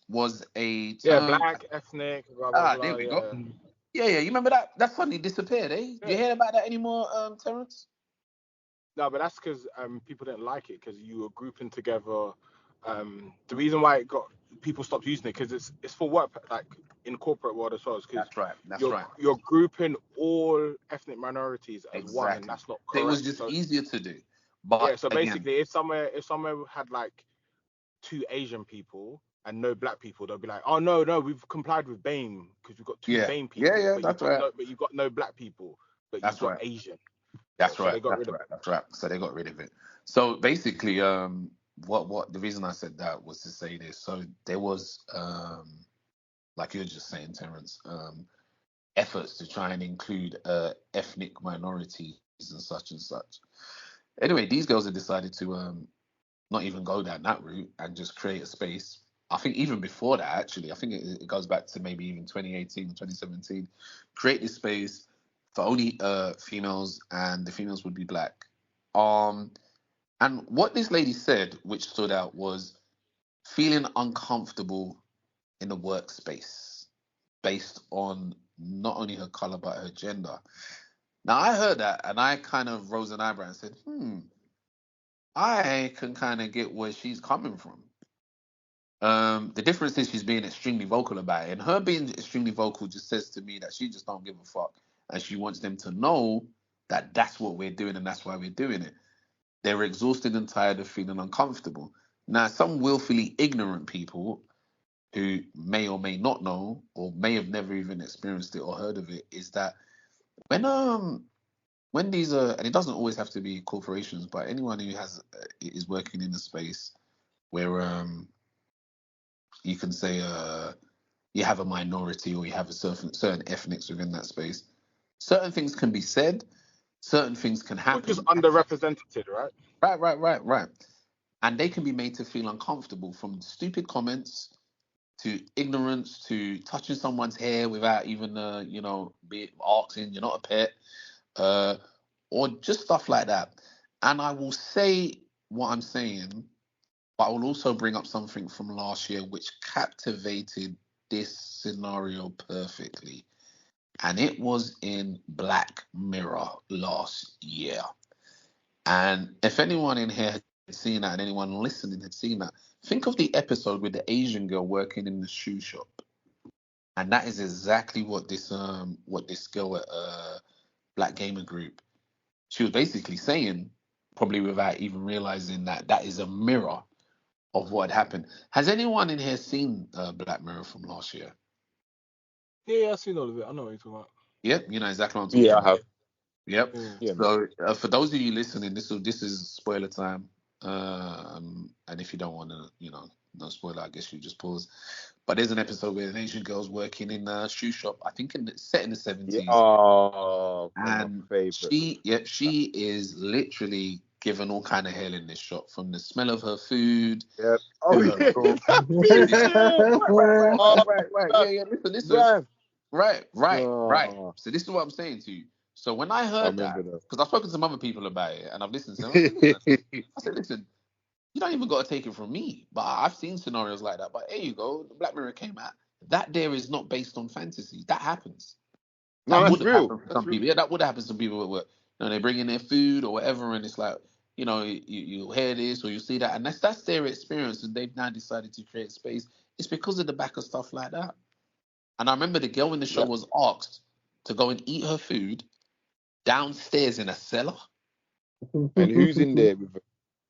was a Yeah, term. black, ethnic, blah blah There blah. we Yeah. go. Yeah, you remember that? That suddenly disappeared, eh? Do you hear about that anymore, Terrence? No, but that's because people didn't like it because you were grouping together. The reason why people stopped using it because it's for work, like in corporate world as well. Is because That's right. That's right. you're grouping all ethnic minorities as one, and Exactly. that's not It was correct. just So easier to do. yeah, But so again, basically, if somewhere had like 2 Asian people and no black people, they'll be like, oh no, we've complied with BAME because we've got 2 yeah. BAME Yeah, people, yeah, but that's right. you've got no black people, but you've That's got right. Asian. That's So right. they got That's rid of right. it. That's right. So they got rid of it. So basically, what the reason I said that was to say this. So there was like you were just saying, Terrence, efforts to try and include ethnic minorities and such and such. Anyway, these girls have decided to not even go down that route and just create a space. I think even before that, actually, I think it goes back to maybe even 2018 or 2017. Create this space for only females, and the females would be black. And what this lady said, which stood out, was feeling uncomfortable in the workspace based on not only her color but her gender. Now I heard that and I kind of rose an eyebrow and said, I can kind of get where she's coming from. The difference is she's being extremely vocal about it, and her being extremely vocal just says to me that she just don't give a fuck, and she wants them to know that that's what we're doing and that's why we're doing it. They're exhausted and tired of feeling uncomfortable. Now, some willfully ignorant people who may or may not know, or may have never even experienced it or heard of it, is that when these are, and it doesn't always have to be corporations, but anyone who is working in a space where you can say you have a minority or you have a certain ethnics within that space, certain things can be said, certain things can We're just happen. underrepresented, right? Right. And they can be made to feel uncomfortable, from stupid comments to ignorance to touching someone's hair without even, be asking, you're not a pet, or just stuff like that. And I will say what I'm saying, but I will also bring up something from last year which captivated this scenario perfectly. And it was in Black Mirror last year. And if anyone in here had seen that and anyone listening had seen that, think of the episode with the Asian girl working in the shoe shop. And that is exactly what this girl at Black Gamer Group, she was basically saying, probably without even realizing that that is a mirror of what happened. Has anyone in here seen Black Mirror from last year? Yeah, I've seen all of it. I know what you're talking about. Yep, you know exactly what I'm talking Yeah, I about. have. Yep. Yeah. Yeah, man. So for those of you listening, this is spoiler time. And if you don't want to, no spoiler, I guess you just pause. But there's an episode where an Asian girl's working in a shoe shop. I think set in the Yeah. 70s, Oh, one of my and favorite. she is literally given all kind of hell in this shop, from the smell of her food Yeah. to Oh, her yeah. raw. That video. Oh, Right. Yeah. Listen. bruv. Right. Oh, So this is what I'm saying to you. So when I I heard remember that, that. because I've spoken to some other people about it and I've listened to them, I said, listen, you don't even got to take it from me. But I've seen scenarios like that. But here you go, the Black Mirror came out. That there is not based on fantasy. That happens. No, That that's would have real. happened for That's some real. people. Yeah, that would have happened to some people who were, they bring in their food or whatever, and it's like, you hear this or you see that, and that's their experience, and they've now decided to create space. It's because of the back of stuff like that. And I remember the girl in the show Yeah. was asked to go and eat her food downstairs in a cellar. And who's in there with her?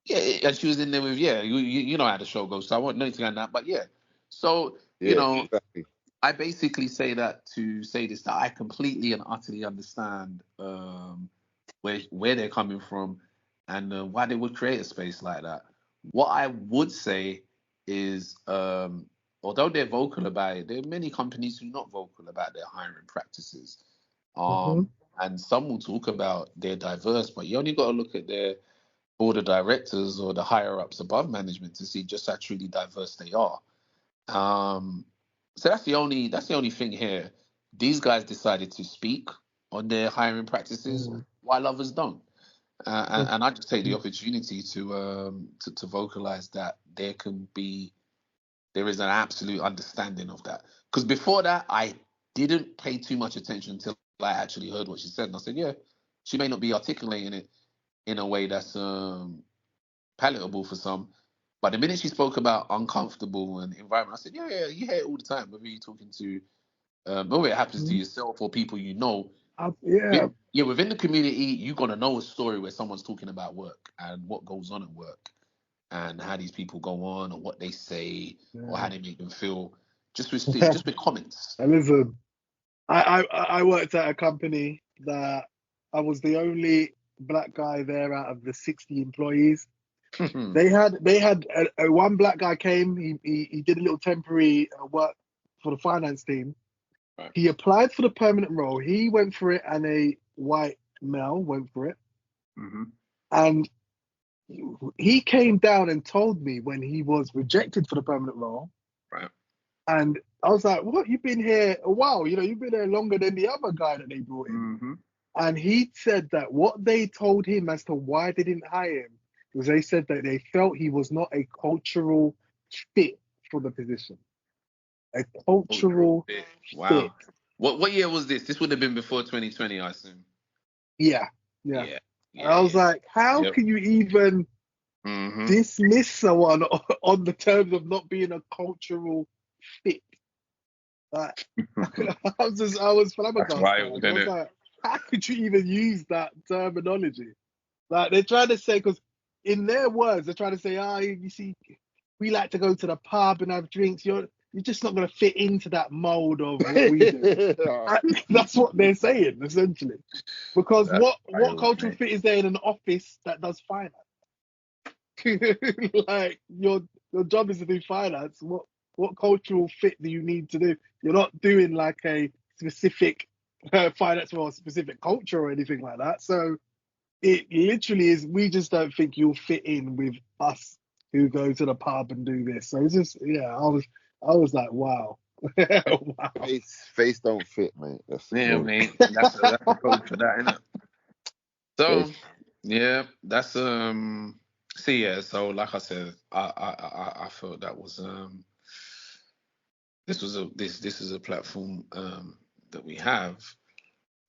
Yeah, and she was in there with you know how the show goes, so I won't know anything on that, but yeah. So Yeah, exactly. I basically say that to say this, that I completely and utterly understand where they're coming from and why they would create a space like that. What I would say is, although they're vocal about it, there are many companies who are not vocal about their hiring practices. Mhm. And some will talk about they're diverse, but you only got to look at their board of directors or the higher ups above management to see just how truly diverse they are. Um, so that's the only thing here. These guys decided to speak on their hiring practices, while others don't. And I just take the opportunity to vocalize that there is an absolute understanding of that. Because before that, I didn't pay too much attention until I actually heard what she said, and I said, yeah, she may not be articulating it in a way that's palatable for some. But the minute she spoke about uncomfortable and environment, I said, yeah, you hear it all the time, whether you're talking to, whether it happens to yourself or people you know. Yeah. Within the community, you're going to know a story where someone's talking about work and what goes on at work and how these people go on or what they say or how they make them feel just with comments. And listen, I worked at a company that I was the only black guy there out of the 60 employees. They had one black guy came. He did a little temporary work for the finance team. Right. He applied for the permanent role. He went for it, and a white male went for it. Mm-hmm. And he came down and told me when he was rejected for the permanent role. Right. And I was like, "What? You've been here a while. You've been here longer than the other guy that they brought in." Mm-hmm. And he said that what they told him as to why they didn't hire him was they said that they felt he was not a cultural fit for the position. A cultural fit. Wow. What year was this? This would have been before 2020, I assume. Yeah. Yeah. And I was like, how Yep. can you even dismiss someone on the terms of not being a cultural fit? Like, I was flabbergasted. Wild, I was like, how could you even use that terminology? Like, they're trying to say, because in their words, they're trying to say, you see, we like to go to the pub and have drinks. You're just not going to fit into that mold of what we do. That's what they're saying, essentially. Because what cultural fit is there in an office that does finance? Like, your job is to do finance. What cultural fit do you need to do? You're not doing like a specific finance or a specific culture or anything like that. So it literally is, we just don't think you'll fit in with us who go to the pub and do this. So it's just, I was like, wow. Wow. Face don't fit, mate. That's the code. Mate. That's the code for that, isn't it? So Face. yeah, that's so like I said, I felt that was this is a platform that we have.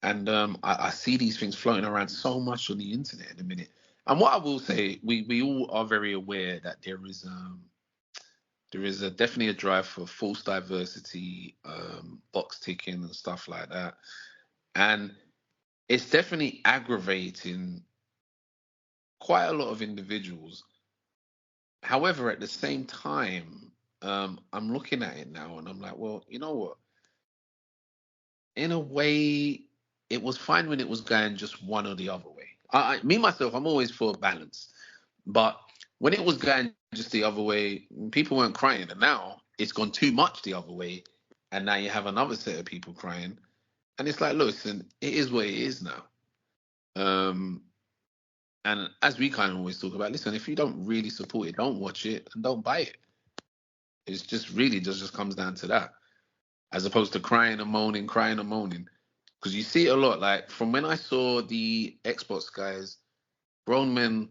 And I see these things floating around so much on the internet in a minute. And what I will say, we all are very aware that there is definitely a drive for false diversity, box ticking and stuff like that. And it's definitely aggravating quite a lot of individuals. However, at the same time, I'm looking at it now and I'm like, well, you know what? In a way, it was fine when it was going just one or the other way. Me myself, I'm always for balance, but when it was going just the other way, people weren't crying, and now it's gone too much the other way, and now you have another set of people crying, and it's like, listen, it is what it is now. Um, and as we kind of always talk about, listen, if you don't really support it, don't watch it and don't buy it. It's just really just comes down to that, as opposed to crying and moaning, because you see it a lot. Like from when I saw the Xbox guys, grown men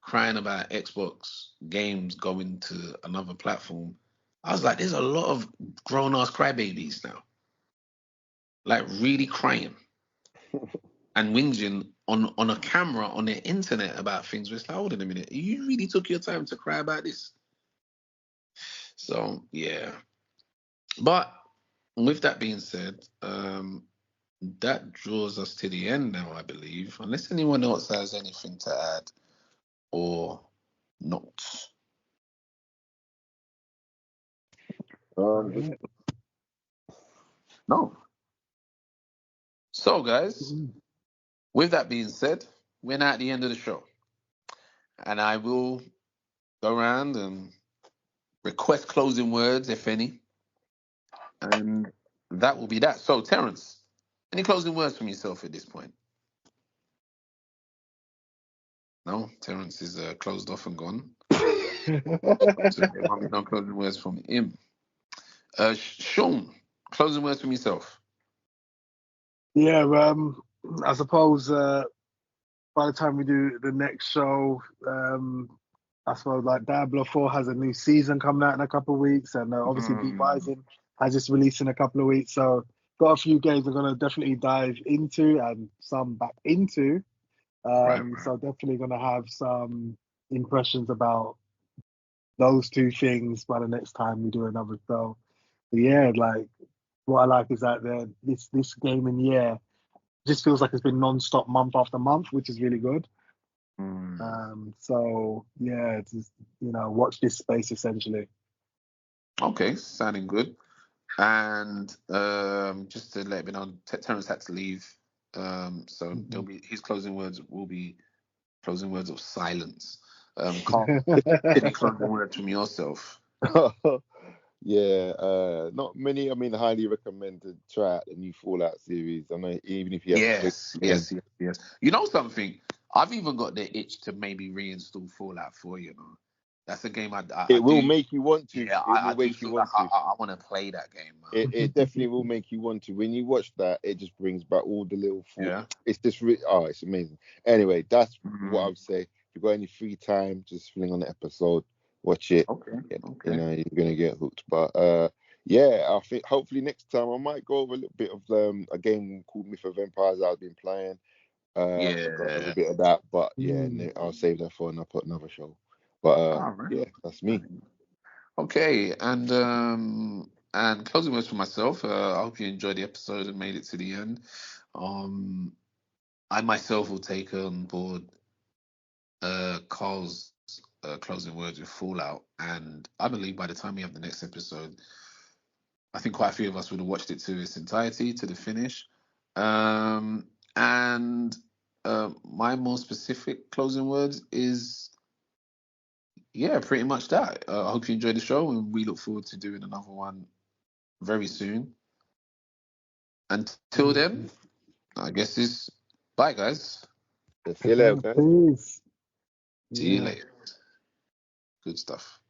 crying about Xbox games going to another platform, I was like, there's a lot of grown ass crybabies now, like really crying and whinging on a camera on the internet about things. Where it's like, hold on a minute, you really took your time to cry about this? So yeah, but with that being said, that draws us to the end now, I believe. Unless anyone else has anything to add or not. No. So, guys, with that being said, we're now at the end of the show. And I will go around and request closing words, if any. And that will be that. So, Terence, any closing words from yourself at this point? No, Terence is closed off and gone. So there might be no closing words from him. Sean, closing words from yourself. Yeah, I suppose by the time we do the next show, I suppose like Diablo 4 has a new season coming out in a couple of weeks, and obviously Deep Rising has just released in a couple of weeks. So got a few games I'm gonna definitely dive into and some back into. Right. So definitely gonna have some impressions about those two things by the next time we do another show. But yeah, like what I like is that this gaming year just feels like it's been non-stop month after month, which is really good. So yeah, just watch this space essentially. Okay, sounding good. And just to let me know, Terence had to leave. So there'll be his closing words will be closing words of silence. Carl, any closing words from yourself? Yeah, not many. I mean, highly recommend to try out the new Fallout series. I mean, even if you haven't played Yes. You know something? I've even got the itch to maybe reinstall Fallout 4. That's a game I it will do. make you want to. Yeah, It will I do make you feel want like to. I want to play that game, man. It definitely will make you want to. When you watch that, it just brings back all the little Yeah. It's just it's amazing. Anyway, that's what I would say. If you've got any free time, just fling on the episode, watch it. Okay. You know, you're gonna get hooked. But yeah, I think hopefully next time I might go over a little bit of a game called Myth of Empires I've been playing. Go over a bit of that, but yeah, I'll save that for another show. But All right. yeah, that's me. Okay, and closing words for myself. I hope you enjoyed the episode and made it to the end. I myself will take on board Carl's closing words with Fallout, and I believe by the time we have the next episode, I think quite a few of us would have watched it to its entirety, to the finish. And my more specific closing words is, yeah, pretty much that. I hope you enjoyed the show, and we look forward to doing another one very soon. Until then, I guess it's bye, guys. See you later, guys. Peace. See you later. Good stuff.